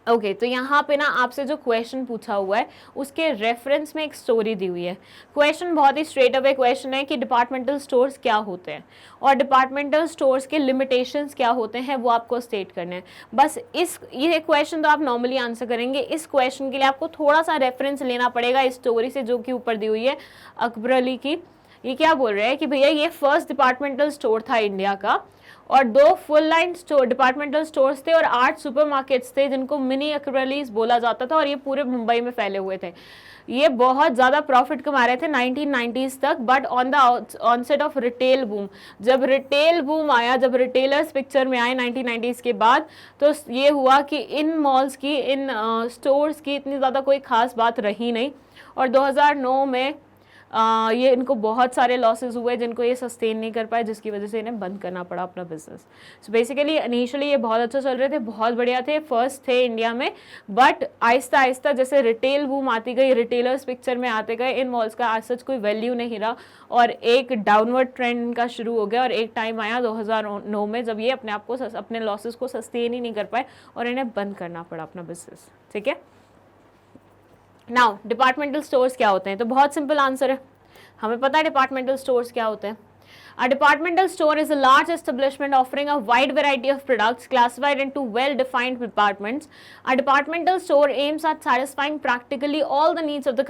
Okay तो यहाँ पे ना आपसे जो question पूछा हुआ है उसके रेफरेंस में एक स्टोरी दी हुई है. क्वेश्चन बहुत ही स्ट्रेट अवे क्वेश्चन है कि डिपार्टमेंटल स्टोर्स क्या होते हैं और डिपार्टमेंटल स्टोर्स के लिमिटेशंस क्या होते हैं वो आपको स्टेट करने हैं. बस ये क्वेश्चन तो आप नॉर्मली आंसर करेंगे. इस क्वेश्चन के लिए आपको थोड़ा सा रेफरेंस लेना पड़ेगा इस स्टोरी से जो कि ऊपर दी हुई है अकबर अली की. ये क्या बोल रहे हैं कि भैया ये फर्स्ट डिपार्टमेंटल स्टोर था इंडिया का और 2 full line store departmental stores थे और 8 सुपरमार्केट्स थे जिनको मिनी अकरलीज बोला जाता था और ये पूरे मुंबई में फैले हुए थे. ये बहुत ज़्यादा प्रॉफिट कमा रहे थे 1990s तक. But on the onset of retail boom, जब रिटेल बूम आया, जब रिटेलर्स पिक्चर में आए 1990s के बाद, तो ये हुआ कि इन मॉल्स की, इन स्टोर्स की इतनी ज़्यादा कोई ख़ास बात रही नहीं और 2009 में ये इनको बहुत सारे लॉसेस हुए जिनको ये सस्टेन नहीं कर पाए, जिसकी वजह से इन्हें बंद करना पड़ा अपना बिजनेस. सो बेसिकली इनिशियली ये बहुत अच्छा चल रहे थे, बहुत बढ़िया थे, फर्स्ट थे इंडिया में. बट आहिस्ता आहिस्ता जैसे रिटेल बूम आती गई, रिटेलर्स पिक्चर में आते गए, इन मॉल्स का आज सच कोई वैल्यू नहीं रहा और एक डाउनवर्ड ट्रेंड इनका शुरू हो गया. और एक टाइम आया 2009 में जब ये अपने आप को, अपने लॉसेस को सस्टेन ही नहीं कर पाए और इन्हें बंद करना पड़ा अपना बिजनेस. ठीक है. नाउ डिपार्टमेंटल स्टोर्स क्या होते हैं? तो बहुत सिंपल आंसर है, हमें पता है डिपार्टमेंटल स्टोर्स क्या होते हैं. A departmental store is a large establishment offering a wide variety of products classified into well-defined departments. A departmental store aims at satisfying practically all the needs of the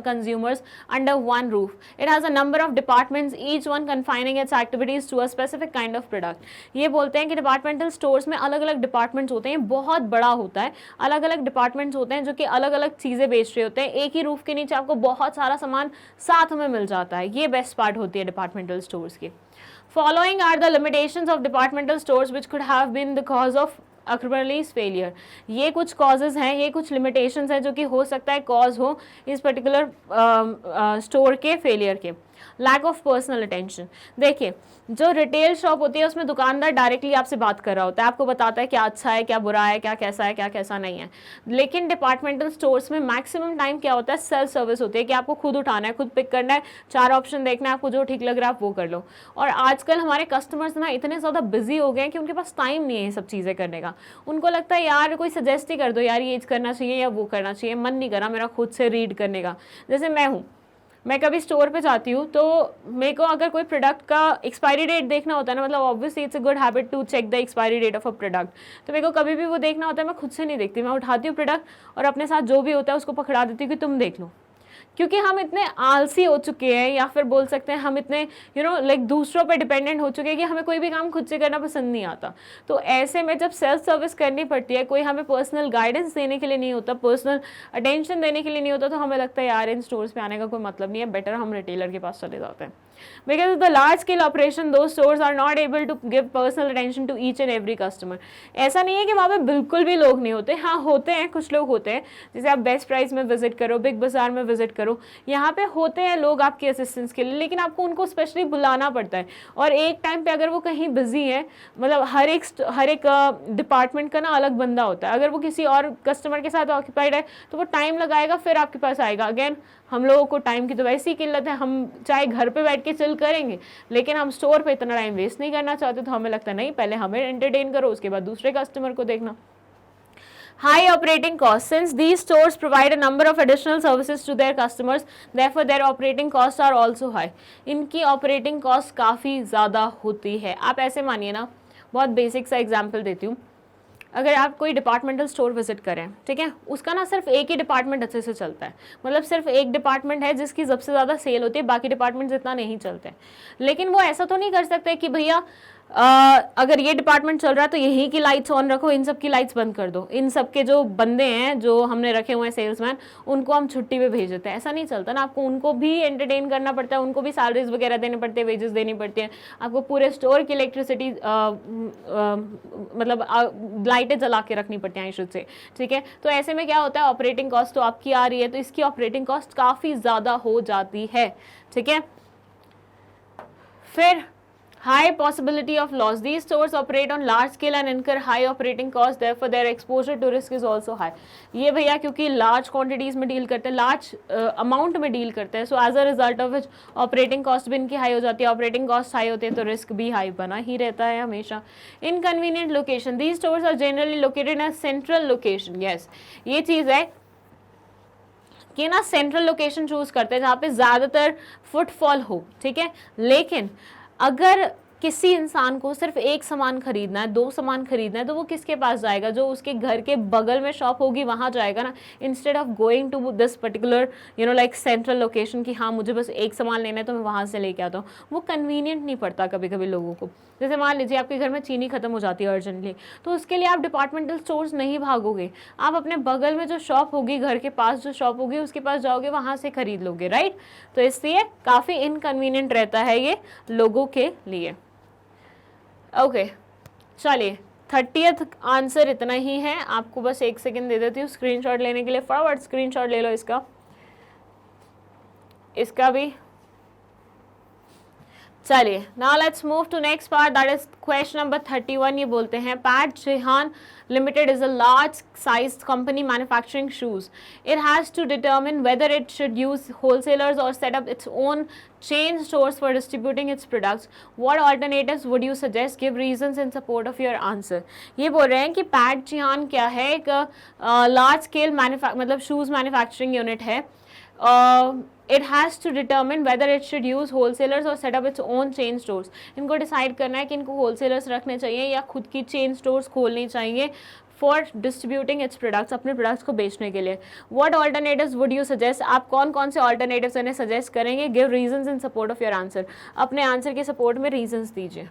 consumers under one roof. It has a number of departments, each one confining its activities to a specific kind of product. ये बोलते हैं कि departmental stores में अलग अलग departments होते हैं, बहुत बड़ा होता है, अलग अलग departments होते हैं जो कि अलग अलग चीज़ें बेच रहे होते हैं. एक ही रूफ के नीचे आपको बहुत सारा सामान साथ में मिल जाता है. ये बेस्ट पार्ट होती है departmental stores की. Following are the limitations of departmental stores which could have been the cause of Akbarali's failure. ये कुछ causes हैं, ये कुछ limitations हैं जो कि हो सकता है cause हो इस particular store के failure के. Lack of personal attention. देखिए जो रिटेल शॉप होती है उसमें दुकानदार डायरेक्टली आपसे बात कर रहा होता है, आपको बताता है क्या अच्छा है, क्या बुरा है, क्या कैसा है, क्या कैसा नहीं है. लेकिन डिपार्टमेंटल स्टोर्स में मैक्सिमम टाइम क्या होता है, सेल्फ सर्विस होती है कि आपको खुद उठाना है, खुद पिक करना है, 4 ऑप्शन देखना है, आपको जो ठीक लग रहा है आप वो कर लो. और आजकल हमारे कस्टमर्स ना इतने ज़्यादा बिजी हो गए हैं कि उनके पास टाइम नहीं है ये सब चीज़ें करने का. उनको लगता है यार कोई सजेस्ट ही कर दो, यार ये करना चाहिए या वो करना चाहिए, मन नहीं करा मेरा खुद से रीड करने का. जैसे मैं कभी स्टोर पे जाती हूँ तो मेरे को अगर कोई प्रोडक्ट का एक्सपायरी डेट देखना होता है ना, मतलब obviously it's a good habit to check the expiry date of a product, तो मेरे को कभी भी वो देखना होता है मैं खुद से नहीं देखती, मैं उठाती हूँ प्रोडक्ट और अपने साथ जो भी होता है उसको पकड़ा देती हूँ कि तुम देख लो. क्योंकि हम इतने आलसी हो चुके हैं या फिर बोल सकते हैं हम इतने लाइक दूसरों पे डिपेंडेंट हो चुके हैं कि हमें कोई भी काम खुद से करना पसंद नहीं आता. तो ऐसे में जब सेल्फ सर्विस करनी पड़ती है, कोई हमें पर्सनल गाइडेंस देने के लिए नहीं होता, पर्सनल अटेंशन देने के लिए नहीं होता, तो हमें लगता है यार इन स्टोर्स पे आने का कोई मतलब नहीं है, बेटर हम रिटेलर के पास चले जाते हैं. Because of the large scale operation, those stores are not able to give personal attention to each and every customer. ऐसा नहीं है कि वहाँ पे बिल्कुल भी लोग नहीं होते, हाँ होते हैं, कुछ लोग होते हैं. जैसे आप बेस्ट प्राइस में विजिट करो, बिग बाजार में विजिट करो, यहाँ पे होते हैं लोग आपके असिस्टेंस के लिए, लेकिन आपको उनको स्पेशली बुलाना पड़ता है. और एक टाइम पे अगर वो कहीं बिजी है, मतलब हर एक डिपार्टमेंट का ना अलग बंदा होता है, अगर वो किसी और कस्टमर के साथ ऑक्यूपाइड है तो वो टाइम लगाएगा फिर आपके पास आएगा. अगेन हम लोगों को टाइम की तो वैसी ही किल्लत है, हम चाहे घर पे बैठ के चिल करेंगे लेकिन हम स्टोर पे इतना टाइम वेस्ट नहीं करना चाहते, तो हमें लगता है नहीं पहले हमें एंटरटेन करो उसके बाद दूसरे कस्टमर को देखना. High operating costs. Since these stores provide a number of additional services to their customers, therefore their operating costs are also high. इनकी operating cost काफ़ी ज़्यादा होती है. आप ऐसे मानिए ना, बहुत बेसिक सा एग्जाम्पल देती हूँ. अगर आप कोई डिपार्टमेंटल स्टोर विजिट करें, ठीक है, उसका ना सिर्फ एक ही डिपार्टमेंट अच्छे से चलता है, मतलब सिर्फ एक डिपार्टमेंट है जिसकी सबसे ज़्यादा सेल होती है, बाकी डिपार्टमेंट्स इतना नहीं चलते. लेकिन वो ऐसा तो नहीं कर सकते कि भैया अगर ये डिपार्टमेंट चल रहा है तो यहीं की लाइट्स ऑन रखो, इन सब की लाइट्स बंद कर दो, इन सब के जो बंदे हैं जो हमने रखे हुए हैं सेल्समैन उनको हम छुट्टी पे भेज देते हैं. ऐसा नहीं चलता ना, आपको उनको भी एंटरटेन करना पड़ता है, उनको भी सैलरीज वगैरह देने पड़ते हैं, वेजेस देनी पड़ती हैं, आपको पूरे स्टोर की इलेक्ट्रिसिटी मतलब लाइटें जला के रखनी पड़ती हैं शुरू से. ठीक है, तो ऐसे में क्या होता है, ऑपरेटिंग कॉस्ट तो आपकी आ रही है तो इसकी ऑपरेटिंग कॉस्ट काफ़ी ज़्यादा हो जाती है. ठीक है, फिर high possibility of loss. These stores operate on large scale and incur high operating costs, therefore their exposure to risk is also high. ये भैया क्योंकि large quantities में deal करते हैं, large amount में deal करते हैं, so as a result of which operating cost भी इनकी high हो जाती है, operating cost high होते हैं तो risk भी high बना ही रहता है हमेशा. Inconvenient location. These stores are generally located in a central location. Yes, ये चीज़ है कि ना सेंट्रल लोकेशन चूज करते हैं जहाँ पे ज़्यादातर फुटफॉल हो, ठीक है. लेकिन अगर किसी इंसान को सिर्फ एक सामान खरीदना है, 2 सामान खरीदना है, तो वो किसके पास जाएगा? जो उसके घर के बगल में शॉप होगी वहाँ जाएगा ना, instead of going to this particular like central location कि हाँ मुझे बस एक सामान लेना है तो मैं वहाँ से लेके आता हूँ. वो कन्वीनियंट नहीं पड़ता कभी कभी लोगों को. जैसे मान लीजिए आपके घर में चीनी खत्म हो जाती है अर्जेंटली, तो उसके लिए आप डिपार्टमेंटल स्टोर्स नहीं भागोगे, आप अपने बगल में जो शॉप होगी, घर के पास जो शॉप होगी उसके पास जाओगे, वहाँ से खरीद लोगे, राइट. तो इसलिए काफ़ी इनकन्वीनियंट रहता है ये लोगों के लिए. ओके चलिए 30th आंसर इतना ही है. आपको बस 1 सेकेंड दे देती हूँ स्क्रीनशॉट लेने के लिए. फटाफट स्क्रीनशॉट ले लो इसका भी. चलिए now let's move to next part, that is question number 31. ये बोलते हैं पैट जेहान limited is a large sized company manufacturing shoes. It has to determine whether it should use wholesalers और set up its own chain stores for distributing its products. What alternatives would you suggest? Give reasons in support of your answer. ये बोल रहे हैं कि PAT जिहान क्या है, एक large scale मतलब शूज मैन्युफैक्चरिंग यूनिट है. It has to determine whether it should use wholesalers or set up its own chain stores. इनको डिसाइड करना है कि इनको wholesalers रखने चाहिए या खुद की chain stores खोलनी चाहिए for distributing its products, अपने products को बेचने के लिए. What alternatives would you suggest? आप कौन कौन से alternatives इन्हें suggest करेंगे? Give reasons in support of your answer. अपने answer के support में reasons दीजिए.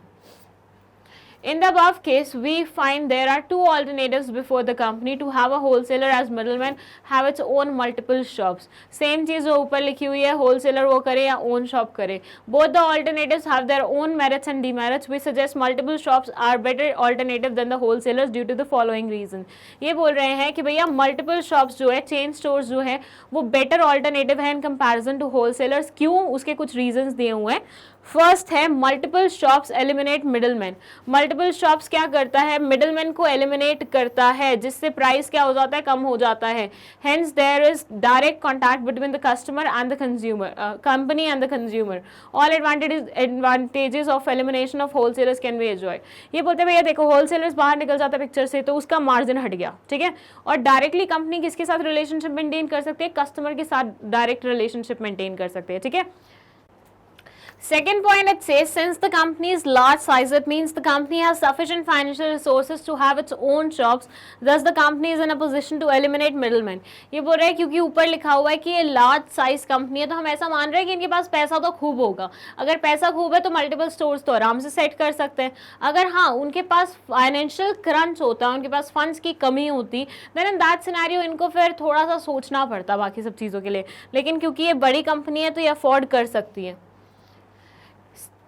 In the above case, we find there are 2 alternatives before the company to have a wholesaler as middleman, have its own multiple shops. Same चीज़ जो ऊपर लिखी हुई है, wholesaler वो करे या own shop करे. Both the alternatives have their own merits and demerits. We suggest multiple shops are better alternative than the wholesalers due to the following reason. ये बोल रहे हैं कि भैया multiple shops जो है, chain stores जो है, वो better alternative है in comparison to wholesalers. क्यों? उसके कुछ reasons दिए हुए हैं. फर्स्ट है multiple shops eliminate middleman. Multiple shops क्या करता है? मिडलमैन को एलिमिनेट करता है, जिससे प्राइस क्या हो जाता है? कम हो जाता है. Hence there is direct contact between the customer and the consumer, company and the consumer. All advantages of elimination of wholesalers can be enjoy. ये बोलते हैं भैया देखो होलसेलर्स बाहर निकल जाता है पिक्चर से तो उसका मार्जिन हट गया, ठीक है. और डायरेक्टली कंपनी किसके साथ रिलेशनशिप मेंटेन कर सकती है? कस्टमर के साथ डायरेक्ट रिलेशनशिप मेंटेन कर सकते हैं, ठीक है. Second point, it says since the company is large size, it means the company has sufficient financial resources to have its own shops. Thus the company is in a position to eliminate middlemen. ये बोल रहे हैं क्योंकि ऊपर लिखा हुआ है कि ये लार्ज साइज कंपनी है तो हम ऐसा मान रहे हैं कि इनके पास पैसा तो खूब होगा. अगर पैसा खूब है तो मल्टीपल स्टोर्स तो आराम से सेट कर सकते हैं. अगर हाँ उनके पास फाइनेंशियल क्रंच होता, उनके पास फंड्स की कमी होती, देन इन दैट सिनेरियो इनको फिर थोड़ा सा सोचना पड़ता बाकी सब चीज़ों के लिए. लेकिन क्योंकि ये बड़ी कंपनी है तो ये अफोर्ड कर सकती है.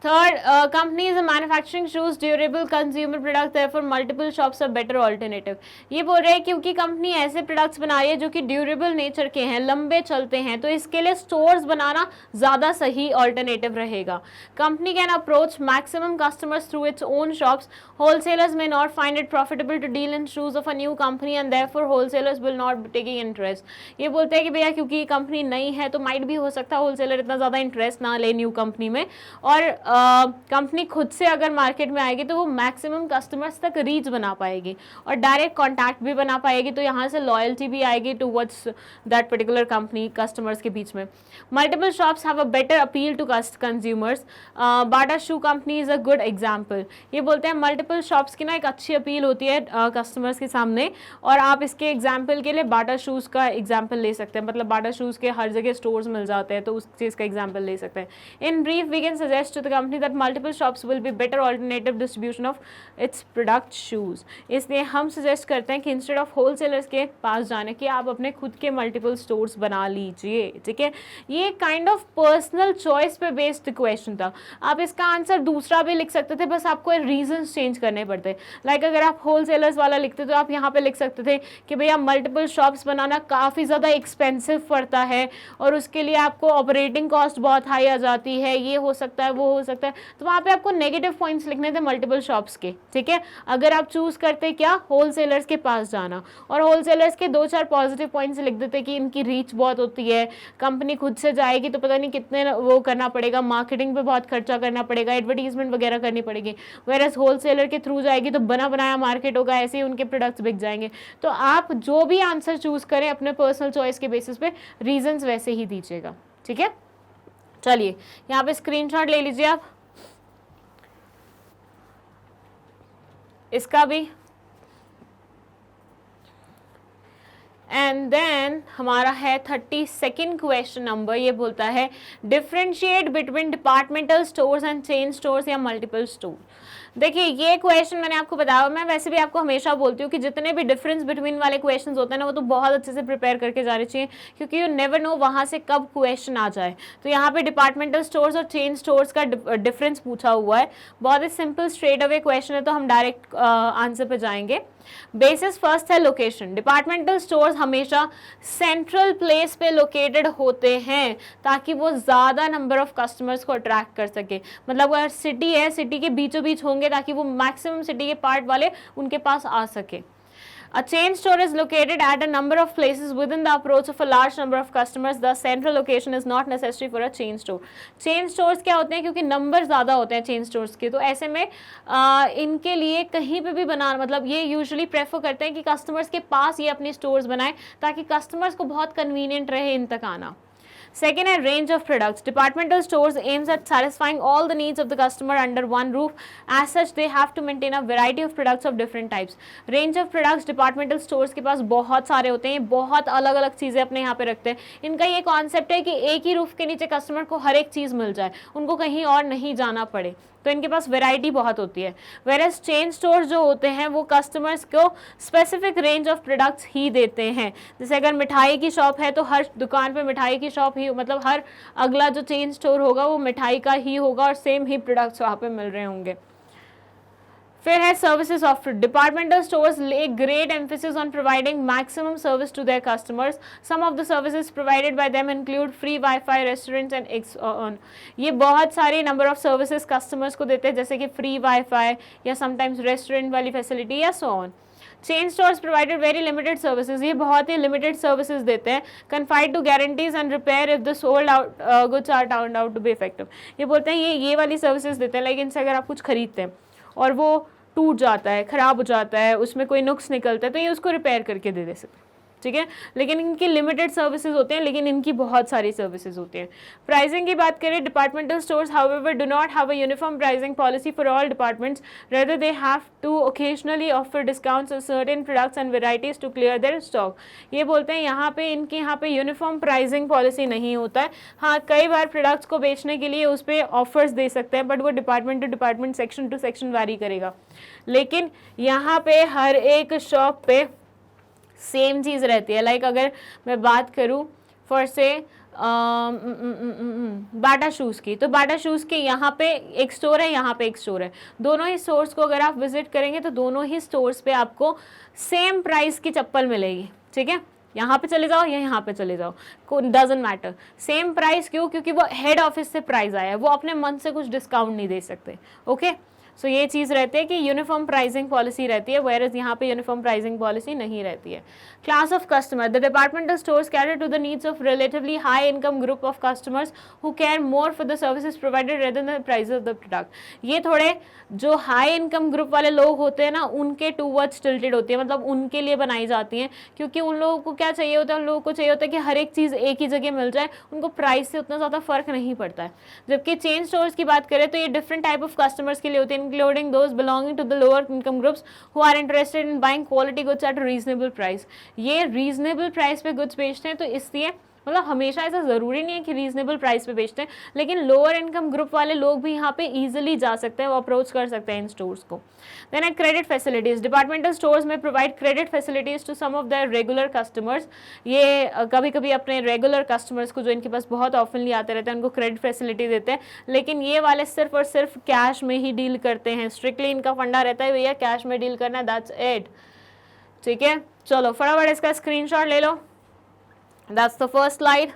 Third, company is manufacturing shoes, durable consumer products, therefore multiple shops are better alternative. ये बोल रहे हैं क्योंकि कंपनी ऐसे प्रोडक्ट्स बना रही है जो कि ड्यूरेबल नेचर के हैं, लंबे चलते हैं, तो इसके लिए स्टोर्स बनाना ज़्यादा सही ऑल्टरनेटिव रहेगा. Company can approach maximum customers through its own shops. Wholesalers may not find it profitable to deal in shoes of a new company and therefore wholesalers will not be taking interest. ये बोलते हैं कि भैया क्योंकि company नई है तो might भी हो सकता है होलसेलर इतना ज़्यादा इंटरेस्ट ना ले न्यू कंपनी में, और कंपनी खुद से अगर मार्केट में आएगी तो वो मैक्सिमम कस्टमर्स तक रीच बना पाएगी और डायरेक्ट कॉन्टैक्ट भी बना पाएगी, तो यहाँ से लॉयल्टी भी आएगी towards that particular company customers के बीच में. Multiple shops have a better appeal to consumers. Bata shoe company is a good example. ये बोलते हैं मल्टीपल शॉप्स की ना एक अच्छी अपील होती है कस्टमर्स के सामने, और आप इसके एग्जाम्पल के लिए बाटा शूज़ का एग्जाम्पल ले सकते हैं. मतलब बाटा शूज़ के हर जगह स्टोर्स मिल जाते हैं तो उस चीज़ का एग्जाम्पल ले सकते हैं. In brief we can suggest to the company that multiple shops will be better alternative distribution of its product shoes. इसलिए हम सजेस्ट करते हैं कि इंस्टेड ऑफ होलसेलर्स के पास जाने के आप अपने खुद के मल्टीपल स्टोर्स बना लीजिए, ठीक है. ये काइंड ऑफ पर्सनल चॉइस पे बेस्ड क्वेश्चन था. आप इसका आंसर दूसरा भी लिख सकते थे, बस आपको रीजंस चेंज करने पड़ते. लाइक अगर आप होलसेलर्स वाला लिखते तो आप यहाँ पे लिख सकते थे कि भैया मल्टीपल शॉप्स बनाना काफ़ी ज़्यादा एक्सपेंसिव पड़ता है और उसके लिए आपको ऑपरेटिंग कॉस्ट बहुत हाई आ जाती है, ये हो सकता है वो हो हो सकता है, तो वहाँ पे आपको नेगेटिव पॉइंट्स लिखने थे मल्टीपल शॉप्स के, ठीक है। अगर आप चूज करते क्या, होलसेलर्स के पास जाना, और होलसेलर्स के 2-4 पॉजिटिव पॉइंट्स लिख देते कि इनकी रीच बहुत होती है, कंपनी खुद से जाएगी तो पता नहीं कितने वो करना पड़ेगा, मार्केटिंग पे बहुत खर्चा करना पड़ेगा, एडवर्टीजमेंट वगैरह करनी पड़ेगी, वेरएस होलसेलर के थ्रू जाएगी तो बना बनाया मार्केट होगा, ऐसे ही उनके प्रोडक्ट्स बिक जाएंगे। तो आप जो भी आंसर चूज करें अपने पर्सनल चॉइस के बेसिस पे रीजंस वैसे ही दीजिएगा, ठीक है। चलिए यहाँ पे स्क्रीनशॉट ले लीजिए आप इसका भी। एंड देन हमारा है 32nd क्वेश्चन नंबर, ये बोलता है differentiate between departmental stores and chain stores या मल्टीपल स्टोर। देखिए ये क्वेश्चन मैंने आपको बताया, मैं वैसे भी आपको हमेशा बोलती हूँ कि जितने भी डिफरेंस बिटवीन वाले क्वेश्चंस होते हैं ना वो तो बहुत अच्छे से प्रिपेयर करके जाने चाहिए, क्योंकि यू नेवर नो वहाँ से कब क्वेश्चन आ जाए। तो यहाँ पे डिपार्टमेंटल स्टोर्स और चेन स्टोर्स का डिफरेंस पूछा हुआ है, बहुत ही सिंपल स्ट्रेट अवे क्वेश्चन है, तो हम डायरेक्ट आंसर पे जाएंगे। बेसिस फर्स्ट है लोकेशन। डिपार्टमेंटल स्टोर्स हमेशा सेंट्रल प्लेस पे लोकेटेड होते हैं ताकि वो ज़्यादा नंबर ऑफ कस्टमर्स को अट्रैक्ट कर सके। मतलब अगर सिटी है, सिटी के बीचों बीच होंगे ताकि वो मैक्सिमम सिटी के पार्ट वाले उनके पास आ सके। A chain store is located at a number of places within the approach of a large number of customers. The central location is not necessary for a chain store. Chain stores क्या होते हैं, क्योंकि number ज़्यादा होते हैं chain stores के, तो ऐसे में इनके लिए कहीं पे भी बनाना, मतलब ये यूजुअली प्रेफर करते हैं कि कस्टमर्स के पास ये अपने स्टोर्स बनाएं ताकि कस्टमर्स को बहुत कन्वीनियंट रहे इन तक आना। Second है range of products. Departmental stores aims at satisfying all the needs of the customer under one roof. As such, they have to maintain a variety of products of different types. Range of products departmental stores के पास बहुत सारे होते हैं, बहुत अलग अलग चीज़ें अपने यहाँ पे रखते हैं। इनका ये कॉन्सेप्ट है कि एक ही रूफ के नीचे कस्टमर को हर एक चीज़ मिल जाए, उनको कहीं और नहीं जाना पड़े, तो इनके पास वैरायटी बहुत होती है। वेरएस चेन स्टोर जो होते हैं वो कस्टमर्स को स्पेसिफिक रेंज ऑफ प्रोडक्ट्स ही देते हैं। जैसे अगर मिठाई की शॉप है तो हर दुकान पे मिठाई की शॉप ही, मतलब हर अगला जो चेन स्टोर होगा वो मिठाई का ही होगा और सेम ही प्रोडक्ट्स वहाँ पे मिल रहे होंगे। फिर है services offered. Departmental stores lay great emphasis on providing maximum service to their customers. Some of the services provided by them include free wifi, restaurants and so on. ये बहुत सारी नंबर ऑफ सर्विसेज कस्टमर्स को देते हैं, जैसे कि free wifi या sometimes restaurant वाली फैसिलिटी या so on. Chain stores provided very limited services, ये बहुत ही लिमिटेड सर्विसेज देते हैं। Confined to guarantees and repair if the sold out goods are turned out to be effective. ये बोलते हैं ये वाली सर्विसेज देते हैं, लेकिन इनसे अगर आप कुछ खरीदते हैं और वो टूट जाता है, ख़राब हो जाता है, उसमें कोई नुक्स निकलता है, तो ये उसको रिपेयर करके दे सकते हैं, ठीक है। लेकिन इनकी लिमिटेड सर्विसेज होते हैं, लेकिन इनकी बहुत सारी सर्विसेज होती हैं। प्राइसिंग की बात करें, departmental stores however do not have a uniform pricing policy for all departments, rather they have to occasionally offer discounts on certain products and varieties to clear their stock. ये बोलते हैं यहाँ पे इनके यहाँ पे यूनिफॉर्म प्राइसिंग पॉलिसी नहीं होता है। हाँ, कई बार प्रोडक्ट्स को बेचने के लिए उस पर ऑफर्स दे सकते हैं, बट वो department to department, section to section vary करेगा। लेकिन यहाँ पे हर एक शॉप पे सेम चीज़ रहती है। लाइक अगर मैं बात करूँ फॉर से बाटा शूज़ की, तो बाटा शूज़ के यहाँ पे एक स्टोर है, यहाँ पे एक स्टोर है। दोनों ही स्टोर्स को अगर आप विजिट करेंगे तो दोनों ही स्टोर्स पे आपको सेम प्राइस की चप्पल मिलेगी, ठीक है। यहाँ पे चले जाओ या यहाँ पे चले जाओ, डजंट मैटर, सेम प्राइस। क्यों? क्योंकि वो हेड ऑफिस से प्राइस आया है, वो अपने मन से कुछ डिस्काउंट नहीं दे सकते, ओके। सो ये चीज़ रहती है कि यूनिफॉर्म प्राइसिंग पॉलिसी रहती है, वेयरएज यहाँ पे यूनिफॉर्म प्राइसिंग पॉलिसी नहीं रहती है। Class of customer, the departmental stores cater to the needs of relatively high income group of customers who care more for the services provided rather than the price of the product. ये थोड़े जो high income group वाले लोग होते हैं ना, उनके towards tilted होती है, मतलब उनके लिए बनाई जाती हैं, क्योंकि उन लोगों को क्या चाहिए होता है, उन लोगों को चाहिए होता है कि हर एक चीज़ एक ही जगह मिल जाए, उनको प्राइस से उतना ज़्यादा फर्क नहीं पड़ता है। जबकि चेन स्टोर्स की बात करें तो ये डिफरेंट टाइप ऑफ कस्टमर्स के लिए होते हैं, including those belonging to the lower income groups who are interested in buying quality goods at a reasonable price। ये reasonable price पे goods बेचते हैं, तो इसलिए मतलब हमेशा ऐसा ज़रूरी नहीं है कि रीजनेबल प्राइस पे बेचते हैं, लेकिन लोअर इनकम ग्रुप वाले लोग भी यहाँ पे इजीली जा सकते हैं, वो अप्रोच कर सकते हैं इन स्टोर्स को। देन है credit facilities. Departmental stores may provide credit facilities to some of their regular customers. ये कभी कभी अपने रेगुलर कस्टमर्स को जो इनके पास बहुत ऑफनली आते रहते हैं उनको क्रेडिट फैसिलिटी देते हैं, लेकिन ये वाले सिर्फ और सिर्फ कैश में ही डील करते हैं। स्ट्रिक्टली इनका फंडा रहता है भैया कैश में डील करना, दैट्स इट, ठीक है। चलो फटाफट इसका स्क्रीनशॉट ले लो। That's the first slide.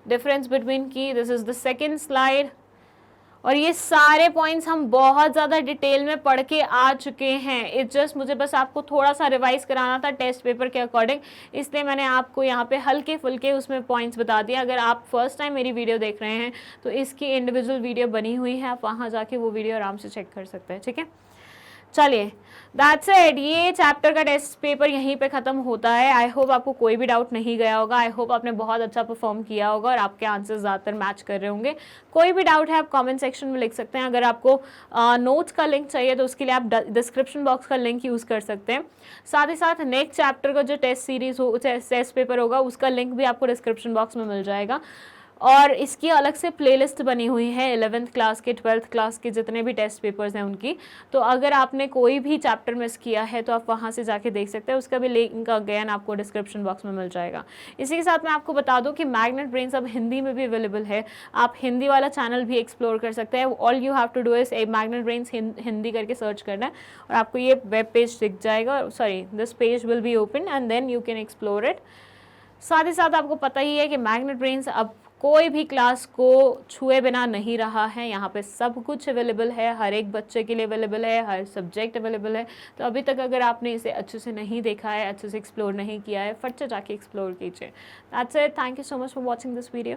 Difference between key. This is the second slide. और ये सारे पॉइंट्स हम बहुत ज़्यादा डिटेल में पढ़ के आ चुके हैं। इट जस्ट मुझे बस आपको थोड़ा सा रिवाइज कराना था टेस्ट पेपर के अकॉर्डिंग, इसलिए मैंने आपको यहाँ पे हल्के फुल्के उसमें पॉइंट्स बता दिया। अगर आप फर्स्ट टाइम मेरी वीडियो देख रहे हैं तो इसकी इंडिविजुअल वीडियो बनी हुई है, आप वहाँ जाके वो वीडियो आराम से चेक कर सकते हैं। ठीक है, चलिए दैट्स इट, ये चैप्टर का टेस्ट पेपर यहीं पे ख़त्म होता है। आई होप आपको कोई भी डाउट नहीं गया होगा। आई होप आपने बहुत अच्छा परफॉर्म किया होगा और आपके आंसर्स ज़्यादातर मैच कर रहे होंगे। कोई भी डाउट है आप कमेंट सेक्शन में लिख सकते हैं। अगर आपको नोट्स का लिंक चाहिए तो उसके लिए आप डिस्क्रिप्शन बॉक्स का लिंक यूज़ कर सकते हैं। साथ ही साथ नेक्स्ट चैप्टर का जो टेस्ट सीरीज़ हो, टेस्ट पेपर होगा, उसका लिंक भी आपको डिस्क्रिप्शन बॉक्स में मिल जाएगा। और इसकी अलग से प्लेलिस्ट बनी हुई है 11th क्लास के 12th क्लास के जितने भी टेस्ट पेपर्स हैं उनकी। तो अगर आपने कोई भी चैप्टर मिस किया है तो आप वहाँ से जाके देख सकते हैं, उसका भी लिंक अगेन आपको डिस्क्रिप्शन बॉक्स में मिल जाएगा। इसी के साथ मैं आपको बता दूं कि मैग्नेट ब्रेन्स अब हिंदी में भी अवेलेबल है, आप हिंदी वाला चैनल भी एक्सप्लोर कर सकते हैं। All you have to do is magnet brains Hindi करके सर्च करना है और आपको ये वेब पेज दिख जाएगा। Sorry, this page will be open and then you can explore it. साथ ही साथ आपको पता ही है कि मैग्नेट ब्रेन्स अब कोई भी क्लास को छुए बिना नहीं रहा है। यहाँ पे सब कुछ अवेलेबल है, हर एक बच्चे के लिए अवेलेबल है, हर सब्जेक्ट अवेलेबल है। तो अभी तक अगर आपने इसे अच्छे से नहीं देखा है, अच्छे से एक्सप्लोर नहीं किया है, फट से जाके एक्सप्लोर कीजिए। That's it, thank you so much for watching this video.